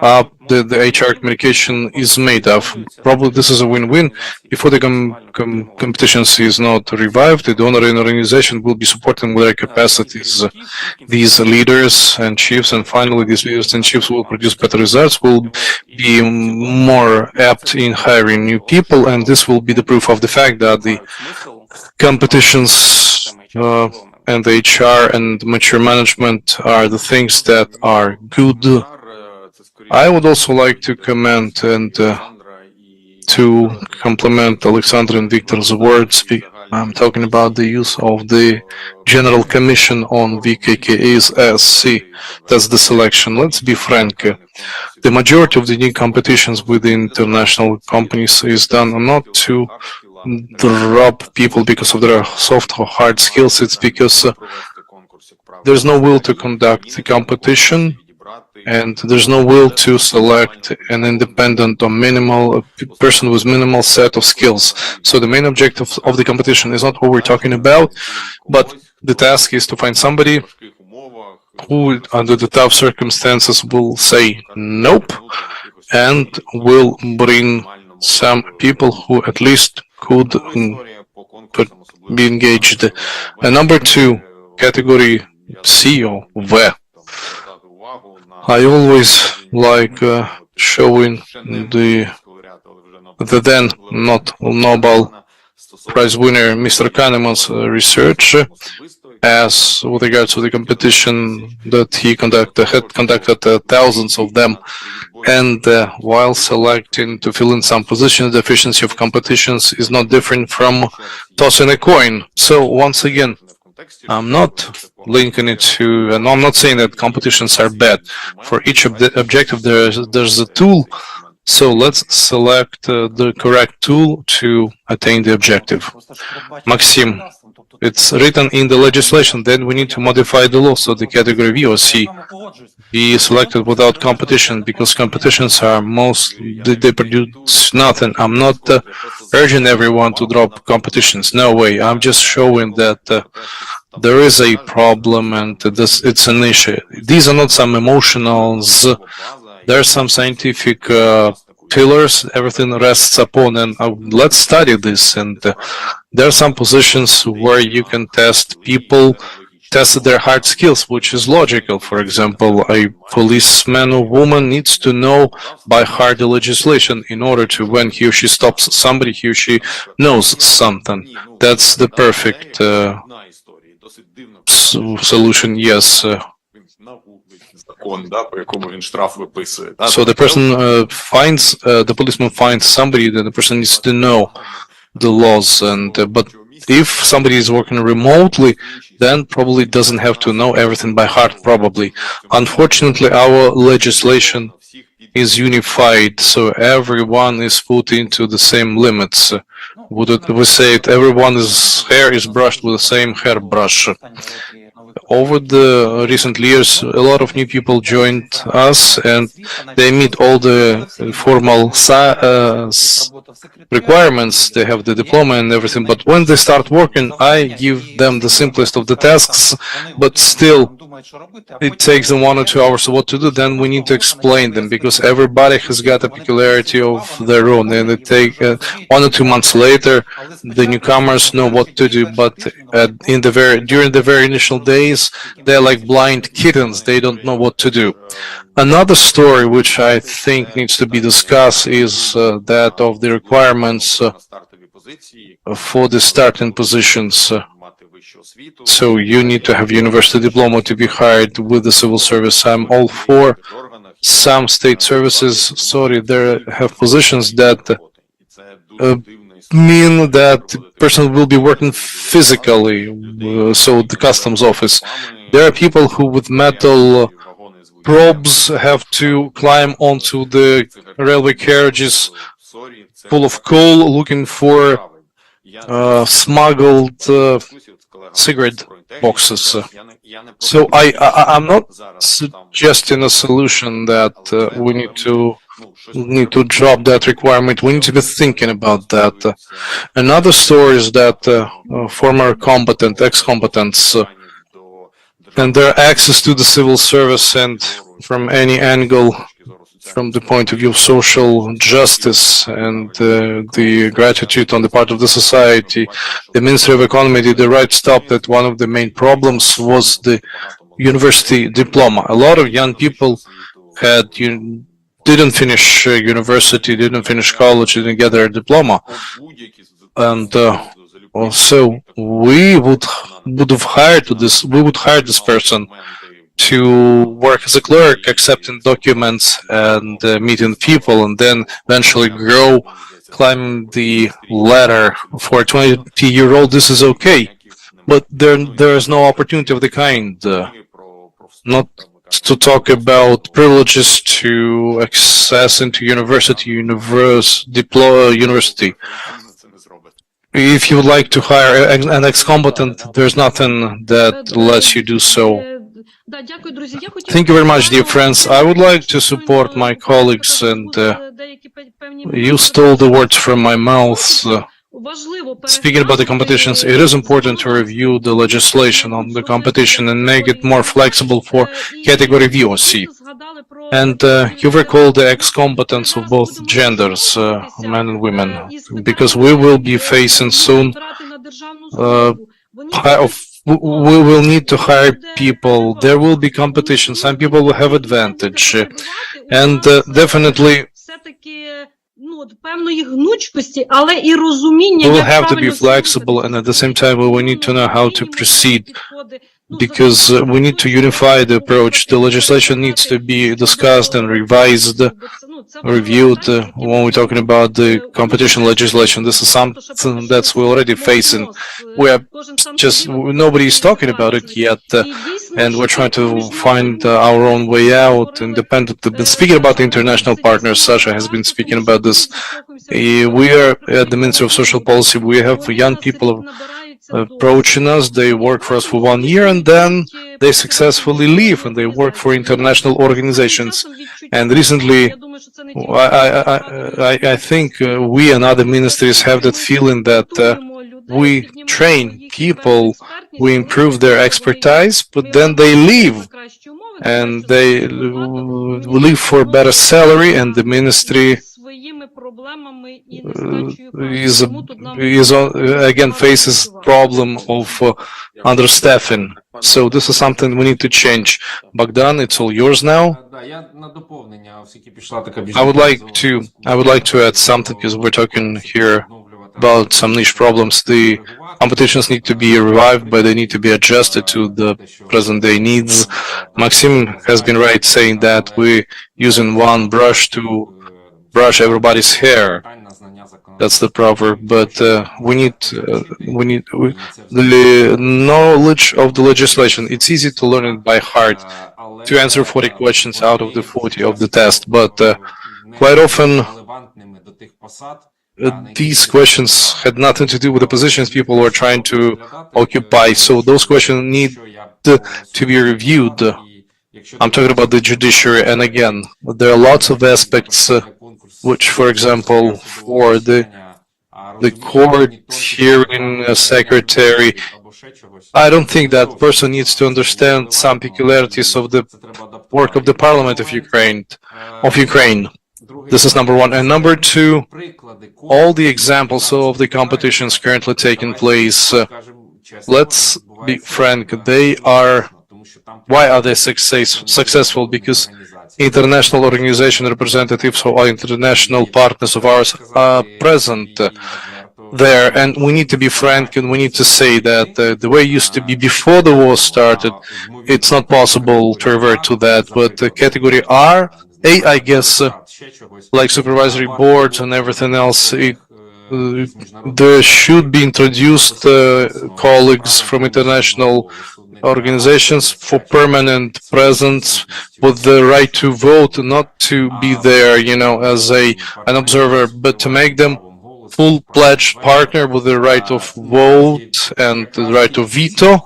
S2: up the HR communication is made of. Probably this is a win-win. Before the competitions is not revived, the donor organization will be supporting with their capacities these leaders and chiefs, and finally these leaders and chiefs will produce better results, will be more apt in hiring new people, and this will be the proof of the fact that the competitions and the HR and mature management are the things that are good. I would also like to comment and to complement Oleksandr and Viktor's words. I'm talking about the use of the General Commission on VKKA's SC. That's the selection. Let's be frank. The majority of the new competitions with the international companies is done not to drop people because of their soft or hard skills. It's because there's no will to conduct the competition, and there's no will to select an independent or minimal person with minimal set of skills. So the main objective of the competition is not what we're talking about, but the task is to find somebody who, under the tough circumstances, will say nope, and will bring some people who at least could be engaged. And number two, category C or V. I always like showing the then not Nobel Prize winner Mr. Kahneman's research as with regards to the competition that he had conducted thousands of them, and while selecting to fill in some positions, the efficiency of competitions is not different from tossing a coin. So once again, I'm not linking it to, and I'm not saying that competitions are bad. For each objective, there's a tool. So let's select the correct tool to attain the objective. Maxim, it's written in the legislation, then we need to modify the law so the category V or C be selected without competition, because competitions are mostly, they produce nothing. I'm not urging everyone to drop competitions. No way. I'm just showing that there is a problem and it's an issue. These are not some emotionals. There's some scientific pillars everything rests upon, and let's study this. And there are some positions where you can test people, test their hard skills, which is logical. For example, a policeman or woman needs to know by heart the legislation in order to, when he or she stops somebody, he or she knows something. That's the perfect solution, yes. So the person the policeman finds somebody, then the person needs to know the laws. And but if somebody is working remotely, then probably doesn't have to know everything by heart, probably. Unfortunately, our legislation is unified, so everyone is put into the same limits. Would we say it, everyone's hair is brushed with the same hairbrush. Over the recent years, a lot of new people joined us, and they meet all the formal requirements. They have the diploma and everything, but when they start working, I give them the simplest of the tasks, but still it takes them 1 or 2 hours what to do. Then we need to explain them, because everybody has got a peculiarity of their own, and it takes 1 or 2 months later, the newcomers know what to do, but during the very initial days, they're like blind kittens. They don't know what to do. Another story which I think needs to be discussed is that of the requirements for the starting positions. So you need to have university diploma to be hired with the civil service. I'm all for some state services. Sorry, they have positions that mean that the person will be working physically, so the customs office. There are people who with metal probes have to climb onto the railway carriages full of coal looking for smuggled cigarette boxes. So I'm not suggesting a solution that we need to drop that requirement. We need to be thinking about that. Another story is that former combatant, ex-combatants, and their access to the civil service, and from any angle, from the point of view of social justice and the gratitude on the part of the society, the Ministry of Economy did the right stop that one of the main problems was the university diploma. A lot of young people didn't finish university, didn't finish college, didn't get their diploma, and so we would hire this person to work as a clerk, accepting documents and meeting people, and then eventually climb the ladder. For a 20-year-old, this is okay, but there is no opportunity of the kind. Not to talk about privileges to access into university. If you would like to hire an ex-combatant, there's nothing that lets you do so. Thank you very much, dear friends. I would like to support my colleagues, and you stole the words from my mouth. Speaking about the competitions, it is important to review the legislation on the competition and make it more flexible for category B or C. And you recall the ex-combatants of both genders, men and women, because we will be facing soon we will need to hire people. There will be competition. Some people will have advantage, and definitely we will have to be flexible, and at the same time we will need to know how to proceed, because we need to unify the approach. The legislation needs to be discussed and revised, reviewed when we're talking about the competition legislation. This is something that's we're already facing. Nobody is talking about it yet, and we're trying to find our own way out independently. But speaking about the international partners, Sasha has been speaking about this. We are at the Ministry of Social Policy. We have young people approaching us. They work for us for 1 year, and then they successfully leave and they work for international organizations. And recently, I think we and other ministries have that feeling that we train people, we improve their expertise, but then they leave, and they leave for better salary, and the ministry again faces problem of understaffing. So this is something we need to change. Bogdan, it's all yours now. I would like to add something because we're talking here about some niche problems. The competitions need to be revived, but they need to be adjusted to the present day needs. Maxim has been right saying that we're using one brush to brush everybody's hair. That's the proverb, but we need the knowledge of the legislation. It's easy to learn it by heart, to answer 40 questions out of the 40 of the test, but quite often these questions had nothing to do with the positions people were trying to occupy, so those questions need to be reviewed. I'm talking about the judiciary, and again, there are lots of aspects which, for example, for the court hearing secretary, I don't think that person needs to understand some peculiarities of the work of the parliament of Ukraine. This is number one. And number two, all the examples of the competitions currently taking place, let's be frank, why are they successful? Because international organization representatives or international partners of ours are present there, and we need to be frank and we need to say that the way it used to be before the war started, it's not possible to revert to that. But category A, I guess, like supervisory boards and everything else, there should be introduced colleagues from international organizations for permanent presence with the right to vote, not to be there, as an observer, but to make them full-fledged partner with the right of vote and the right of veto.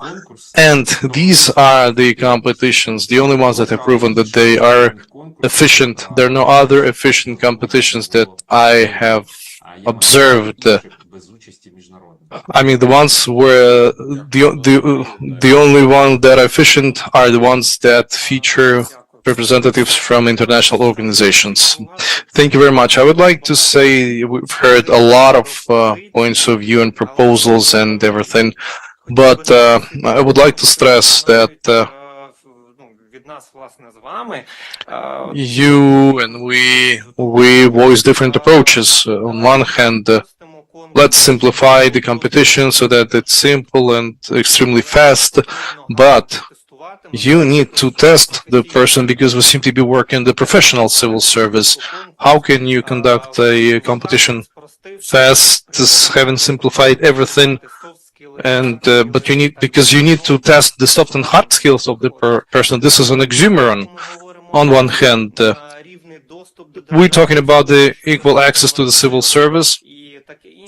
S2: And these are the competitions, the only ones that have proven that they are efficient. There are no other efficient competitions that I have observed. I mean, the ones where the only ones that are efficient are the ones that feature representatives from international organizations. Thank you very much. I would like to say we've heard a lot of points of view and proposals and everything, but I would like to stress that you and we voice different approaches. On one hand, let's simplify the competition so that it's simple and extremely fast, but you need to test the person because we seem to be working in the professional civil service. How can you conduct a competition fast, having simplified everything? And but because you need to test the soft and hard skills of the person. This is an oxymoron. On one hand, we're talking about the equal access to the civil service,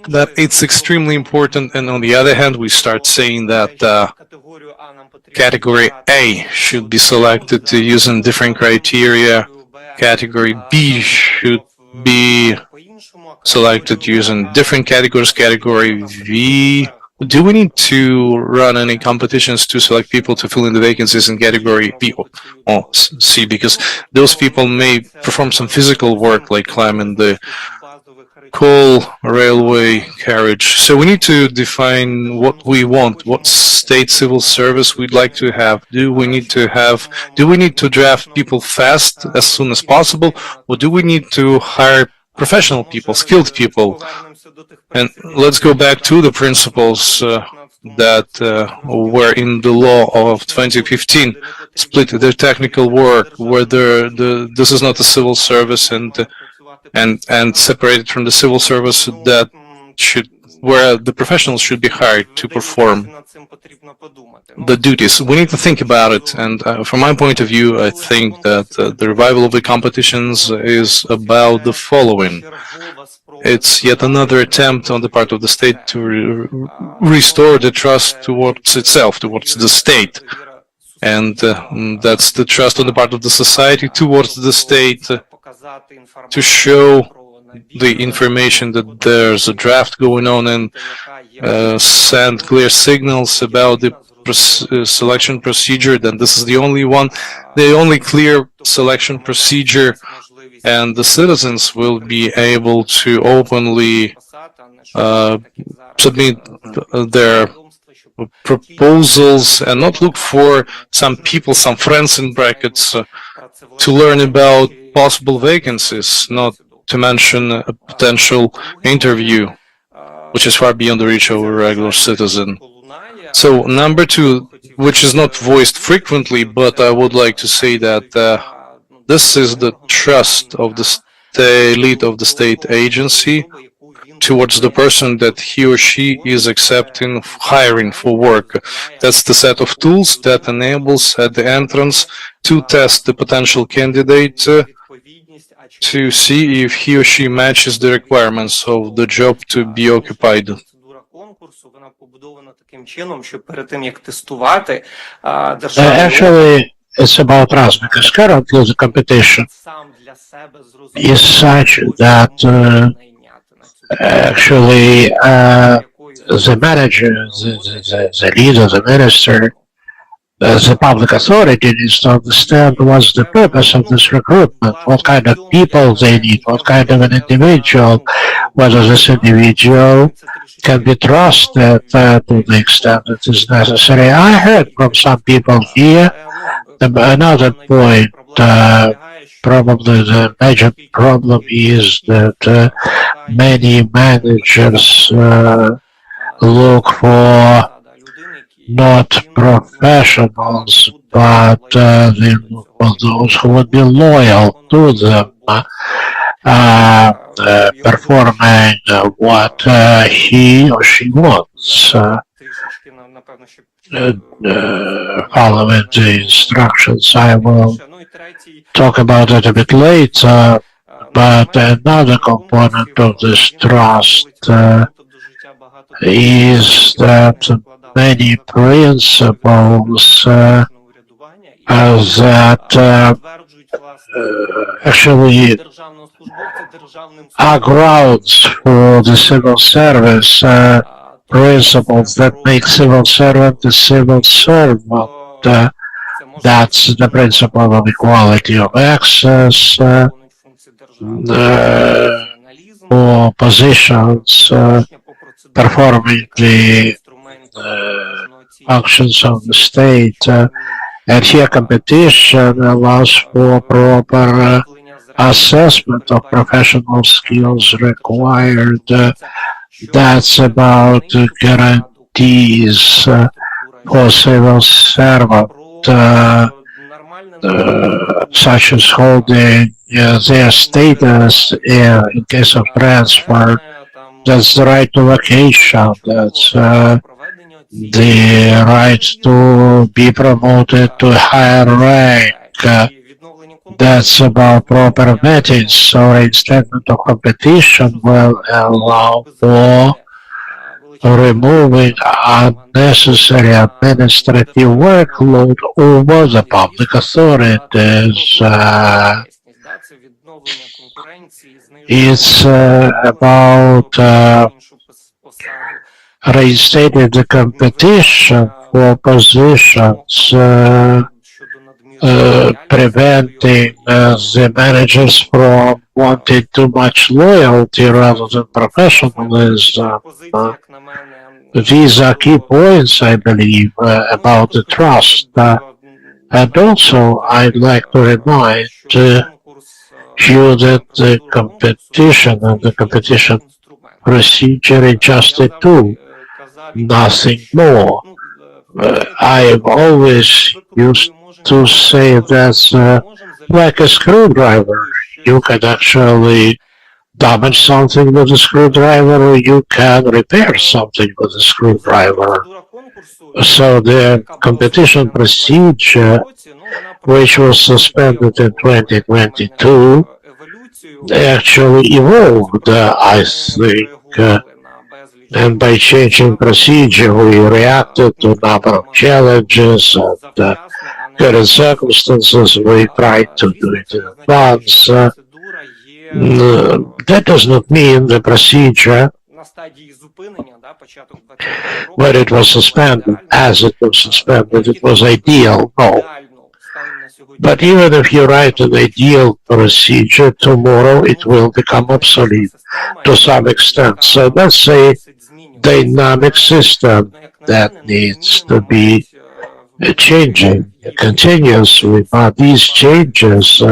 S2: that it's extremely important, and on the other hand, we start saying that category A should be selected using different criteria, category B should be selected using different categories, category V. Do we need to run any competitions to select people to fill in the vacancies in category B or C? Because those people may perform some physical work like climbing the coal railway carriage. So we need to define what we want, what state civil service we'd like to have. Do we need to draft people fast as soon as possible, or do we need to hire professional people, skilled people? And let's go back to the principles that were in the law of 2015, split the technical work, whether this is not a civil service and separated from the civil service that where the professionals should be hired to perform the duties. We need to think about it, and from my point of view, I think that the revival of the competitions is about the following. It's yet another attempt on the part of the state to restore the trust towards itself, towards the state. And that's the trust on the part of the society towards the state, to show the information that there's a draft going on and send clear signals about the selection procedure, then this is the only one, the only clear selection procedure, and the citizens will be able to openly submit their proposals and not look for some people, some friends in brackets, to learn about possible vacancies, not to mention a potential interview, which is far beyond the reach of a regular citizen. So number two, which is not voiced frequently, but I would like to say that this is the trust of the lead of the state agency towards the person that he or she is accepting hiring for work. That's the set of tools that enables at the entrance to test the potential candidate to see if he or she matches the requirements of the job to be occupied.
S4: Actually, it's about trust, because currently the competition is such that actually the manager, the leader, the minister, the public authority needs to understand what's the purpose of this recruitment, what kind of people they need, what kind of an individual, whether this individual can be trusted to the extent that is necessary. I heard from some people here another point. Probably the major problem is that many managers look for not professionals, but they look for those who would be loyal to them, performing what he or she wants, following the instructions. I will talk about it a bit later, but another component of this trust is that many principles that actually are grounds for the civil service, principles that make civil servant a civil servant. That's the principle of equality of access for positions performing the functions of the state. And here competition allows for proper assessment of professional skills required. That's about guarantees for civil servant, such as holding their status in case of transfer. That's the right to vacation, that's the right to be promoted to a higher rank. That's about proper vetting, so reinstatement of competition will allow for removing unnecessary administrative workload over the public authorities. It's about reinstating the competition for positions, preventing the managers from wanting too much loyalty rather than professionalism. These are key points, I believe, about the trust. And also, I'd like to remind you that the competition and the competition procedure is just a tool, nothing more. I've always used to say that's like a screwdriver. You can actually damage something with a screwdriver, or you can repair something with a screwdriver. So the competition procedure, which was suspended in 2022, actually evolved, I think. And by changing procedure, we reacted to a number of challenges and current circumstances. We tried to do it in advance. That does not mean the procedure when it was suspended, as it was suspended, it was ideal. No. But even if you write an ideal procedure, tomorrow it will become obsolete to some extent. So that's a dynamic system that needs to be changing continuously. But these changes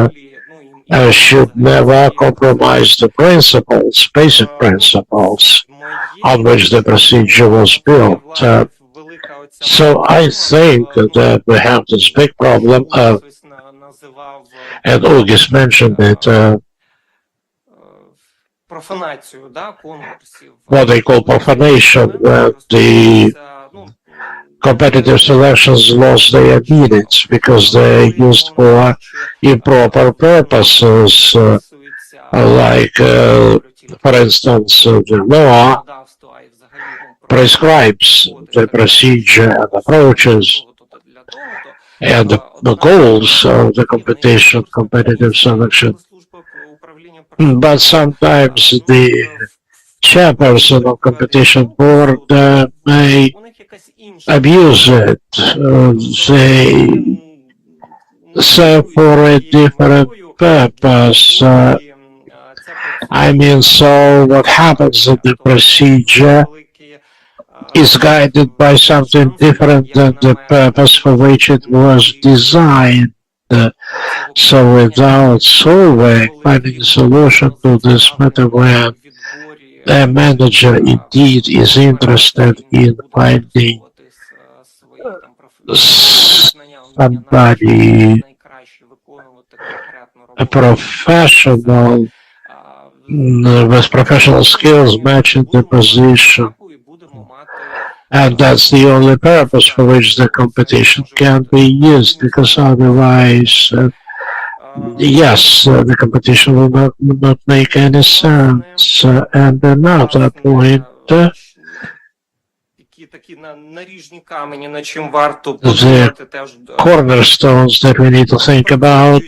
S4: should never compromise the principles, basic principles on which the procedure was built. So I think that we have this big problem of, and August mentioned it, what they call profanation, where the competitive selections lost their meanings because they're used for improper purposes, like, for instance, the law prescribes the procedure and approaches and the goals of the competition, competitive selection. But sometimes the chairperson of competition board may abuse it. They serve for a different purpose. I mean, so what happens in the procedure is guided by something different than the purpose for which it was designed. So without finding a solution to this matter where the manager indeed is interested in finding somebody, a professional with professional skills matching the position. And that's the only purpose for which the competition can be used, because otherwise, yes, the competition will not make any sense. And another point, the cornerstones that we need to think about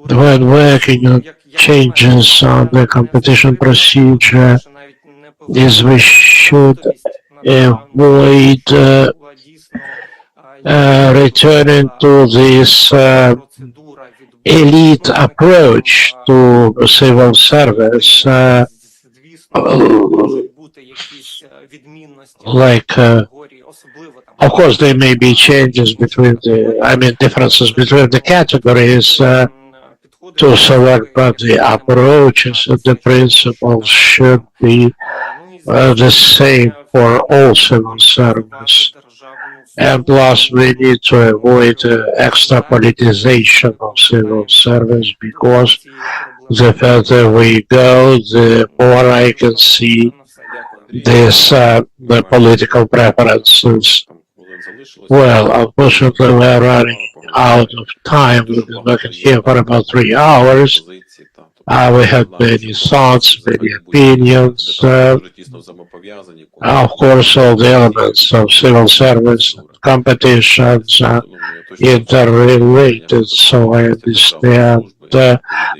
S4: when working on changes on the competition procedure is we should avoid returning to this elite approach to civil service, of course there may be changes between differences between the categories to select, but the approaches and the principles should be the same for all civil service. And plus, we need to avoid extra politicization of civil service, because the further we go, the more I can see this the political preferences. Well, unfortunately, we're running out of time. We've been working here for about 3 hours. We had many thoughts, many opinions. Of course, all the elements of civil service and competitions are interrelated, so I understand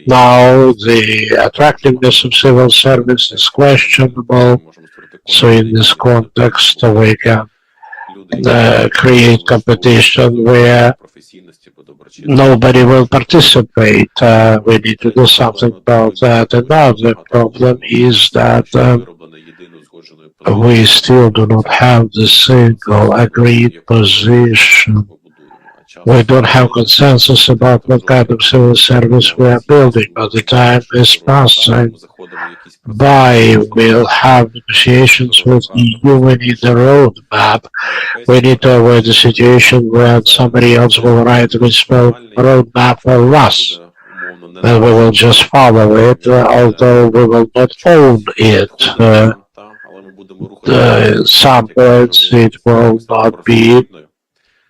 S4: now the attractiveness of civil service is questionable. So in this context, we can create competition where nobody will participate. We need to do something about that. Another problem is that we still do not have the single agreed position. We don't have consensus about what kind of civil service we are building. By the time is passing by, we'll have negotiations with EU. We need a roadmap. We need to avoid the situation where somebody else will write a roadmap for us, and we will just follow it, although we will not own it. In some points it will not be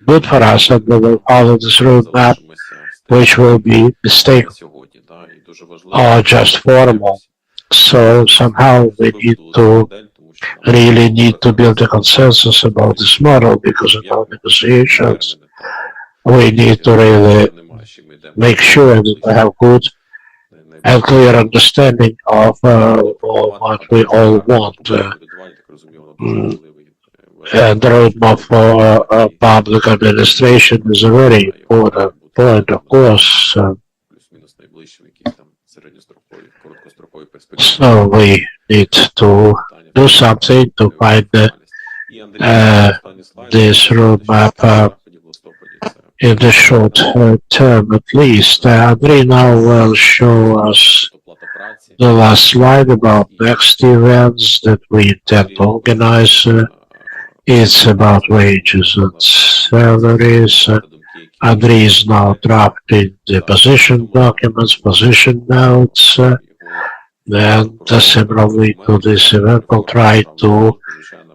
S4: good for us, and we will follow this roadmap, which will be mistaken or just formal. So somehow we really need to build a consensus about this model, because in our negotiations we need to really make sure that we have good and clear understanding of what we all want. And the roadmap for public administration is a very important point, of course.
S6: Плюс-мінус найближчі в якісь там середньострокові, короткострокові перспективи.
S4: So we need to do something to find this roadmap in the short term at least. Andriy now will show us the last slide about next events that we intend to organize. It's about wages and salaries. Andriy is now drafting the position documents, position notes, and similarly to this event, we'll try to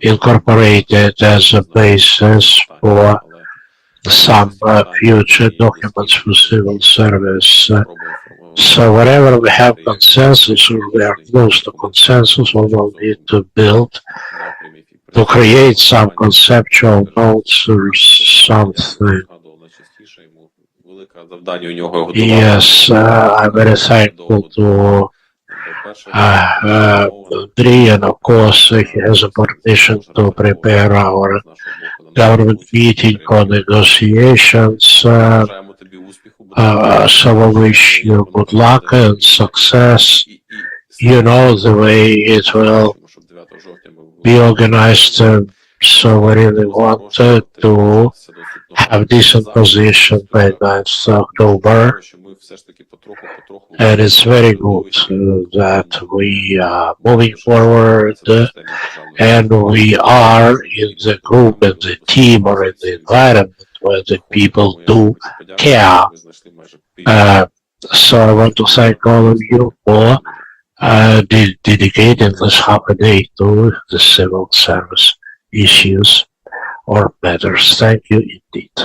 S4: incorporate it as a basis for some future documents for civil service. So wherever we have consensus or we are close to consensus, we will need to build, to create some conceptual notes or something. Yes, I'm very thankful to Andriy, and of course he has a permission to prepare our government meeting on negotiations. So we wish you good luck and success. You know the way it will be organized, so we really want to have decent position by 9th October. And it's very good that we are moving forward and we are in the group, in the team, or in the environment where the people do care. So I want to thank all of you for dedicating this half a day to the civil service issues or matters. Thank you indeed.